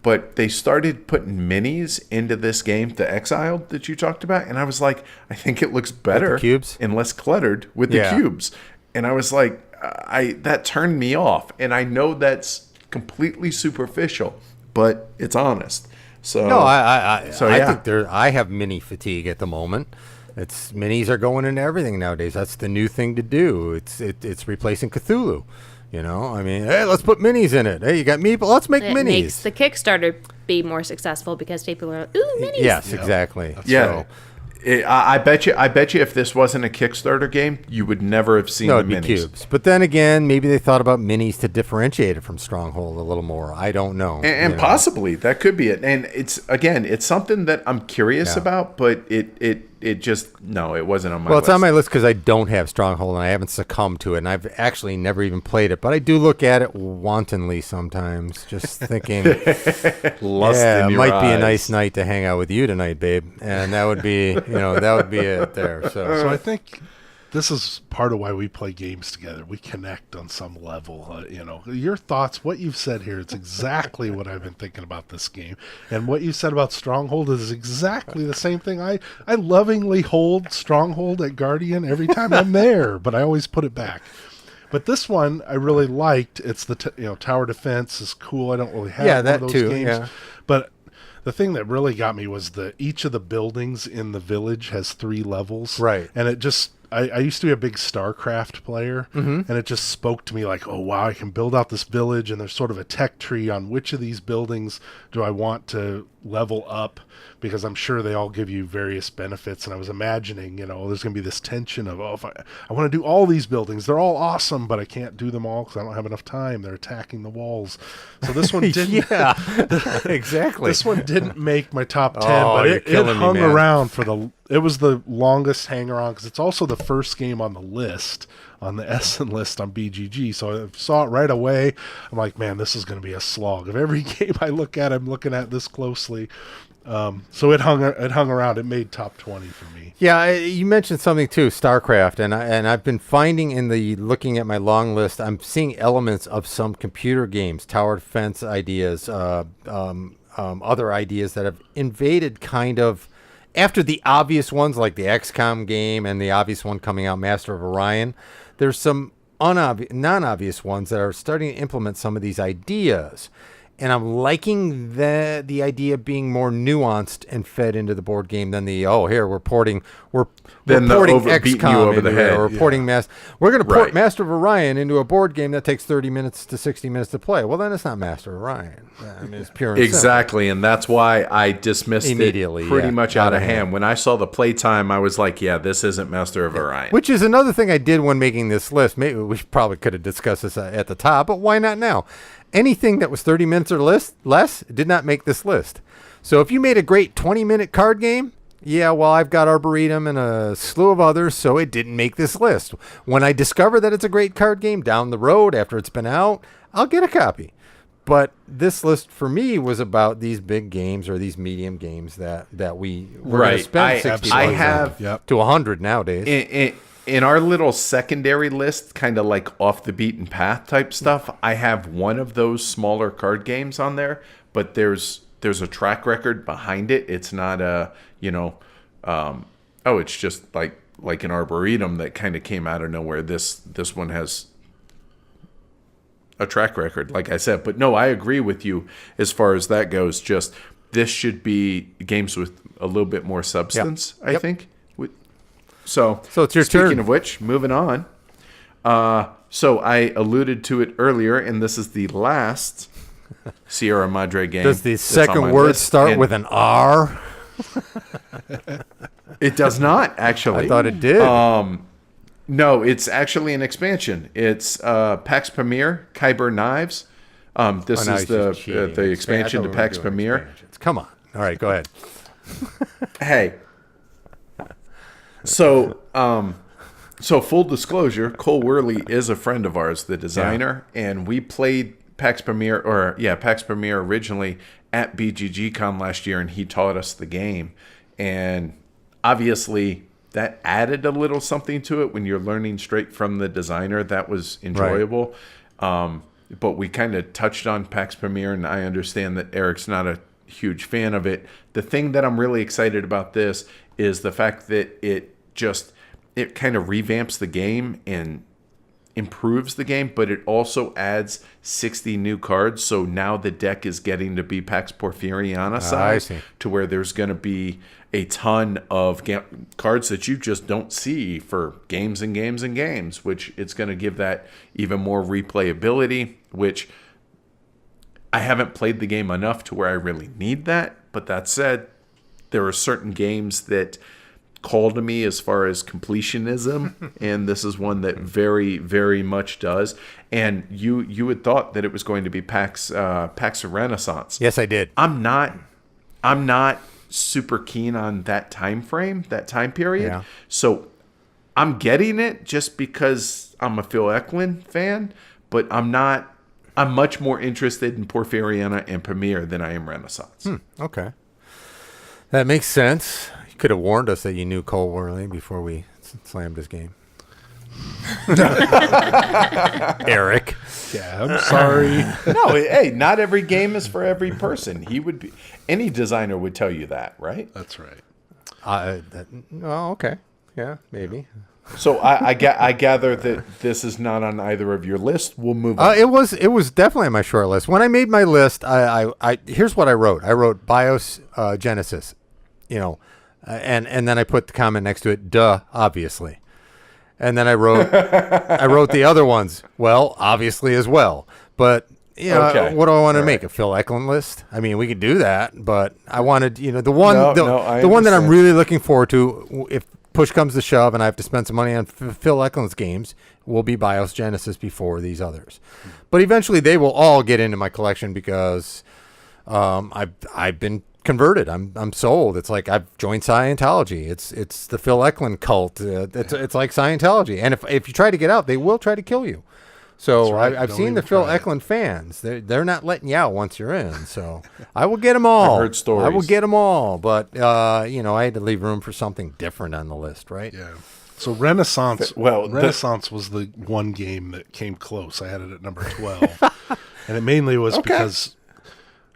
but they started putting minis into this game, the Exiled that you talked about, and I was like, I think it looks better
cubes?
and less cluttered with the cubes. And I was like, that turned me off. And I know that's completely superficial, but it's honest. So
No, I
yeah.
think I have mini fatigue at the moment. Minis are going into everything nowadays. That's the new thing to do. It's replacing Cthulhu. You know, I mean, hey, let's put minis in it. Hey, you got meeple? Let's make
It
minis.
makes the Kickstarter be more successful because people are like, ooh, minis.
Yes, exactly.
Yeah. I bet you if this wasn't a Kickstarter game, you would never have seen
No,
the
it'd be
minis.
cubes. But then again, maybe they thought about minis to differentiate it from Stronghold a little more. I don't know.
And possibly that could be it. And it's something that I'm curious about, but it just, no, it wasn't on my list.
Well, it's on my list because I don't have Stronghold and I haven't succumbed to it, and I've actually never even played it. But I do look at it wantonly sometimes, just thinking,
Lust
yeah,
in
it
your
might be a
eyes.
nice night to hang out with you tonight, babe. And that would be, that would be it there.
So I think this is part of why we play games together. We connect on some level. Your thoughts, what you've said here, it's exactly what I've been thinking about this game. And what you said about Stronghold is exactly the same thing. I lovingly hold Stronghold at Guardian every time I'm there, but I always put it back. But this one I really liked. It's the tower defense is cool. I don't really have one
that
of those
too,
games.
yeah.
But the thing that really got me was each of the buildings in the village has 3 levels.
Right.
And it just I used to be a big StarCraft player, and it just spoke to me like, oh, wow, I can build out this village, and there's sort of a tech tree on which of these buildings do I want to level up, because I'm sure they all give you various benefits. And I was imagining, there's going to be this tension of, if I want to do all these buildings. They're all awesome, but I can't do them all because I don't have enough time. They're attacking the walls. So this one didn't.
Exactly.
This one didn't make my top 10,
Oh,
but
you're
it
killing me,
hung
man.
around it was the longest hanger on because it's also the first game on the list, on the Essen list on BGG. So I saw it right away. I'm like, man, this is going to be a slog. Of every game I look at, I'm looking at this closely. So it hung around. It made top 20 for me.
Yeah, you mentioned something too, StarCraft, and I've been finding looking at my long list, I'm seeing elements of some computer games, tower defense ideas, other ideas that have invaded kind of after the obvious ones like the XCOM game and the obvious one coming out, Master of Orion. There's some non-obvious ones that are starting to implement some of these ideas. And I'm liking the idea of being more nuanced and fed into the board game than we're porting
beating you over the head.
We're porting we're going to port Master of Orion into a board game that takes 30 minutes to 60 minutes to play. Well, then it's not Master of Orion. I mean, it's pure and
Exactly, and that's why I dismissed
Immediately,
it pretty much out of
hand.
hand. When I saw the playtime, I was like, yeah, this isn't Master of Orion.
Which is another thing I did when making this list. Maybe we probably could have discussed this at the top, but why not now? Anything that was 30 minutes or less did not make this list. So if you made a great 20-minute card game, yeah, well, I've got Arboretum and a slew of others, so it didn't make this list. When I discover that it's a great card game down the road after it's been out, I'll get a copy. But this list for me was about these big games or these medium games that we were going to spend 60 bucks to 100 nowadays.
In our little secondary list, kind of like off the beaten path type stuff, I have one of those smaller card games on there, but there's a track record behind it. It's not it's just like an Arboretum that kind of came out of nowhere. This one has a track record, like I said. But no, I agree with you as far as that goes. Just this should be games with a little bit more substance, I think. So
it's your turn.
Speaking of which, moving on. So I alluded to it earlier, and this is the last Sierra Madre game.
Does the
that's on
second
my
word
list,
start
and
with an R?
It does not, actually.
I thought it did.
No, it's actually an expansion. It's Pax Pamir, Kyber Knives. This is the expansion to Pax Pamir.
Come on. All right, go ahead.
Hey, So full disclosure, Cole Worley is a friend of ours, the designer, and we played PAX Premiere originally at BGG-Con last year, and he taught us the game. And obviously that added a little something to it when you're learning straight from the designer. That was enjoyable. Right. But we kind of touched on PAX Premiere, and I understand that Eric's not a huge fan of it. The thing that I'm really excited about this is the fact that it kind of revamps the game and improves the game, but it also adds 60 new cards. So now the deck is getting to be Pax Porfiriana size, to where there's going to be a ton of cards that you just don't see for games and games and games, which it's going to give that even more replayability, which I haven't played the game enough to where I really need that. But that said, there are certain games that call to me as far as completionism, and this is one that very, very much does. And you had thought that it was going to be PAX Renaissance.
Yes, I did.
I'm not super keen on that time frame, that time period.
Yeah.
So I'm getting it just because I'm a Phil Eklund fan, but I'm much more interested in Porfiriana and Premiere than I am Renaissance.
Okay. That makes sense. You could have warned us that you knew Cole Worley before we slammed his game. Eric.
Yeah, I'm sorry.
No, hey, not every game is for every person. Any designer would tell you that, right?
That's right.
Okay. Yeah, maybe.
So I gather that this is not on either of your lists. We'll move on.
It was definitely on my short list. When I made my list, I here's what I wrote. I wrote BIOS Genesis, and then I put the comment next to it, duh, obviously. And then I wrote the other ones, well, obviously as well. But what do I want to make? A Phil Eklund list? I mean, we could do that, but I wanted, the one that I'm really looking forward to, if push comes to shove and I have to spend some money on Phil Eklund's games, will be BIOS Genesis before these others. But eventually they will all get into my collection because I've been converted. I'm sold. It's like I've joined Scientology. It's the Phil Eklund cult. It's like Scientology. And if you try to get out, they will try to kill you. So right. I've seen the Phil Eklund fans. They're not letting you out once you're in. So I will get them all.
I've heard stories.
I will get them all. But I had to leave room for something different on the list, right?
Yeah. So Renaissance. Renaissance was the one game that came close. I had it at number 12, and it mainly was because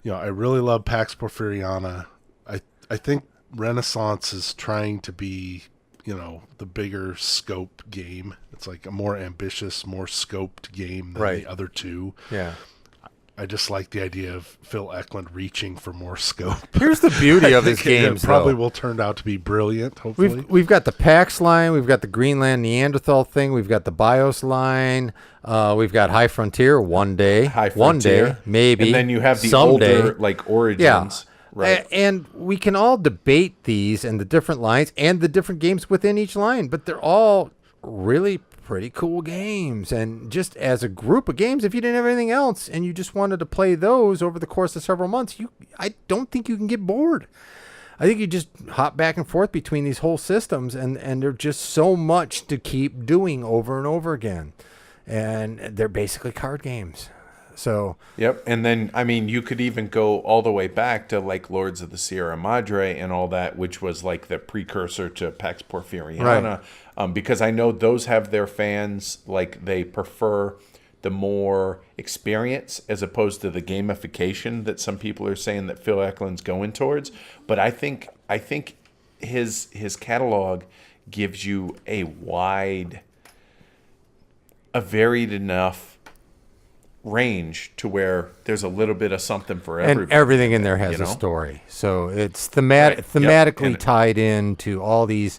I really love Pax Porfiriana. I think Renaissance is trying to be the bigger scope game. It's like a more ambitious, more scoped game than the other two.
Yeah.
I just like the idea of Phil Eklund reaching for more scope.
Here's the beauty of his games,
it probably will turn out to be brilliant, hopefully.
We've got the PAX line. We've got the Greenland Neanderthal thing. We've got the BIOS line. We've got High Frontier one day. One day, maybe.
And then you have the
someday.
Older, like, Origins.
Yeah.
Right.
And we can all debate these and the different lines and the different games within each line, but they're all really pretty cool games. And just as a group of games, if you didn't have anything else and you just wanted to play those over the course of several months, I don't think you can get bored. I think you just hop back and forth between these whole systems, and there's just so much to keep doing over and over again. And they're basically card games. So
yep, and then you could even go all the way back to like Lords of the Sierra Madre and all that, which was like the precursor to Pax Porfiriana, because I know those have their fans, like they prefer the more experience as opposed to the gamification that some people are saying that Phil Eklund's going towards. But I think his catalog gives you a varied enough range to where there's a little bit of something for everybody.
And everything in there has a story. So it's thematically tied into all these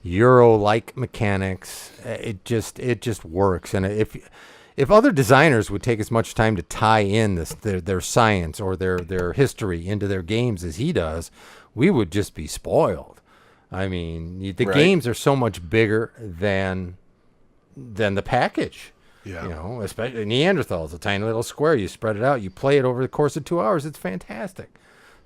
Euro-like mechanics. It just works. And if other designers would take as much time to tie in their science or their history into their games as he does, we would just be spoiled. I mean, the games are so much bigger than the package.
Yeah.
Especially Neanderthals, a tiny little square. You spread it out. You play it over the course of 2 hours. It's fantastic.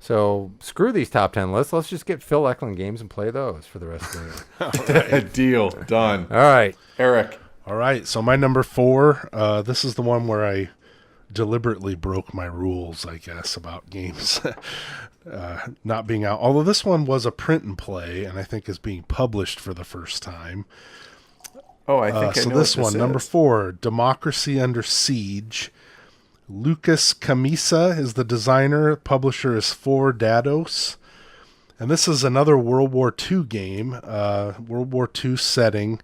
So screw these top 10 lists. Let's just get Phil Eklund games and play those for the rest of the year.
Deal. Done.
All right.
Eric.
All right, so my number 4, this is the one where I deliberately broke my rules, I guess, about games not being out. Although this one was a print and play, and I think is being published for the first time.
Oh, I think I
so
know
this
what
one, number 4, Democracy Under Siege. Lucas Camisa is the designer. Publisher is For Dados. And this is another World War II game, World War II setting.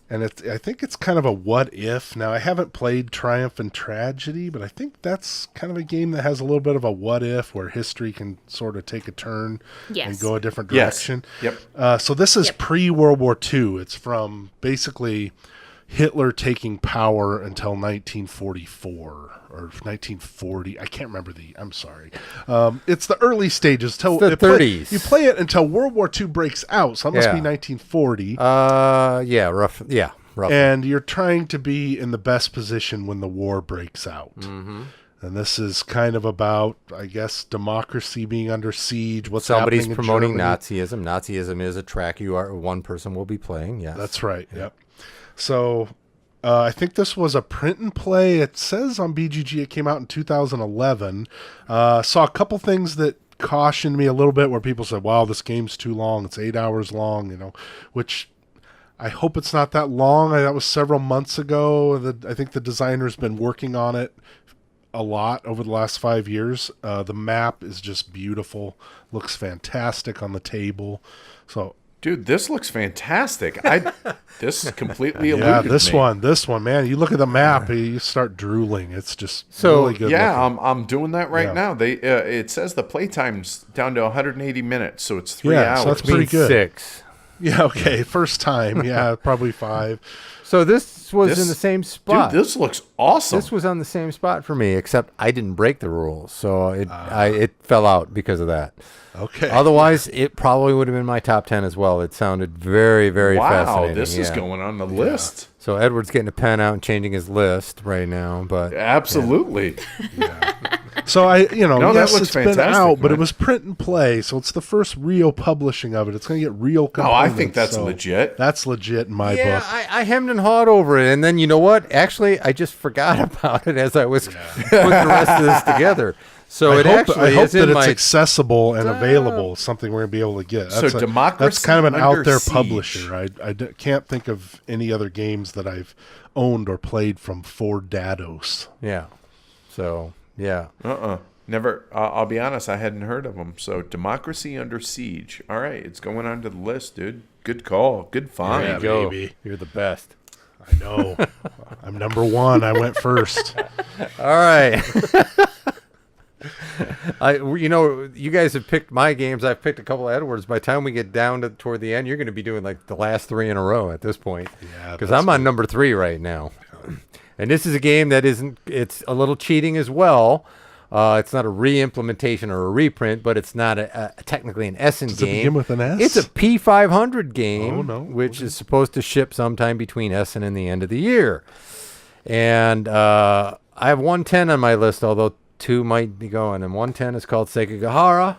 And I think it's kind of a what if. Now, I haven't played Triumph and Tragedy, but I think that's kind of a game that has a little bit of a what if where history can sort of take a turn and go a different direction.
Yep.
So this is pre-World War II. It's from basically Hitler taking power until 1944 or 1940. I can't remember I'm sorry. It's the early stages.
It's the 30s.
You play it until World War II breaks out, so it must be 1940.
Roughly.
And you're trying to be in the best position when the war breaks out. Mm-hmm. And this is kind of about, I guess, democracy being under siege.
Somebody's
happening in
promoting
Germany.
Nazism. Nazism is a track one person will be playing. Yes,
That's right. Yep. So I think this was a print and play. It says on BGG it came out in 2011. Saw a couple things that cautioned me a little bit where people said, wow, this game's too long. It's 8 hours long, which I hope it's not that long. That was several months ago. I think the designer's been working on it a lot over the last 5 years. The map is just beautiful. Looks fantastic on the table. So,
dude, this looks fantastic. This completely eluded me.
This one, man. You look at the map, you start drooling. It's just really good.
Yeah,
looking.
I'm doing that right now. It says the playtime's down to 180 minutes, so it's 3 hours.
So that's pretty good.
6.
Yeah, okay. First time. Yeah, probably 5.
So this was in the same spot.
Dude, this looks awesome.
This was on the same spot for me, except I didn't break the rules, so it fell out because of that.
Okay.
Otherwise, it probably would have been my top 10 as well. It sounded very, very fascinating.
Wow, this is going on the list.
So Edward's getting a pen out and changing his list right now, but
absolutely.
So yes,
looks
it's been
fantastic,
out, but
man.
it was print and play, so it's the first real publishing of it. It's going to get real components.
I think that's legit.
That's legit in my
yeah,
book.
I hemmed and hawed over it, and then you know what? Actually, I just forgot about it as I was putting the rest of this together. So
I hope
is
that
in
it's
my
accessible and available. Something we're going to be able to get. That's kind of an out there publisher. I can't think of any other games that I've owned or played from For Dados.
Yeah. So yeah.
Never. I'll be honest. I hadn't heard of them. So Democracy Under Siege. All right, it's going onto the list, dude. Good call. Good find.
Yeah,
Go.
baby.
You're the best.
I know. I'm number 1. I went first.
All right. You guys have picked my games. I've picked a couple of Edwards. By the time we get down to toward the end, you're going to be doing like the last 3 in a row at this point.
Yeah,
because I'm on number 3 right now. And this is a game that it's a little cheating as well. It's not a re-implementation or a reprint, but it's not technically an Essen game.
Does it begin with an S?
It's a P500 game,
Oh, no.
which is supposed to ship sometime between Essen and the end of the year. And I have 110 on my list, although 2 might be going. And 110 is called Sekigahara.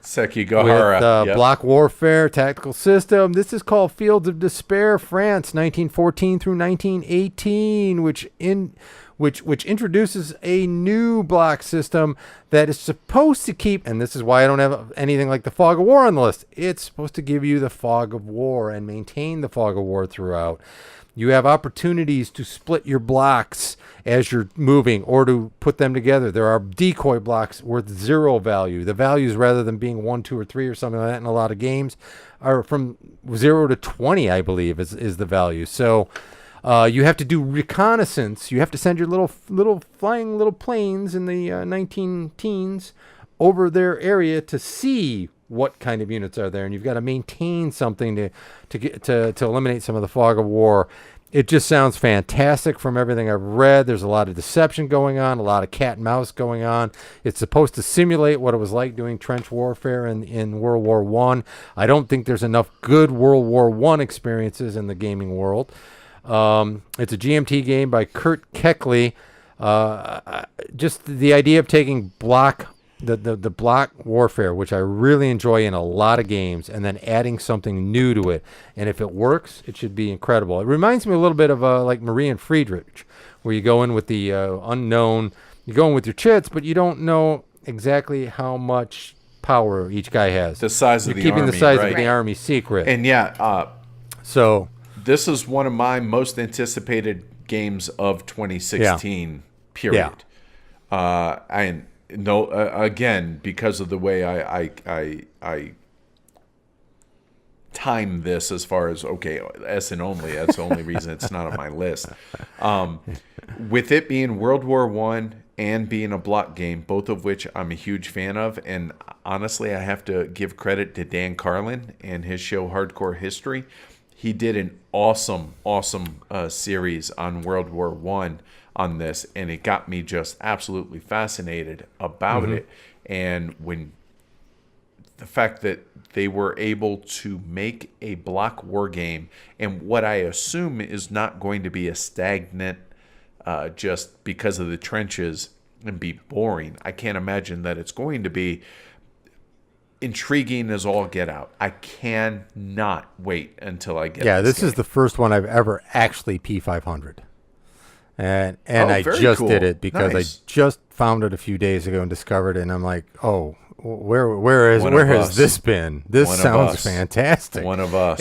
Sekigahara.
With block warfare tactical system. This is called Fields of Despair, France, 1914 through 1918, which introduces a new block system that is supposed to keep, and this is why I don't have anything like the Fog of War on the list. It's supposed to give you the Fog of War and maintain the Fog of War throughout. You have opportunities to split your blocks as you're moving or to put them together. There are decoy blocks worth 0 value. The values, rather than being 1, 2, or 3 or something like that in a lot of games, are from 0 to 20, I believe, is the value. So you have to do reconnaissance. You have to send your little flying little planes in the 19 teens over their area to see what kind of units are there, and you've got to maintain something to eliminate some of the Fog of War. It just sounds fantastic from everything I've read. There's a lot of deception going on, a lot of cat and mouse going on. It's supposed to simulate what it was like doing trench warfare in World War I. I don't think there's enough good World War I experiences in the gaming world. It's a GMT game by Kurt Keckley. Just the idea of taking block the block warfare, which I really enjoy in a lot of games, and then adding something new to it. And if it works, it should be incredible. It reminds me a little bit of like Marie and Friedrich, where you go in with the unknown. You go in with your chits, but you don't know exactly how much power each guy has.
The size of the
keeping
army,
the size
right.
of the army secret.
And
so
this is one of my most anticipated games of 2016. Period. And no, again, because of the way I time this as far as Essen only. That's the only reason it's not on my list. With it being World War I and being a block game, both of which I'm a huge fan of, and honestly, I have to give credit to Dan Carlin and his show Hardcore History. He did an awesome series on World War I on this, and it got me just absolutely fascinated about it. And when the fact that they were able to make a block war game, and what I assume is not going to be a stagnant just because of the trenches and be boring. I can't imagine that it's going to be intriguing as all get out. I cannot wait until I get
this is the first one I've ever actually P500. And I just did it because I just found it a few days ago and discovered it, and I'm like, oh, where has this been? This sounds fantastic.
One of us.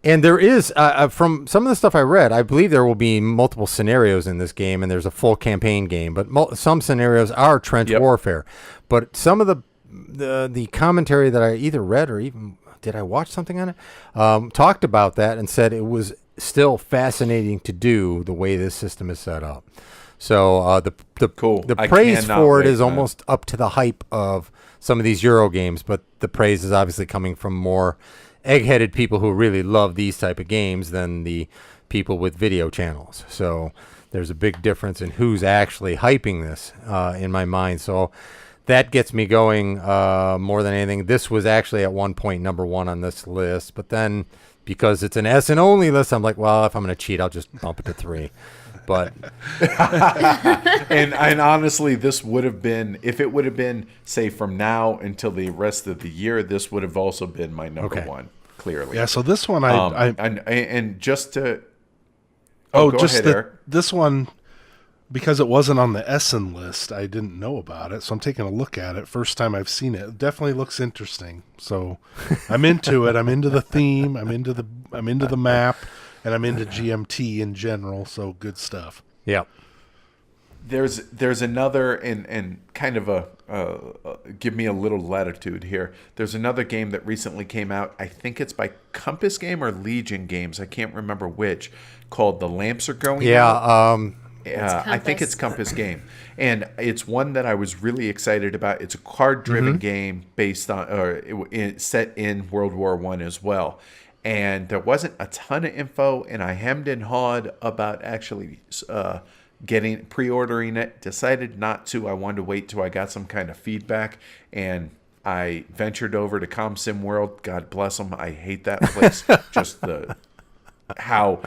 And there is from some of the stuff I read, I believe there will be multiple scenarios in this game, and there's a full campaign game. But some scenarios are trench warfare. But some of the commentary that I either read or even did I watch something on it, talked about that and said it was still fascinating to do the way this system is set up. So the praise for it is almost up to the hype of some of these Euro games, but the praise is obviously coming from more egg-headed people who really love these type of games than the people with video channels. So there's a big difference in who's actually hyping this in my mind. So that gets me going more than anything. This was actually at one point number one on this list, but then because it's an Essen only list, I'm like, well, if I'm going to cheat, I'll just bump it to 3. But
and honestly, this would have been, if it would have been, say, from now until the rest of the year, this would have also been my number one, clearly.
Yeah. So this one,
and just to go ahead, Eric.
This one, because it wasn't on the Essen list, I didn't know about it. So I'm taking a look at it. First time I've seen it. It definitely looks interesting. So I'm into it. I'm into the theme. I'm into the map. And I'm into GMT in general, so good stuff.
Yeah.
There's another, and kind of give me a little latitude here. There's another game that recently came out. I think it's by Compass Game or Legion Games. I can't remember which. Called The Lamps Are Going Out. I think it's Compass Game, and it's one that I was really excited about. It's a card-driven game based on, set in World War I as well. And there wasn't a ton of info, and I hemmed and hawed about actually pre-ordering it. Decided not to. I wanted to wait till I got some kind of feedback, and I ventured over to ComSim World. God bless them. I hate that place. How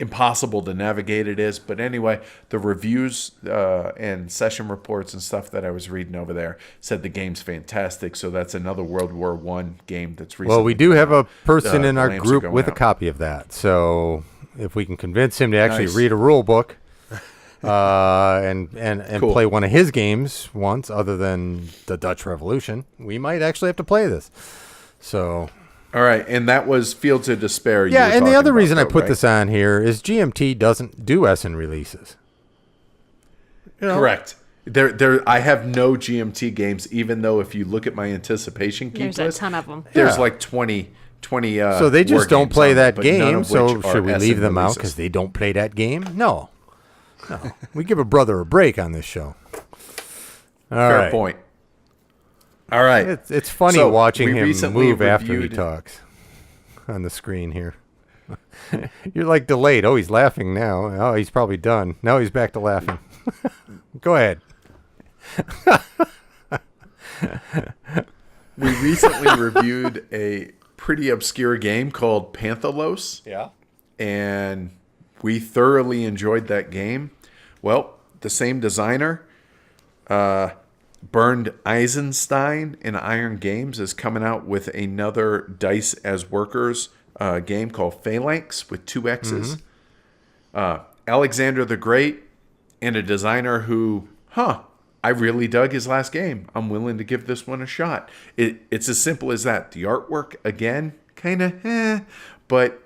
impossible to navigate it is. But anyway, the reviews and session reports and stuff that I was reading over there said the game's fantastic. So that's another World War I game that's recently.
Well, we do have a person in our group with a copy of that. So if we can convince him to actually read a rule book and cool. play one of his games once, other than the Dutch Revolution, we might actually have to play this. So.
All right, and that was Fields of Despair.
Yeah, and the other reason I put this on here is GMT doesn't do Essen releases.
Correct. I have no GMT games, even though if you look at my anticipation keep
list,
there's
a ton of them.
There's like 20
so they just don't play that game, so should we leave them out
releases.
because they don't play that game? No. We give a brother a break on this show.
Fair point. All right.
It's funny watching him move after he talks on the screen here. You're like delayed. Oh, he's laughing now. Oh, he's probably done. Now he's back to laughing. Go ahead.
We recently reviewed a pretty obscure game called Panthalos.
Yeah.
And we thoroughly enjoyed that game. Well, the same designer Bernd Eisenstein in Iron Games is coming out with another Dice as Workers game called Phalanx with 2 X's. Alexander the Great, and a designer who, I really dug his last game. I'm willing to give this one a shot. It's as simple as that. The artwork, again, kind of but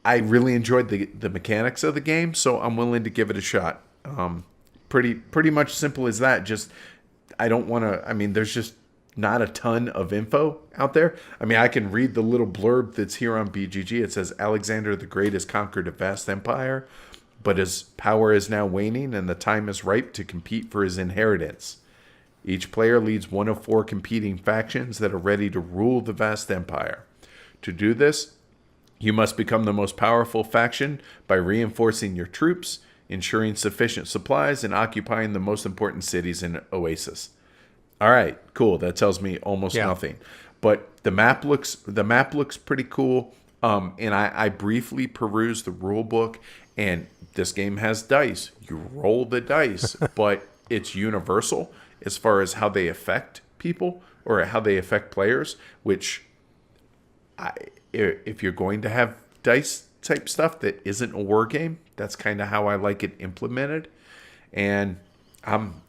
I really enjoyed the mechanics of the game, so I'm willing to give it a shot. Pretty much simple as that. Just, I don't want to, there's just not a ton of info out there. I can read the little blurb that's here on BGG. It says, Alexander the Great has conquered a vast empire, but his power is now waning and the time is ripe to compete for his inheritance. Each player leads one of 4 competing factions that are ready to rule the vast empire. To do this, you must become the most powerful faction by reinforcing your troops, ensuring sufficient supplies, and occupying the most important cities in Oasis. All right, cool. That tells me almost nothing. But the map looks pretty cool. And I briefly perused the rule book, and this game has dice. You roll the dice, but it's universal as far as how they affect people or how they affect players, which if you're going to have dice type stuff that isn't a war game, that's kind of how I like it implemented. And I'm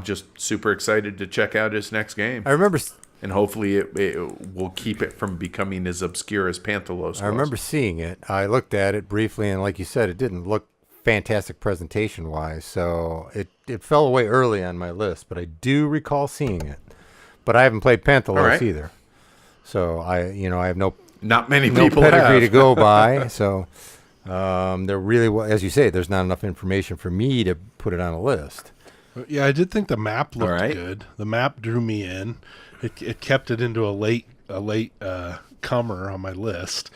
just super excited to check out his next game.
I remember,
and hopefully it will keep it from becoming as obscure as Panthelos was.
I remember seeing it. I looked at it briefly, and like you said, it didn't look fantastic presentation wise, so it fell away early on my list. But I do recall seeing it. But I haven't played Panthelos either, so I have
not many
no
people
pedigree
have.
to go by. So there really, as you say, there's not enough information for me to put it on a list.
Yeah, I did think the map looked good. The map drew me in. It kept it into a late comer on my list.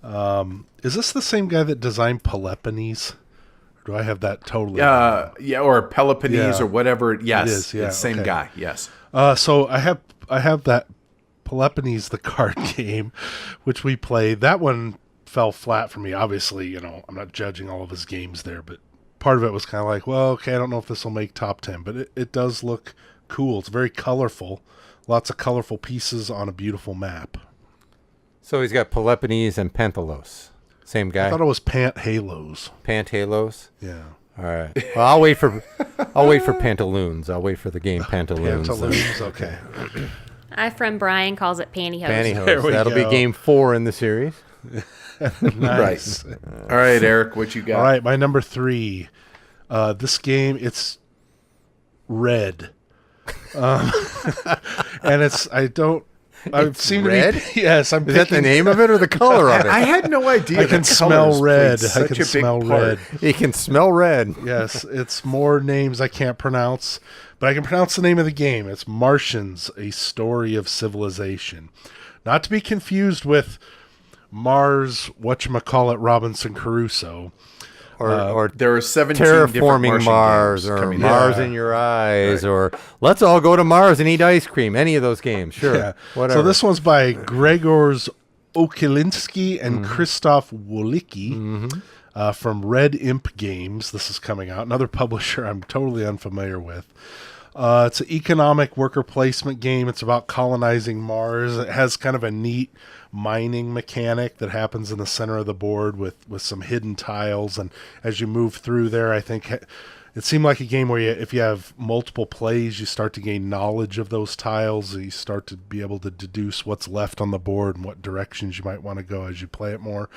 Is this the same guy that designed Peloponnese? Or do I have that totally wrong?
Or Peloponnese or whatever. Yes,
it is. Yeah,
it's the same guy. Yes.
So I have that Peloponnese, the card game, which we played. That one fell flat for me. Obviously, I'm not judging all of his games there, but part of it was kind of like, well, okay, I don't know if this will make top 10, but it does look cool. It's very colorful. Lots of colorful pieces on a beautiful map.
So he's got Peloponnese and Panthelos. Same guy?
I thought it was Panthalos.
Panthalos?
Yeah.
All right. Well, I'll wait for Pantaloons. I'll wait for the game Pantaloons.
Pantaloons, okay.
My friend Brian calls it pantyhose.
Pantyhose. That'll be game 4 in the series.
Nice.
Right. All right, Eric, what you got?
All right, my number 3. This game, it's red. And I've seen
red?
Yes, I'm.
Is that the name of it or the color of it?
I had no idea.
I can smell red. I can smell red.
You can smell red.
Yes, it's more names I can't pronounce, but I can pronounce the name of the game. It's Martians: A Story of Civilization. Not to be confused with Mars, whatchamacallit, Robinson Crusoe.
Or
there are 17 different
Terraforming Mars, or Mars in Your Eyes, or Let's All Go to Mars and Eat Ice Cream. Any of those games, sure.
Yeah.
Whatever.
So this one's by Gregors Okilinski and Krzysztof Wolicki from Red Imp Games. This is coming out. Another publisher I'm totally unfamiliar with. It's an economic worker placement game. It's about colonizing Mars. It has kind of a neat mining mechanic that happens in the center of the board with some hidden tiles. And as you move through there, I think it seemed like a game where if you have multiple plays, you start to gain knowledge of those tiles. You start to be able to deduce what's left on the board and what directions you might want to go as you play it more.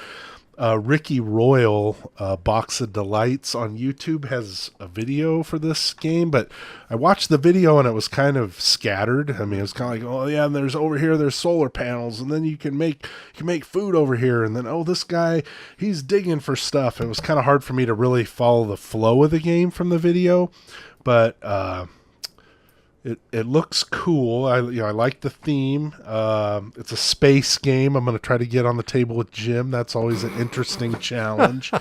Ricky Royal, Box of Delights on YouTube, has a video for this game, but I watched the video and it was kind of scattered. I mean, it was kind of like, oh yeah, and there's over here, there's solar panels, and then you can make food over here, and then, oh, this guy, he's digging for stuff. It was kind of hard for me to really follow the flow of the game from the video, but It looks cool. I like the theme. It's a space game. I'm going to try to get on the table with Jim. That's always an interesting challenge.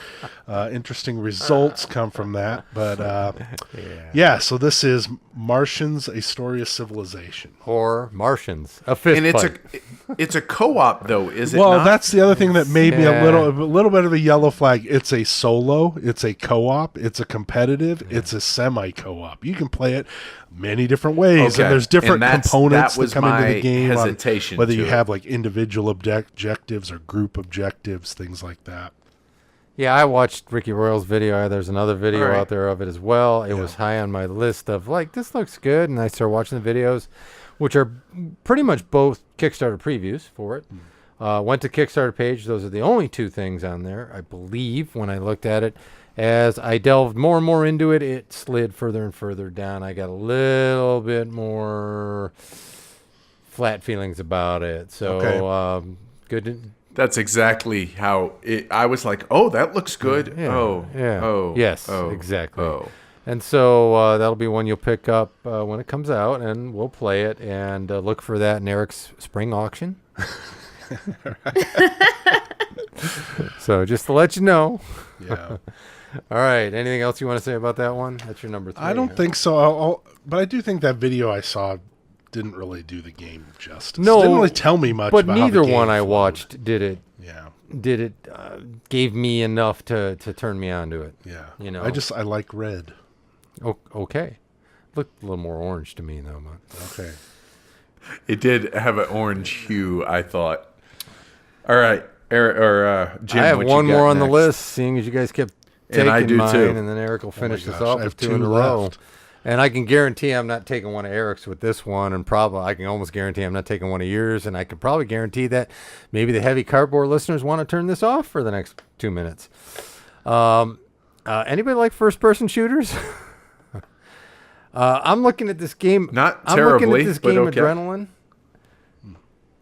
Interesting results come from that. But yeah. So this is Martians: A Story of Civilization,
or Martians, a fist
and
fight.
it's a co-op though, is it?
Well,
not?
that's the other thing that made me a little bit of a yellow flag. It's a solo. It's a co-op. It's a competitive. It's a semi-co-op. You can play it many different ways,
Okay.
and there's different
And
components
that was
that come into
my
the game.
hesitation
whether
to
you
it.
have like individual objectives or group objectives, things like that.
Yeah, I watched Ricky Royale's video. There's another video
All right.
out there of it as well. It was high on my list of like, this looks good, and I started watching the videos, which are pretty much both Kickstarter previews for it. Went to Kickstarter page. Those are the only two things on there, I believe, when I looked at it. As I delved more and more into it, it slid further and further down. I got a little bit more flat feelings about it. So good.
That's exactly how I was like, oh, that looks good.
Exactly.
Oh.
And so that'll be one you'll pick up when it comes out, and we'll play it and look for that in Eric's spring auction. So just to let you know.
Yeah.
All right. Anything else you want to say about that one? That's your number 3.
I don't think so. But I do think that video I saw didn't really do the game justice.
No,
it didn't really tell me much.
But
about how
neither
the game
one I
flowed.
watched did it.
Yeah.
Did it gave me enough to turn me on to it.
Yeah.
You know.
I like red.
Okay. Looked a little more orange to me though. But.
Okay.
It did have an orange hue, I thought. All right, Eric or Jim.
I have
what you
one
got
more on the
next?
list, seeing as you guys kept taking
And I do
mine,
too.
and then Eric will finish this
gosh,
off
I
with
have
2
two
in a row.
left.
And I can guarantee I'm not taking one of Eric's with this one, and probably I can almost guarantee I'm not taking one of yours, and I can probably guarantee that maybe the heavy cardboard listeners want to turn this off for the next 2 minutes. Anybody like first-person shooters? I'm looking at this game.
Not
I'm looking
terribly,
at this
but
game
okay.
Adrenaline,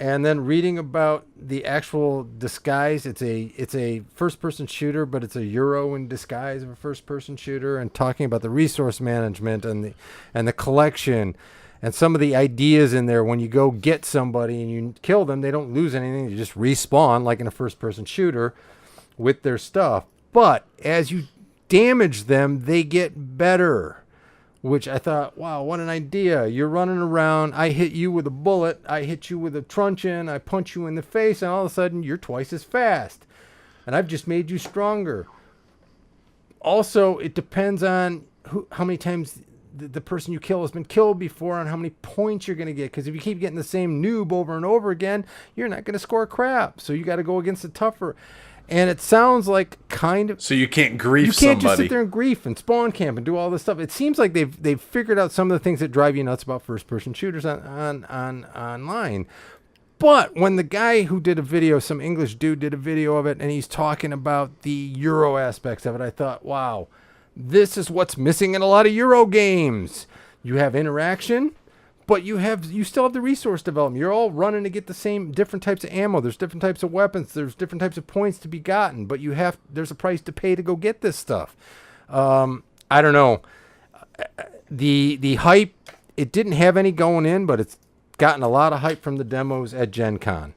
and then reading about the actual disguise. It's a first-person shooter, but it's a Euro in disguise of a first-person shooter, and talking about the resource management and the collection, and some of the ideas in there. When you go get somebody and you kill them, they don't lose anything; they just respawn like in a first-person shooter with their stuff. But as you damage them, they get better. Which I thought, wow, what an idea. You're running around, I hit you with a bullet, I hit you with a truncheon, I punch you in the face, and all of a sudden you're twice as fast. And I've just made you stronger. Also, it depends on how many times the person you kill has been killed before and how many points you're going to get. Because if you keep getting the same noob over and over again, you're not going to score crap. So you got to go against the tougher. And it sounds like kind of...
So you can't grief
You can't
somebody.
just sit there and grief and spawn camp and do all this stuff. It seems like they've figured out some of the things that drive you nuts about first-person shooters on online. But when the guy who did a video, some English dude did a video of it, and he's talking about the Euro aspects of it, I thought, wow, this is what's missing in a lot of Euro games. You have interaction, but you still have the resource development. You're all running to get the same different types of ammo. There's different types of weapons. There's different types of points to be gotten, but there's a price to pay to go get this stuff. I don't know. The hype, it didn't have any going in, but it's gotten a lot of hype from the demos at Gen Con.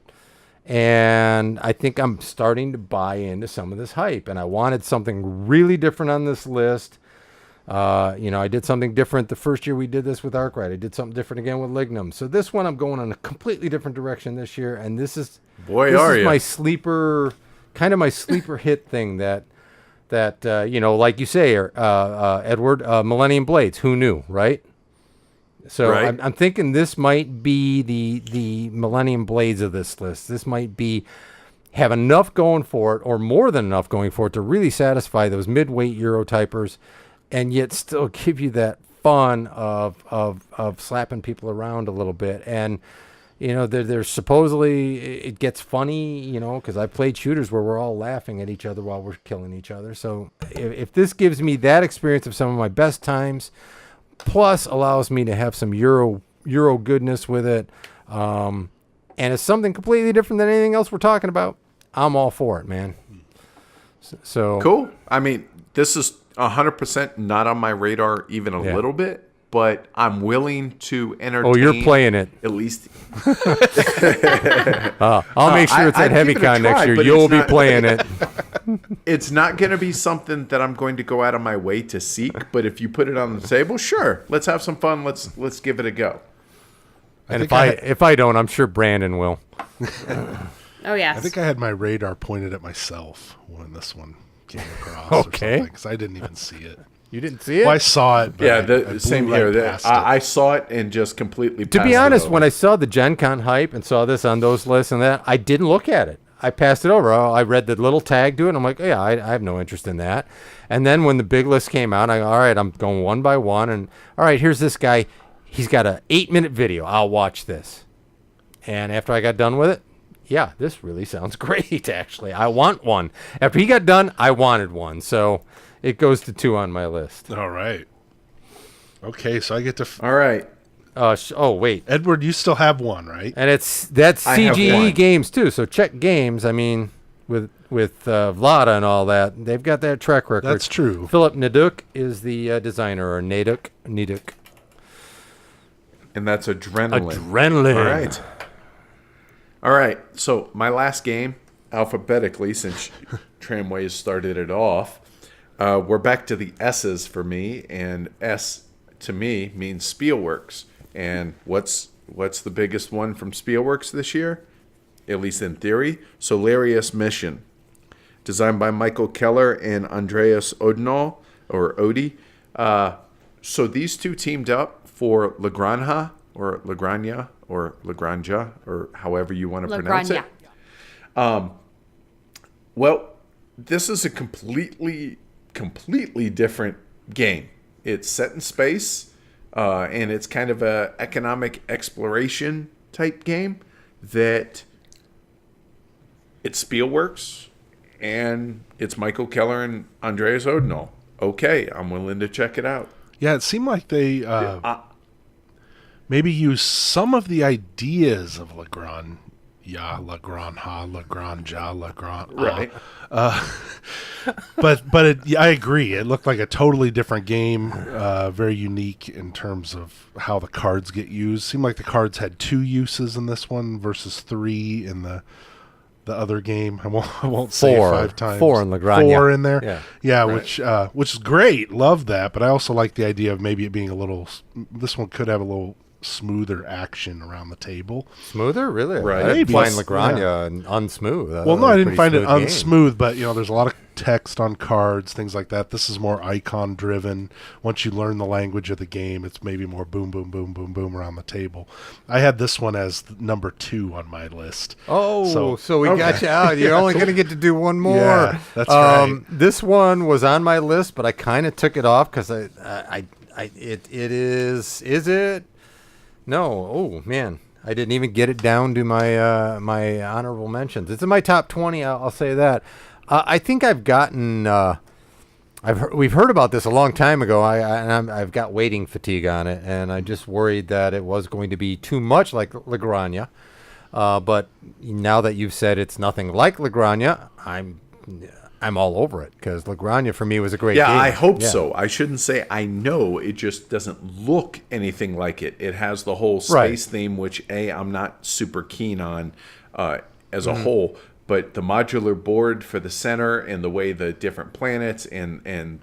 And I think I'm starting to buy into some of this hype. And I wanted something really different on this list. I did something different the first year we did this with Arkwright. I did something different again with Lignum. So this one I'm going in a completely different direction this year, and this is my sleeper hit thing that like you say, Edward, Millennium Blades. Who knew, right? So
right.
I'm thinking this might be the Millennium Blades of this list. This might have enough going for it, or more than enough going for it, to really satisfy those midweight Euro typers, and yet still give you that fun of slapping people around a little bit. And there's supposedly it gets funny, because I played shooters where we're all laughing at each other while we're killing each other. So if this gives me that experience of some of my best times, plus allows me to have some Euro goodness with it, and it's something completely different than anything else we're talking about, I'm all for it, man. So
cool. I mean, this is 100% not on my radar even a little bit, but I'm willing to entertain.
Oh, you're playing it.
At least.
I'll make sure it's at
I'd give it a
HeavyCon next
try,
year.
but
You'll
it's
be
not-
playing it.
It's not going to be something that I'm going to go out of my way to seek, but if you put it on the table, sure, let's have some fun. Let's give it a go.
And if I don't, I'm sure Brandon will.
Oh, yes.
I think I had my radar pointed at myself when this one came across.
Okay.
Because I didn't even see it.
You didn't see it?
Well, I saw it. But
Yeah,
I
the
blew
same
right
here.
past it.
I saw it and just completely.
To be honest, when I saw the Gen Con hype and saw this on those lists and that, I didn't look at it. I passed it over. I read the little tag to it, and I'm like, yeah, I have no interest in that. And then when the big list came out, all right, I'm going one by one, and all right, here's this guy. He's got a 8-minute video. I'll watch this. And after I got done with it, yeah, this really sounds great, actually. I want one. After he got done, I wanted one. So it goes to 2 on my list.
All right. Okay, so I get to.
all right.
Oh, wait.
Edward, you still have one, right?
And that's
I have
CGE
one.
Games, too. So check Games. I mean, with Vlada and all that, they've got that track record.
That's true.
Philip Naduk is the designer, or Naduk.
And that's Adrenaline.
Adrenaline.
All right. All right. So my last game, alphabetically, since Tramways started it off, we're back to the S's for me, and S to me means Spielworks. And what's the biggest one from Spielworks this year? At least in theory, Solarius Mission, designed by Michael Keller and Andreas Odinol or Odie. So these two teamed up for La Granja or Lagranja or however you want to pronounce it. Well, this is a completely different game. It's set in space, and it's kind of a economic exploration type game that it's Spielworks, and it's Michael Keller and Andreas Odinol. Okay, I'm willing to check it out.
Yeah, it seemed like they maybe used some of the ideas of Legrand. Yeah, Legranja, Legrand.
Right.
But I agree. It looked like a totally different game, very unique in terms of how the cards get used. Seemed like the cards had 2 uses in this one versus 3 in the other game. I won't say 5 times.
4 in Legrand.
4 in there. Yeah,
Right.
which is great. Love that. But I also like the idea of maybe it being a little. This one could have a little smoother action around the table.
Smoother, really?
Right.
I didn't
Maybe.
find Legrand unsmooth.
Well, no, I didn't find it
game.
unsmooth, but there's a lot of text on cards, things like that. This is more icon driven. Once you learn the language of the game, it's maybe more boom, boom, boom, boom, boom around the table. I had this one as number 2 on my list.
Oh, so we got you out. You're only going to get to do one more.
Yeah, that's right.
This one was on my list, but I kind of took it off because it is. Is it? No. Oh man, I didn't even get it down to my my honorable mentions. It's in my top 20. I'll say that. I think I've gotten. We've heard about this a long time ago. I've got waiting fatigue on it, and I just worried that it was going to be too much like Legranja. But now that you've said it's nothing like Legranja, I'm all over it because Legranja for me was a great game.
Yeah, I hope so. I shouldn't say I know. It just doesn't look anything like it. It has the whole space theme, which I'm not super keen on as a whole. But the modular board for the center and the way the different planets and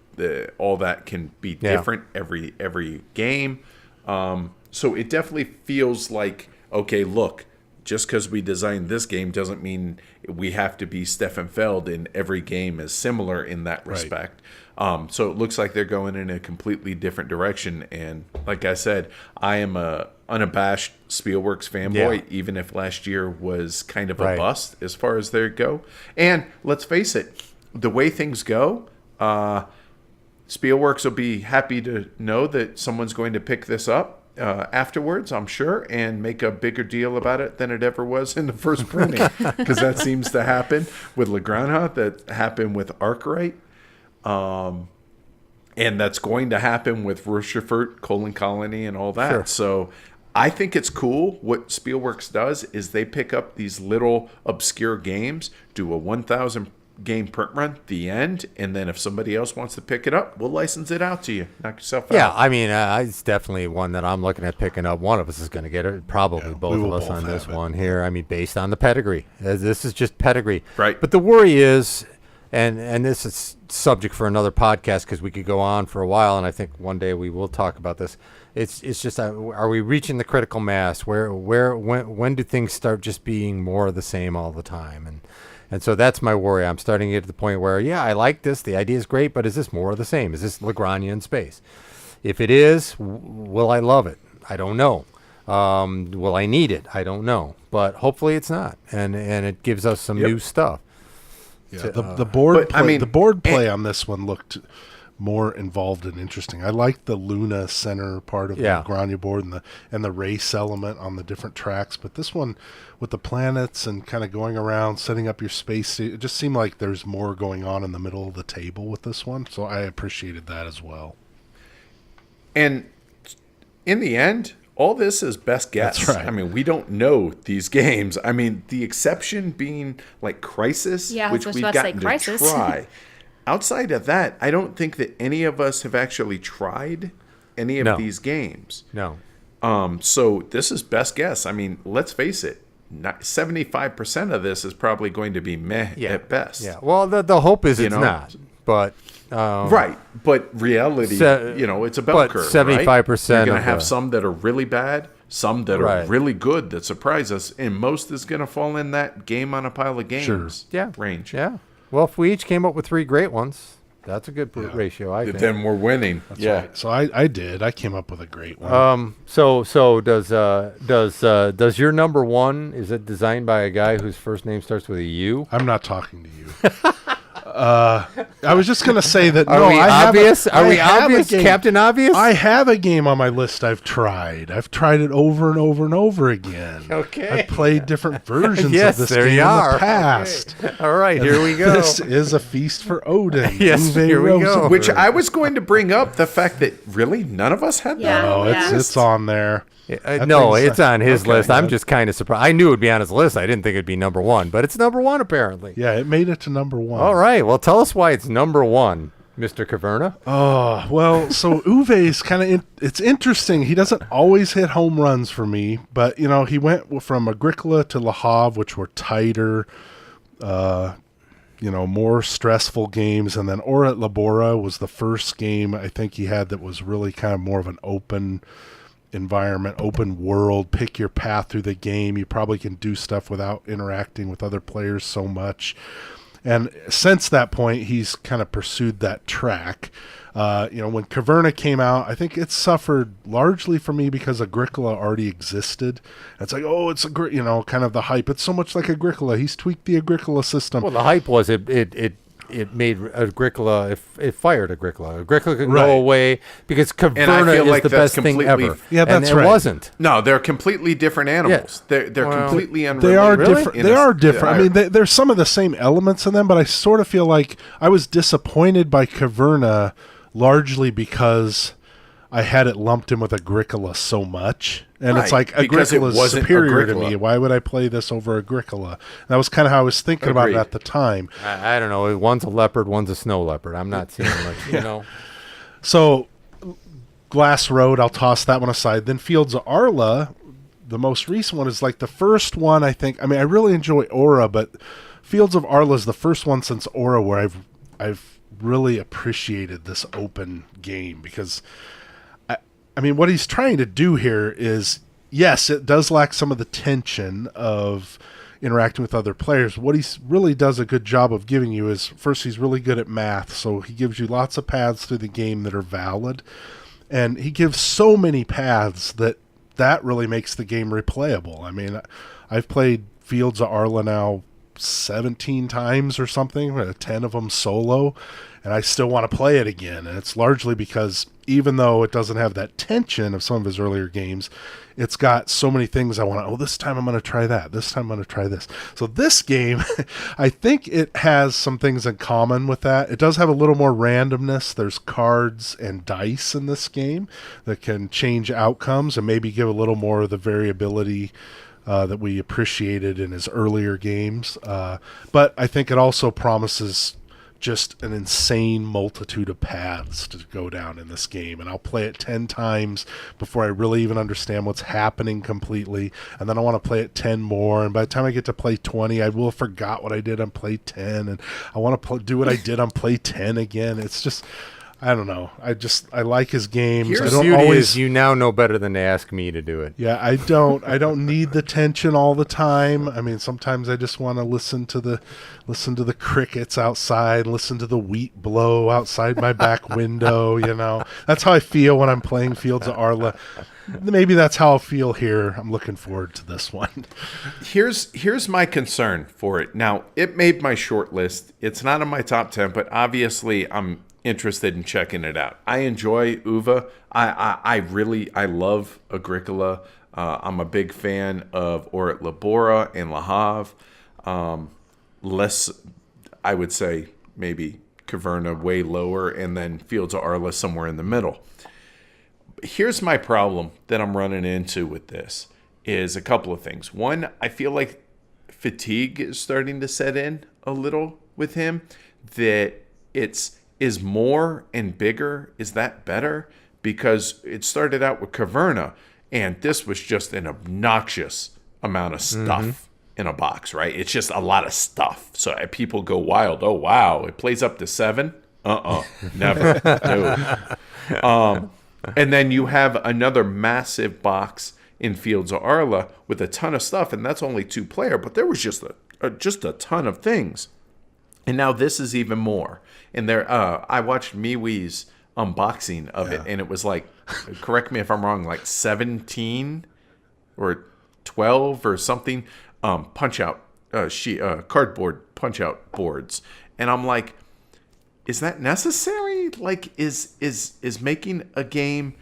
all that can be different every game. So it definitely feels like, okay, look, just because we designed this game doesn't mean we have to be Stefan Feld and every game is similar in that respect. So it looks like they're going in a completely different direction. And like I said, I am a unabashed Spielworks fanboy, even if last year was kind of a bust as far as they go. And let's face it, the way things go, Spielworks will be happy to know that someone's going to pick this up afterwards, I'm sure, and make a bigger deal about it than it ever was in the first printing, because that seems to happen with Legranja, that happened with Arkwright, and that's going to happen with Rochefort, Colon Colony, and all that. Sure. So I think it's cool. What Spielworks does is they pick up these little obscure games, do a 1,000 game print run, the end, and then if somebody else wants to pick it up, we'll license it out to you. Knock yourself out.
Yeah, I mean, it's definitely one that I'm looking at picking up. One of us is going to get it, probably both of us on this one here. I mean, based on the pedigree. This is just pedigree.
Right.
But the worry is, and this is subject for another podcast because we could go on for a while, and I think one day we will talk about this. It's just, are we reaching the critical mass? When do things start just being more of the same all the time? And And so that's my worry. I'm starting to get to the point where, yeah, I like this. The idea is great, but is this more of the same? Is this Lagrangian space? If it is, will I love it? I don't know. Will I need it? I don't know. But hopefully it's not, and it gives us some new stuff.
Yeah, the board play on this one looked more involved and interesting. I liked the Luna center part of the Lagrangia board and the race element on the different tracks, but this one with the planets and kind of going around setting up your space, it just seemed like there's more going on in the middle of the table with this one, so I appreciated that as well.
And in the end, all this is best guess.
That's right.
I mean, we don't know these games. I mean, the exception being like Crisis, which we've gotten to try. Outside of that, I don't think that any of us have actually tried any of these games.
No.
So this is best guess. I mean, let's face it. 75% of this is probably going to be meh at best.
Yeah. Well, the hope is it's not, but
right. But reality, it's a bell curve.
75%.
Right? You're going to have some that are really bad, some that are really good that surprise us, and most is going to fall in that game on a pile of games range.
Yeah. Well, if we each came up with 3 great ones, that's a good ratio, I think.
Then we're winning.
That's right. So I came up with a great one.
So does your number one, is it designed by a guy whose first name starts with a U?
I'm not talking to you. I was just going to say that.
Are we obvious? Captain Obvious?
I have a game on my list I've tried. I've tried it over and over and over again.
Okay.
I've played different versions of this game in the past.
Okay. All right, here we go.
This is A Feast for Odin.
Yes, here we go.
Which I was going to bring up the fact that really none of us had that.
No, it's on there.
No, it's on his list. I'm just kind of surprised. I knew it would be on his list. I didn't think it'd be number one, but it's number one apparently.
Yeah, it made it to number one.
All right. Well, tell us why it's number one, Mr. Caverna.
Oh, well, so Uwe's kind of it's interesting. He doesn't always hit home runs for me, but he went from Agricola to Le Havre, which were tighter, more stressful games, and then Ora et Labora was the first game I think he had that was really kind of more of an open environment, open world, pick your path through the game. You probably can do stuff without interacting with other players so much. And since that point, he's kind of pursued that track. When Caverna came out, I think it suffered largely for me because Agricola already existed. It's like, it's kind of the hype. It's so much like Agricola. He's tweaked the Agricola system.
Well, the hype was it made Agricola, it fired Agricola. Agricola can go away because Caverna is the best thing ever.
Yeah, that's
right. It wasn't.
No, they're completely different animals. They're completely unrelated.
They are different. They are different. I mean, there's some of the same elements in them, but I sort of feel like I was disappointed by Caverna largely because I had it lumped in with Agricola so much. And it's like, Agricola is superior to me. Why would I play this over Agricola? That was kind of how I was thinking about it at the time.
I don't know. One's a leopard, one's a snow leopard. I'm not seeing much,
So, Glass Road, I'll toss that one aside. Then Fields of Arla, the most recent one, is like the first one, I think. I mean, I really enjoy Aura, but Fields of Arla is the first one since Aura where I've really appreciated this open game because I mean, what he's trying to do here is, yes, it does lack some of the tension of interacting with other players. What he really does a good job of giving you is, first, he's really good at math, so he gives you lots of paths through the game that are valid, and he gives so many paths that really makes the game replayable. I mean, I've played Fields of Arla now 17 times or something, 10 of them solo, and I still want to play it again, and it's largely because even though it doesn't have that tension of some of his earlier games, it's got so many things I want to, this time I'm going to try that. This time I'm going to try this. So this game, I think it has some things in common with that. It does have a little more randomness. There's cards and dice in this game that can change outcomes and maybe give a little more of the variability that we appreciated in his earlier games. But I think it also promises just an insane multitude of paths to go down in this game, and I'll play it 10 times before I really even understand what's happening completely, and then I want to play it 10 more, and by the time I get to play 20, I will have forgot what I did on play 10, and I want to do what I did on play 10 again. It's just, I don't know. I like his games.
Here's
I
the
don't
beauty
always.
is you now know better than to ask me to do it.
Yeah, I don't need the tension all the time. I mean, sometimes I just want to listen to the crickets outside, listen to the wheat blow outside my back window, you know. That's how I feel when I'm playing Fields of Arla. Maybe that's how I'll feel here. I'm looking forward to this one.
Here's my concern for it. Now, it made my short list. It's not in my top 10, but obviously I'm interested in checking it out. I enjoy Uva. I love Agricola. I'm a big fan of Orit Labora and Le Havre. Less, I would say, maybe Caverna way lower, and then Fields of Arla somewhere in the middle. Here's my problem that I'm running into with this is a couple of things. One, I feel like fatigue is starting to set in a little with him, that is more and bigger. Is that better? Because it started out with Caverna, and this was just an obnoxious amount of stuff in a box, right? It's just a lot of stuff. So people go wild. Oh, wow. It plays up to 7? Never. No. And then you have another massive box in Fields of Arla with a ton of stuff, and that's only 2-player, but there was just a ton of things. And now this is even more. And I watched MeWe's unboxing of it, and it was like, correct me if I'm wrong, like 17 or 12 or something cardboard punch-out boards. And I'm like, is that necessary? Like, is making a game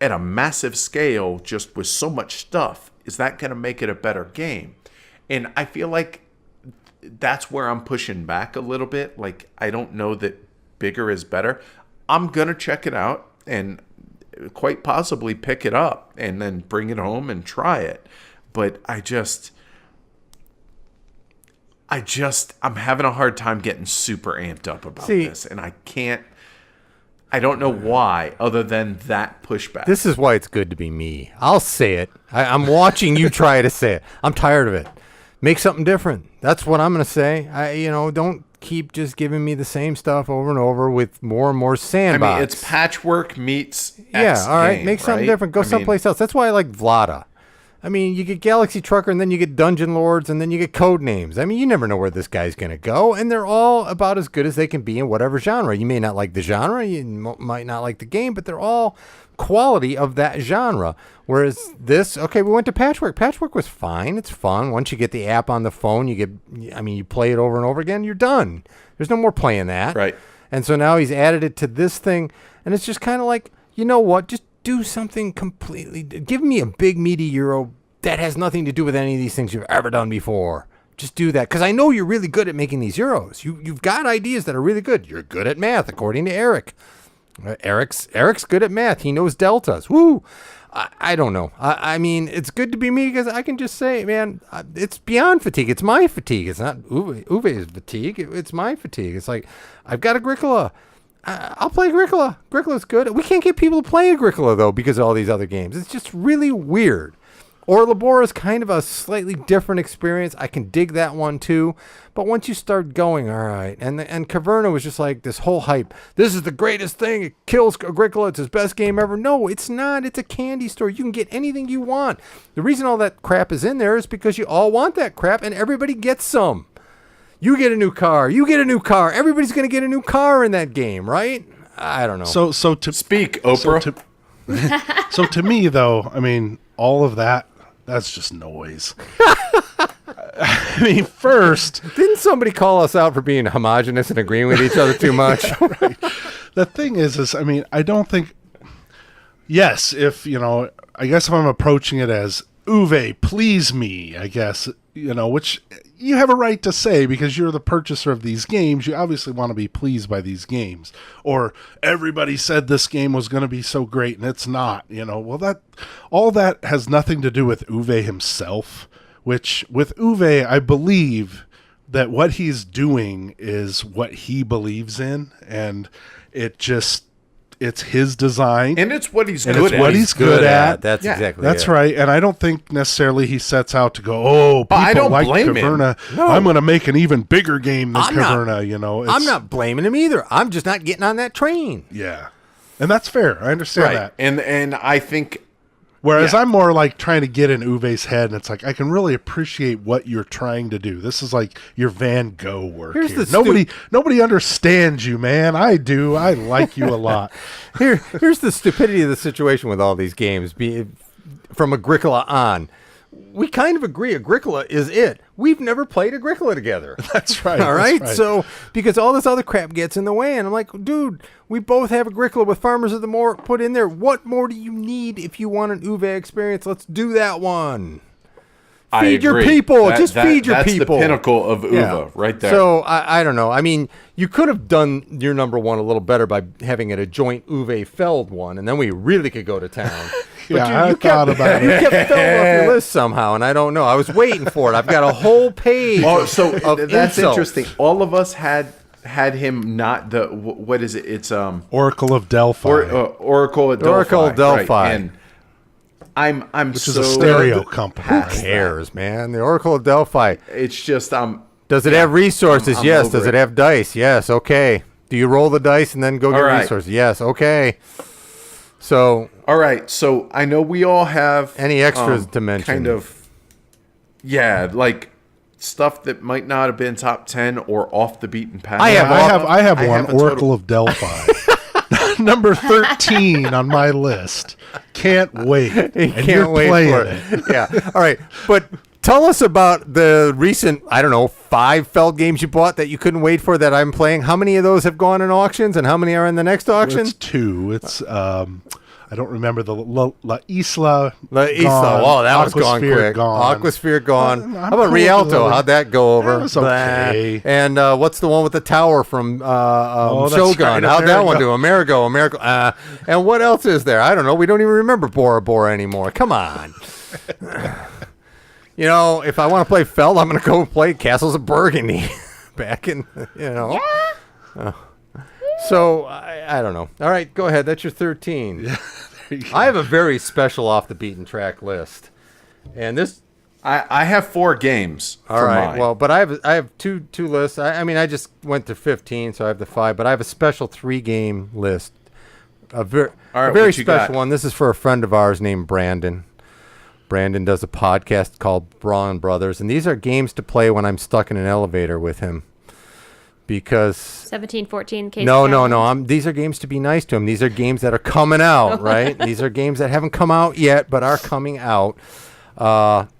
at a massive scale just with so much stuff, is that going to make it a better game? And I feel like that's where I'm pushing back a little bit. Like, I don't know that bigger is better. I'm going to check it out and quite possibly pick it up and then bring it home and try it. But I'm having a hard time getting super amped up about this. And I don't know why, other than that pushback.
This is why it's good to be me. I'll say it. I'm watching you try to say it. I'm tired of it. Make something different. That's what I'm going to say. Don't keep just giving me the same stuff over and over with more and more sandbox.
I mean, it's patchwork meets X
yeah, all right.
game,
Make something
right?
different. Go someplace else. That's why I like Vlada. I mean, you get Galaxy Trucker, and then you get Dungeon Lords, and then you get Code Names. I mean, you never know where this guy's going to go, and they're all about as good as they can be in whatever genre. You may not like the genre, you might not like the game, but they're all quality of that genre. Whereas this, okay, we went to Patchwork. Patchwork was fine. It's fun. Once you get the app on the phone, you play it over and over again, you're done. There's no more playing that.
Right.
And so now he's added it to this thing, and it's just kind of like, you know what, just do something completely. Give me a big meaty Euro that has nothing to do with any of these things you've ever done before. Just do that, because I know you're really good at making these Euros. You've got ideas that are really good. You're good at math, according to Eric. Eric's good at math. He knows deltas. Woo! I don't know. I mean, it's good to be me because I can just say, man, it's beyond fatigue. It's my fatigue. It's not Uwe's fatigue. It's my fatigue. It's like, I've got Agricola. I'll play Agricola. Agricola's good. We can't get people to play Agricola, though, because of all these other games. It's just really weird. Or Labora is kind of a slightly different experience. I can dig that one, too. But once you start going, all right. And Caverna was just like this whole hype. This is the greatest thing. It kills Agricola. It's his best game ever. No, it's not. It's a candy store. You can get anything you want. The reason all that crap is in there is because you all want that crap, and everybody gets some. You get a new car. You get a new car. Everybody's going to get a new car in that game, right? I don't know.
So to
speak, Oprah.
So to me, though, I mean, all of that's just noise. I mean, first,
didn't somebody call us out for being homogenous and agreeing with each other too much?
Right. The thing is, I mean, I don't think. Yes, I guess if I'm approaching it as Uwe, please me, I guess, which you have a right to say because you're the purchaser of these games. You obviously want to be pleased by these games. Or everybody said this game was going to be so great and it's not, Well, all that has nothing to do with Uwe himself, which with Uwe, I believe that what he's doing is what he believes in. And it just, it's his design.
And it's what he's
And
good
it's
at.
what he's good at.
That's
Yeah,
exactly
That's
it.
right. And I don't think necessarily he sets out to go, oh, people
I don't
like
blame him.
Caverna.
No.
I'm going to make an even bigger game than
I'm not-
Caverna, you know.
I'm not blaming him either. I'm just not getting on that train.
Yeah. And that's fair. I understand
Right.
that.
And I think
Whereas
Yeah.
I'm more like trying to get in Uwe's head, and it's like I can really appreciate what you're trying to do. This is like your Van Gogh work.
Here's
here.
the
Nobody understands you, man. I do. I like you a lot.
Here's the stupidity of the situation with all these games. From Agricola on, we kind of agree Agricola is it. We've never played Agricola together.
That's right.
All right?
That's right.
So, because all this other crap gets in the way, and I'm like, dude, we both have Agricola with Farmers of the Moor put in there. What more do you need if you want an Uwe experience? Let's do that one.
I
Feed your
agree.
people. Just feed your
that's
people.
That's the pinnacle of Uwe right there.
So, I don't know. I mean, you could have done your number one a little better by having it a joint Uwe Feld one, and then we really could go to town.
Yeah, I thought about
You
it.
kept filling up your list somehow, and I don't know. I was waiting for it. I've got a whole page.
Oh, so
of
that's
insults.
interesting. All of us had him not the what is it? It's
Oracle of Delphi.
Oracle at Delphi.
Oracle of Delphi.
Right. And I'm
which
so
is a stereo company.
Who
right?
cares, man? The Oracle of Delphi.
It's just
Does it have resources?
I'm
Yes.
over
Does it
it.
have dice? Yes. Okay. Do you roll the dice and then go get
All right.
resources? Yes. Okay. So,
all right. So I know we all have
Any extras to mention?
Kind of, yeah, like stuff that might not have been top 10 or off the beaten path.
I have
I have
I
one.
have a total-
Oracle of Delphi. Number 13 on my list. Can't wait.
you
And
can't
you're
wait
playing
for it. Yeah. All right. But tell us about the recent, 5 Feld games you bought that you couldn't wait for that I'm playing. How many of those have gone in auctions, and how many are in the next auction?
It's 2. It's I don't remember the La Isla.
La Isla.
gone.
Oh, that was gone
Aquasphere
quick.
Gone.
Aquasphere gone.
I'm
How about
cool with
Rialto?
those.
How'd that go over?
That was okay.
Blah. And what's the one with the tower from
that's
Shogun?
right,
How'd that one
Amerigo.
do? Amerigo. And what else is there? I don't know. We don't even remember Bora Bora anymore. Come on. You know, if I want to play Feld, I'm going to go play Castles of Burgundy. Back in, So, I don't know. All right, go ahead. That's your 13.
There you go.
I have a very special off the beaten track list. And this
I have 4 games.
all
for
right.
mine.
Well, but I have two lists. I mean, I just went to 15, so I have the 5, but I have a special 3-game list. A very
All right,
very
what you got?
special one. This is for a friend of ours named Brandon. Brandon does a podcast called Braun Brothers, and these are games to play when I'm stuck in an elevator with him. Because
17, 14 case.
no. These are games to be nice to him. These are games that are coming out, right? These are games that haven't come out yet, but are coming out. And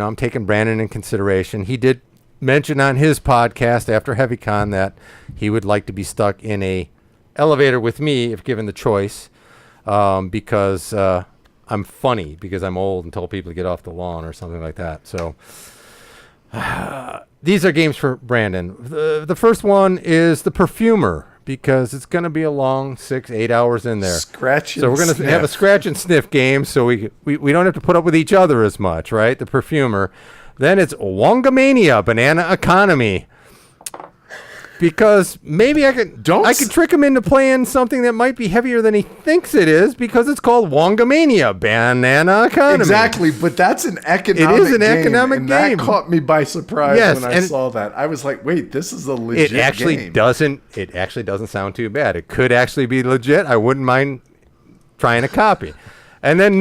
I'm taking Brandon in consideration. He did mention on his podcast after HeavyCon that he would like to be stuck in a elevator with me if given the choice, because I'm funny, because I'm old and tell people to get off the lawn or something like that. So. These are games for Brandon. The first one is The Perfumer, because it's going to be a long 6-8 hours in there.
Scratch and
So we're going to
sniff.
have a scratch and sniff game, so we don't have to put up with each other as much, right? The Perfumer. Then it's Wongamania, Banana Economy. Because maybe I could trick him into playing something that might be heavier than he thinks it is, because it's called Wongamania, Banana Economy.
Exactly, but that's an economic
It is an
game,
economic
and
game.
That caught me by surprise
Yes,
when I
and
saw that. I was like, wait, this is a legit
It actually
game.
doesn't sound too bad. It could actually be legit. I wouldn't mind trying a copy. And then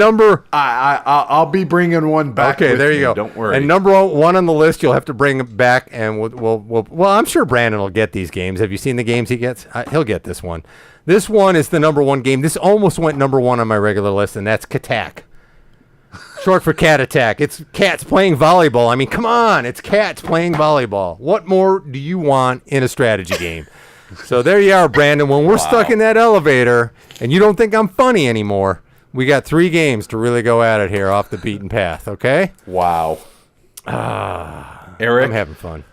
I'll be bringing one back.
okay,
with
there you
me,
go.
Don't worry.
And number 1 on the list, you'll have to bring back, and well, I'm sure Brandon will get these games. Have you seen the games he gets? He'll get this one. This one is the number 1 game. This almost went number 1 on my regular list, and that's Katak. Short for Cat Attack. It's cats playing volleyball. I mean, come on. It's cats playing volleyball. What more do you want in a strategy game? So there you are, Brandon. When we're stuck in that elevator and you don't think I'm funny anymore, we got 3 games to really go at it here off the beaten path, okay?
wow. Eric,
I'm having fun.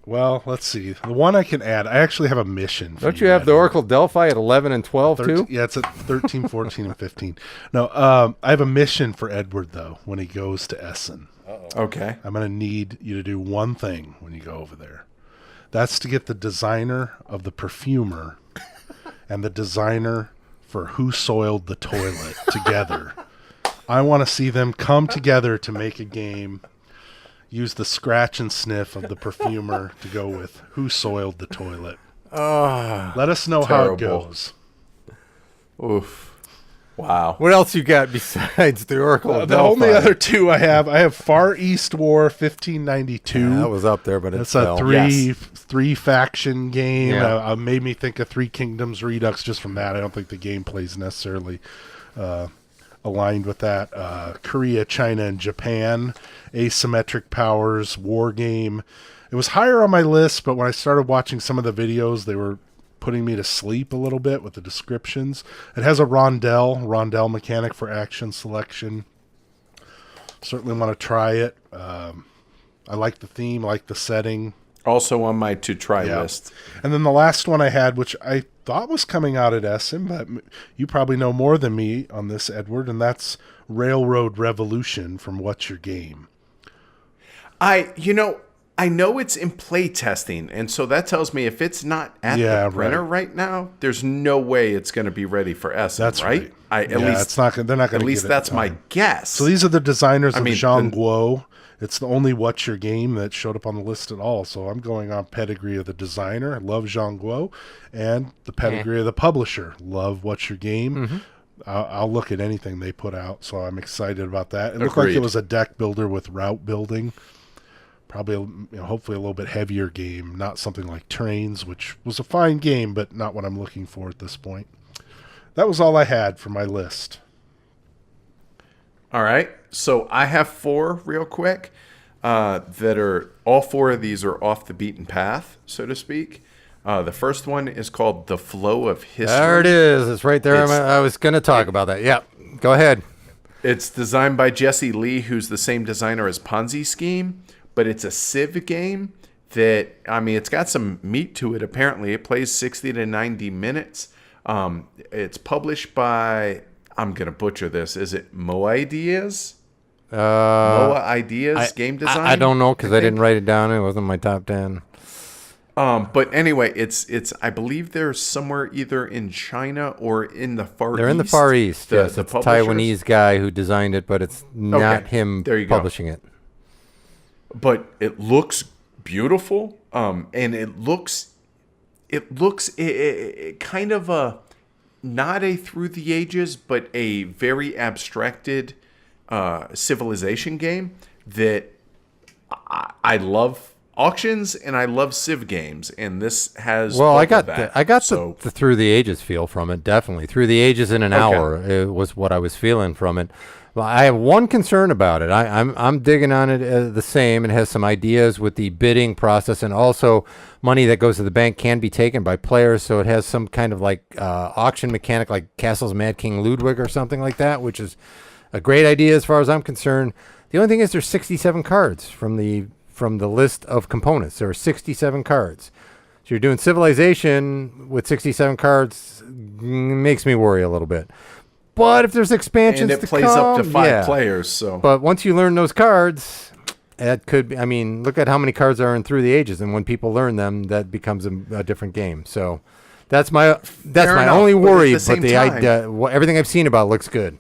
Well, let's see. The one I can add, I actually have a mission. For
Don't you have the Oracle Delphi at 11 and 12,
13,
too?
yeah, it's at 13, 14, and 15. No, I have a mission for Edward, though, when he goes to Essen.
okay.
I'm going to need you to do one thing when you go over there. That's to get the designer of The Perfumer and the designer for Who Soiled the Toilet together. I want to see them come together to make a game. Use the scratch and sniff of the perfumer to go with Who Soiled the Toilet. Let us know how it goes.
Oof. Wow.
What else you got besides the Oracle of
The
Delphi?
only other two I have Far East War 1592.
Yeah, that was up there, but
it's
fell.
a three faction game.
Yeah.
Made me think of Three Kingdoms Redux just from that. I don't think the gameplay is necessarily aligned with that. Korea, China, and Japan. Asymmetric powers, war game. It was higher on my list, but when I started watching some of the videos, they were putting me to sleep a little bit with the descriptions. It has a rondelle mechanic for action selection. Certainly want to try it. I like the theme, I like the setting.
Also on my to-try list.
And then the last one I had, which I thought was coming out at Essen, but you probably know more than me on this, Edward, and that's Railroad Revolution from What's Your Game?
I know it's in play testing, and so that tells me if it's not at the printer right now, there's no way it's going to be ready for Essen.
That's right.
At least
it's not. They're not going to.
At least that's my guess.
So these are the designers of Jean Guo. It's the only What's Your Game that showed up on the list at all. So I'm going on pedigree of the designer. I love Jean Guo, and the pedigree of the publisher. Love What's Your Game.
Mm-hmm.
I'll look at anything they put out. So I'm excited about that. It looked like it was a deck builder with route building. Probably, hopefully a little bit heavier game, not something like Trains, which was a fine game, but not what I'm looking for at this point. That was all I had for my list.
All right. So I have 4 real quick that are, all 4 of these are off the beaten path, so to speak. The first one is called The Flow of History.
There it is. It's right there. I was going to talk about that. Yeah. Go ahead.
It's designed by Jesse Lee, who's the same designer as Ponzi Scheme. But it's a Civ game that, it's got some meat to it, apparently. It plays 60 to 90 minutes. It's published by, I'm going to butcher this. Is it Moa Ideas? Moa Ideas Game Design?
I don't know because I didn't write it down. It wasn't my top 10.
But anyway, it's I believe they're somewhere either in China or in the Far East.
They're in the Far East, yes. It's a Taiwanese guy who designed it, but it's not him publishing it.
But it looks beautiful, and it looks kind of a, not a Through the Ages, but a very abstracted civilization game that I love auctions and I love Civ games, and this has
I got the Through the Ages feel from it, definitely. Through the Ages in an hour was what I was feeling from it. Well, I have one concern about it. I'm digging on it the same. It has some ideas with the bidding process, and also money that goes to the bank can be taken by players. So it has some kind of like auction mechanic, like Castle's Mad King Ludwig or something like that, which is a great idea as far as I'm concerned. The only thing is there's 67 cards from the list of components. There are 67 cards. So you're doing Civilization with 67 cards, makes me worry a little bit. But if there's expansions,
and it plays up to 5 players. So,
but once you learn those cards, it could be. Look at how many cards are in Through the Ages, and when people learn them, that becomes a different game. So, that's my only worry. But the idea, everything I've seen about it looks good.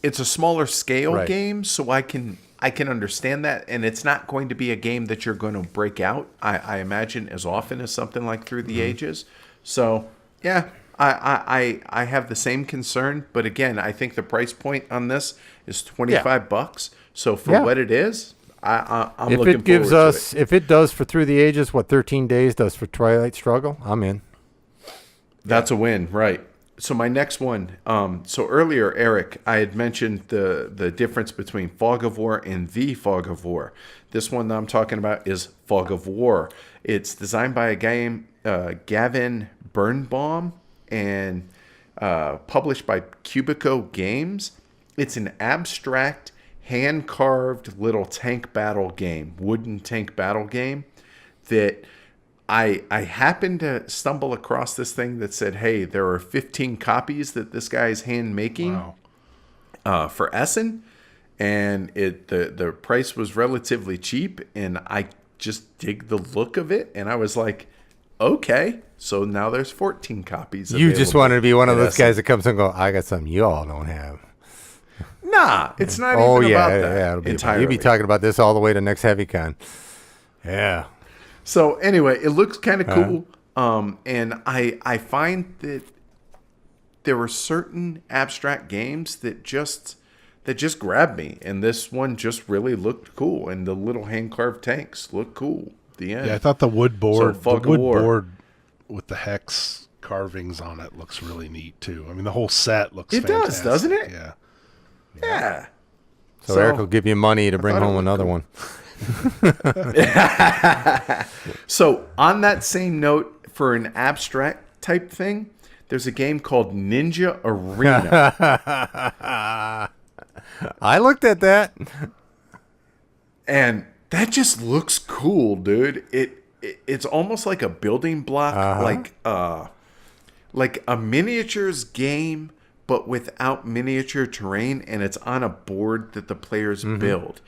It's a smaller scale game, so I can understand that, and it's not going to be a game that you're going to break out, I imagine, as often as something like Through the Ages. So, yeah. I have the same concern, but again, I think the price point on this is $25. So for what it is, I'm looking forward to it.
If it does for Through the Ages, what 13 Days does for Twilight Struggle, I'm in.
That's a win, right? So my next one. So earlier, Eric, I had mentioned the difference between Fog of War and The Fog of War. This one that I'm talking about is Fog of War. It's designed by a guy, Gavin Birnbaum, and published by Cubico Games. It's an abstract, hand-carved little tank battle game, wooden tank battle game that I happened to stumble across this thing that said, hey, there are 15 copies that this guy is hand-making for Essen, and the price was relatively cheap, and I just dig the look of it, and I was like, okay, So now there's 14 copies.
You just wanted to be one of those
Essen.
guys that comes and go, I got something you all don't have.
Nah, it's not
Oh,
even
yeah,
about that
yeah. It'll be
entirely.
You'll be talking about this all the way to next HeavyCon. Yeah.
So anyway, it looks kind of cool. And I find that there were certain abstract games that just grabbed me, and this one just really looked cool. And the little hand carved tanks look cool. The end.
Yeah, I thought the wood board,
Fog of War.
with the hex carvings on it looks really neat too. I mean, the whole set looks.
It
fantastic.
does, doesn't it?
Yeah.
Yeah.
So Eric will give you money to bring
thought it
home
looked
another
cool.
one.
So on that same note, for an abstract type thing, there's a game called Ninja Arena.
I looked at that.
And that just looks cool, dude. It's almost like a building block, like a miniatures game, but without miniature terrain, and it's on a board that the players build.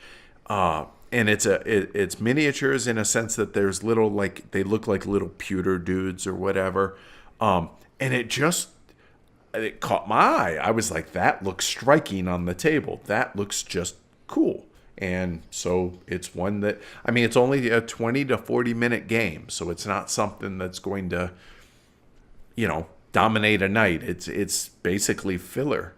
And it's miniatures in a sense that there's little, like, they look like little pewter dudes or whatever. And it caught my eye. I was like, that looks striking on the table. That looks just cool. And so it's one that, I mean, it's only a 20 to 40 minute game. So it's not something that's going to, dominate a night. It's basically filler.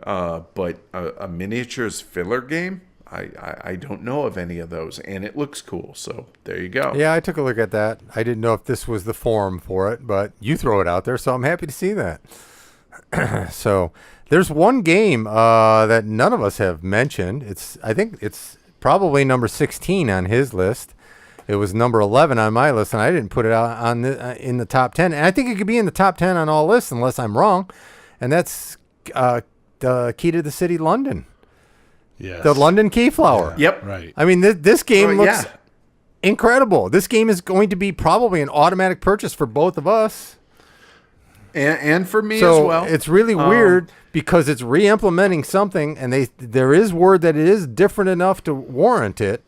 But a miniatures filler game, I don't know of any of those. And it looks cool. So there you go.
Yeah, I took a look at that. I didn't know if this was the forum for it, but you throw it out there, so I'm happy to see that. So there's one game that none of us have mentioned. I think it's probably number 16 on his list. It was number 11 on my list, and I didn't put it out on in the top 10. And I think it could be in the top 10 on all lists unless I'm wrong. And that's the Key to the City, London.
Yes.
The London Keyflower.
Yep.
Right.
I mean, this game looks
yeah.
incredible. This game is going to be probably an automatic purchase for both of us.
And for me
So
as well.
it's really weird because it's re-implementing something, and there is word that it is different enough to warrant it,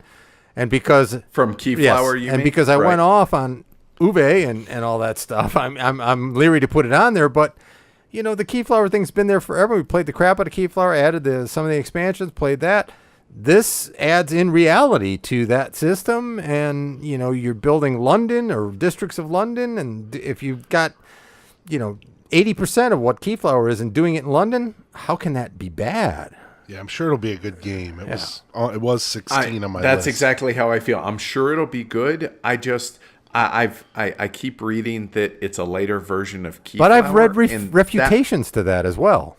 and because
From Keyflower, you
and
mean?
because I
Right.
went off on Uwe and all that stuff, I'm leery to put it on there, but the Keyflower thing's been there forever. We played the crap out of Keyflower, added some of the expansions, played that. This adds in reality to that system, and you're building London or districts of London, and if you've got 80% of what Keyflower is and doing it in London, how can that be bad?
Yeah, I'm sure it'll be a good game. It was 16 on my
That's
list.
exactly how I feel. I'm sure it'll be good. I keep reading that it's a later version of Keyflower.
But I've read
and
refutations to that as well.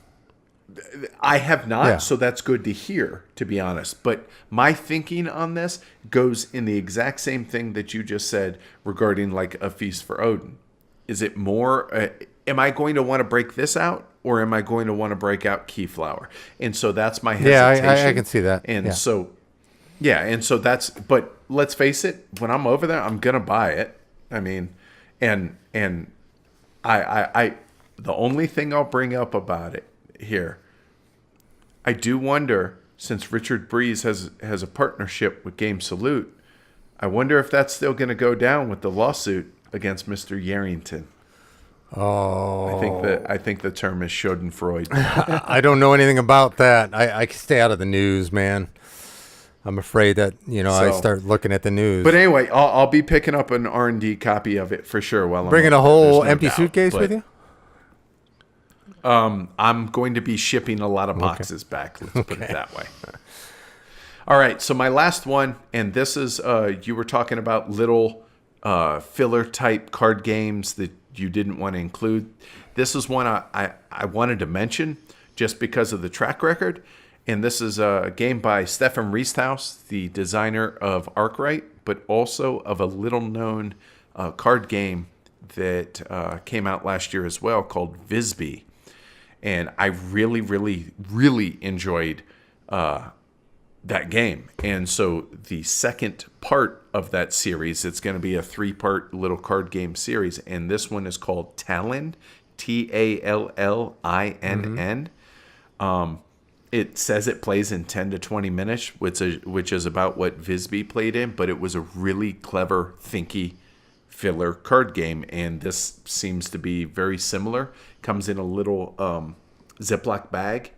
I have not,
Yeah.
so that's good to hear, to be honest. But my thinking on this goes in the exact same thing that you just said regarding like a Feast for Odin. Is it more, am I going to want to break this out, or am I going to want to break out Keyflower? And so that's my hesitation.
Yeah, I can see that.
And
Yeah.
so but let's face it, when I'm over there, I'm going to buy it. I mean, and I the only thing I'll bring up about it here, I do wonder, since Richard Breeze has a partnership with Game Salute, I wonder if that's still going to go down with the lawsuit against Mr. Yarrington.
Oh,
I think the term is Schadenfreude.
I don't know anything about that. I stay out of the news, man. I'm afraid that I start looking at the news.
But anyway, I'll be picking up an R&D copy of it for sure. While
Bringing
I'm
a whole
there's no
empty
doubt.
suitcase
But,
with you?
I'm going to be shipping a lot of boxes back. Let's put it that way. All right. So my last one, and this is you were talking about little filler type card games that you didn't want to include. This is one I wanted to mention just because of the track record. And this is a game by Stefan Riesthaus, the designer of Arkwright, but also of a little-known card game that came out last year as well called Visby. And I really, really, really enjoyed that game. And so the second part of that series, it's going to be a 3-part little card game series. And this one is called Talon, Tallinn. It says it plays in 10 to 20 minutes, which is about what Visby played in, but it was a really clever, thinky filler card game, and this seems to be very similar. Comes in a little Ziploc bag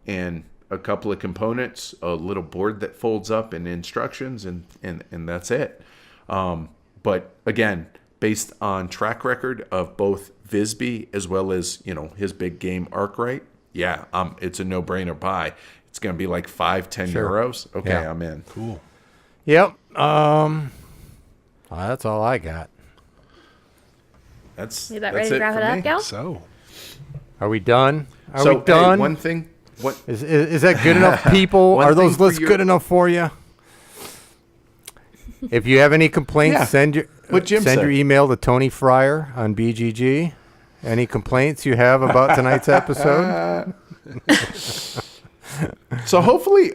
and a couple of components, a little board that folds up, and instructions, and that's it. But again, based on track record of both Visby as well as, his big game Arkwright, it's a no-brainer buy. It's going to be like 5-10 euros. Okay, yeah. I'm in.
Cool.
Yep. That's all I got.
That's
You about ready to wrap it up, Gal?
So,
are we done? Are
so,
we done?
Hey, one thing. What
is that good enough, people? Are those lists good enough for you? If you have any complaints, send your email to Tony Fryer on BGG. Any complaints you have about tonight's episode?
So hopefully,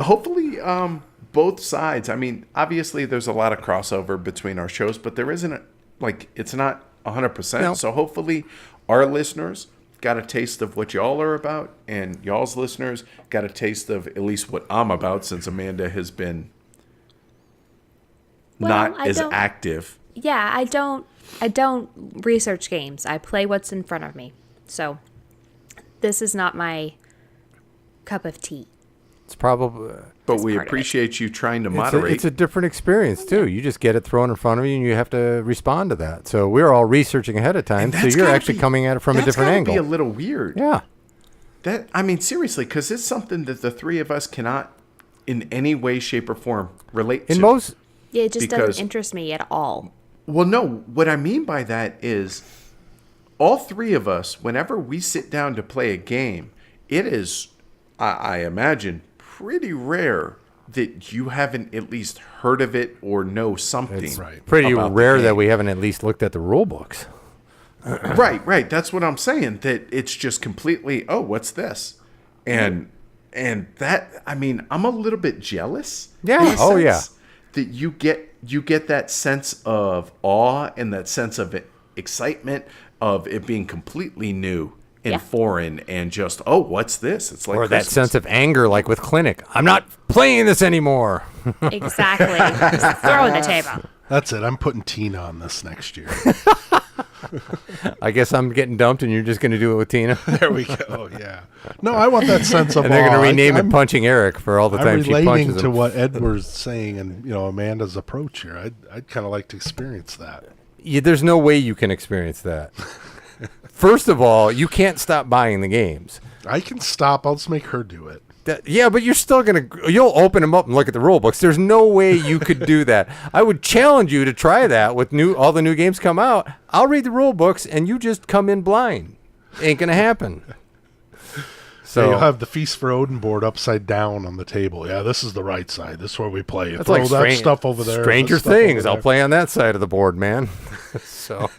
both sides. I mean, obviously, there's a lot of crossover between our shows, but there isn't it's not 100%.
No.
So hopefully, our listeners got a taste of what y'all are about, and y'all's listeners got a taste of at least what I'm about, since Amanda has been not as active.
Yeah, I don't research games. I play what's in front of me. So this is not my cup of tea.
It's probably...
But we appreciate you trying to moderate.
It's a different experience, too. You just get it thrown in front of you, and you have to respond to that. So we're all researching ahead of time, so you're actually coming at it from a different angle.
That's gotta be a little weird.
Yeah.
Seriously, because it's something that the three of us cannot, in any way, shape, or form, relate to.
Yeah, it just doesn't interest me at all.
Well, no. What I mean by that is, all three of us, whenever we sit down to play a game, it is, I imagine, pretty rare that you haven't at least heard of it or know something.
It's pretty rare that we haven't at least looked at the rule books.
Right. That's what I'm saying. That it's just completely, what's this? And that, I'm a little bit jealous.
Yeah. Oh, yeah.
That you get that sense of awe and that sense of excitement of it being completely new and foreign, and just, what's this? It's like
or
Christmas.
That sense of anger, like with Clinic. I'm not playing this anymore.
Exactly. Just throw it at the table.
That's it. I'm putting Tina on this next year.
I guess I'm getting dumped, and you're just going to do it with Tina.
There we go. Yeah. No, I want that sense of.
And they're going to rename it Punching Eric for all the time she punches him.
I'm relating to what Edward's saying, and Amanda's approach here. I'd kind of like to experience that.
Yeah, there's no way you can experience that. First of all, you can't stop buying the games.
I can stop. I'll just make her do it.
But you're still you'll open them up and look at the rule books. There's no way you could do that. I would challenge you to try that with all the new games come out. I'll read the rule books and you just come in blind. Ain't going to happen. So
you'll have the Feast for Odin board upside down on the table. Yeah, this is the right side. This is where we play.
That's
Throw
like
that stuff over there.
Stranger Things. I'll play on that side of the board, man. So...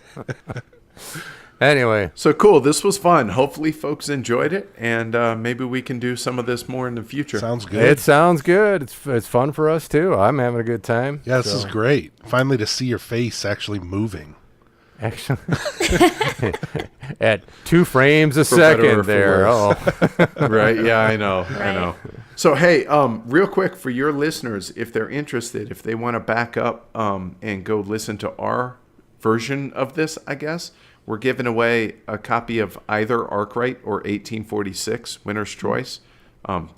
Anyway.
So cool. This was fun. Hopefully folks enjoyed it, and maybe we can do some of this more in the future.
Sounds good.
It sounds good. It's fun for us, too. I'm having a good time.
Yeah, this is great. Finally to see your face actually moving.
Actually. At 2 frames a second there.
Right. Yeah, I know.
Right.
I know. So, hey, real quick for your listeners, if they're interested, if they want to back up and go listen to our version of this, I guess, we're giving away a copy of either Arkwright or 1846, Winner's Choice.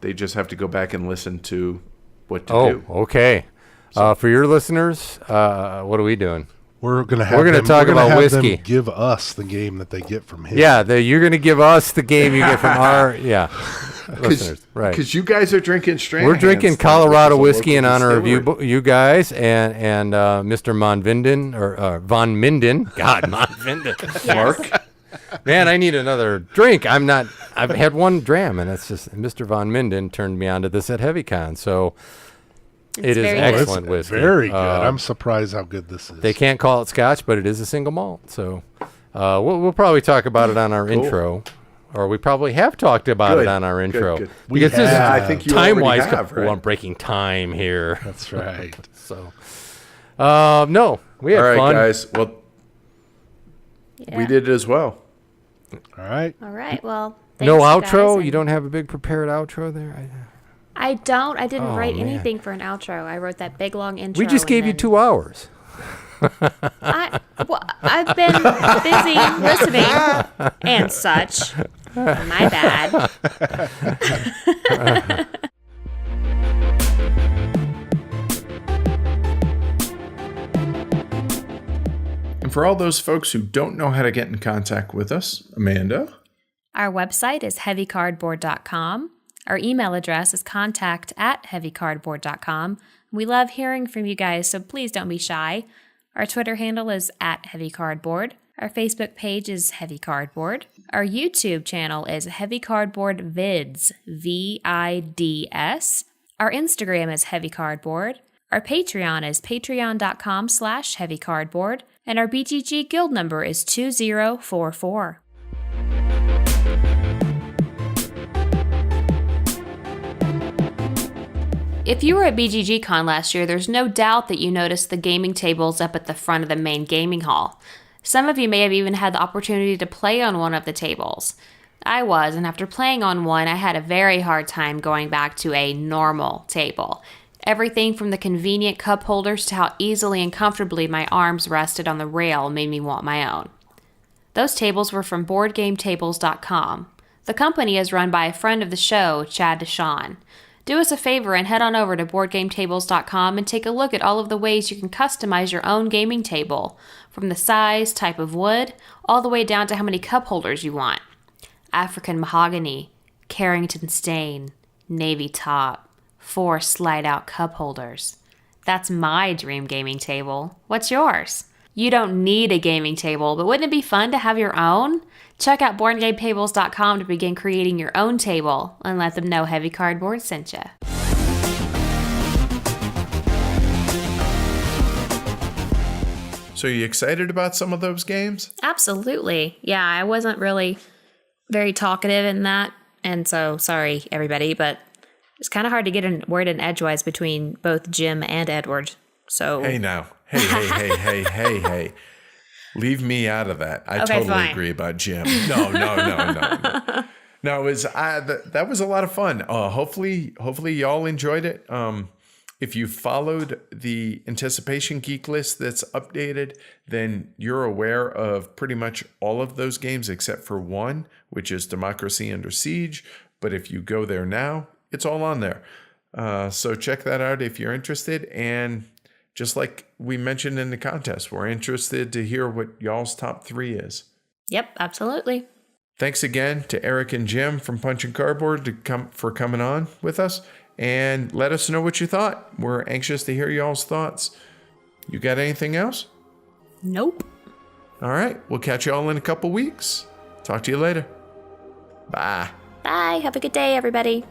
They just have to go back and listen to what to do.
Oh, okay. For your listeners, what are we doing?
We're going
to talk about whiskey.
Them give us the game that they get from him.
Yeah, you're going to give us the game you get from our listeners. Right.
Because you guys are drinking Stranahan's.
We're drinking Colorado whiskey in honor of you guys and Mr. Von Minden. God, Von Minden.
Mark.
Man, I need another drink. I've had one dram, and it's just Mr. Von Minden turned me on to this at HeavyCon. So it is excellent whiskey.
Very good. I'm surprised how good this is.
They can't call it Scotch, but it is a single malt. So we'll probably talk about it on our intro. Or we probably have talked about it on our intro.
Good.
Because this is
I think you
time-wise.
right?
I'm breaking time here.
That's right.
So, no, we had fun.
All right, guys. Well, we did it as well.
All right.
Well,
no
thanks,
outro?
guys,
You don't have a big prepared outro there?
I don't. I didn't write
man.
anything for an outro. I wrote that big, long intro.
We just gave you 2 hours.
I've been busy listening and such. My bad.
And for all those folks who don't know how to get in contact with us, Amanda?
Our website is heavycardboard.com. Our email address is contact@heavycardboard.com. We love hearing from you guys, so please don't be shy. Our Twitter handle is @heavycardboard. Our Facebook page is Heavy Cardboard. Our YouTube channel is Heavy Cardboard Vids, VIDS. Our Instagram is Heavy Cardboard. Our Patreon is patreon.com/heavycardboard. And our BGG guild number is 2044. If you were at BGG-Con last year, there's no doubt that you noticed the gaming tables up at the front of the main gaming hall. Some of you may have even had the opportunity to play on one of the tables. I was, and after playing on one, I had a very hard time going back to a normal table. Everything from the convenient cup holders to how easily and comfortably my arms rested on the rail made me want my own. Those tables were from BoardGameTables.com. The company is run by a friend of the show, Chad Deshawn. Do us a favor and head on over to BoardGameTables.com and take a look at all of the ways you can customize your own gaming table, from the size, type of wood, all the way down to how many cup holders you want. African mahogany, Carrington stain, navy top, 4 slide-out cup holders. That's my dream gaming table. What's yours? You don't need a gaming table, but wouldn't it be fun to have your own? Check out BoardGameTables.com to begin creating your own table and let them know Heavy Cardboard sent you.
So you excited about some of those games?
Absolutely. Yeah, I wasn't really very talkative in that, and so sorry, everybody, but it's kind of hard to get a word in edgewise between both Jim and Edward. So
Hey now. Hey. Leave me out of that. I totally
fine.
agree about Jim. No. No, it was that was a lot of fun. Hopefully y'all enjoyed it. If you followed the Anticipation Geek list that's updated, then you're aware of pretty much all of those games except for one, which is Democracy Under Siege. But if you go there now, it's all on there. So check that out if you're interested. And just like we mentioned in the contest, we're interested to hear what y'all's top 3 is.
Yep, absolutely.
Thanks again to Eric and Jim from Punch and Cardboard for coming on with us. And let us know what you thought. We're anxious to hear y'all's thoughts. You got anything else?
Nope.
All right. We'll catch y'all in a couple weeks. Talk to you later. Bye.
Bye. Have a good day, everybody.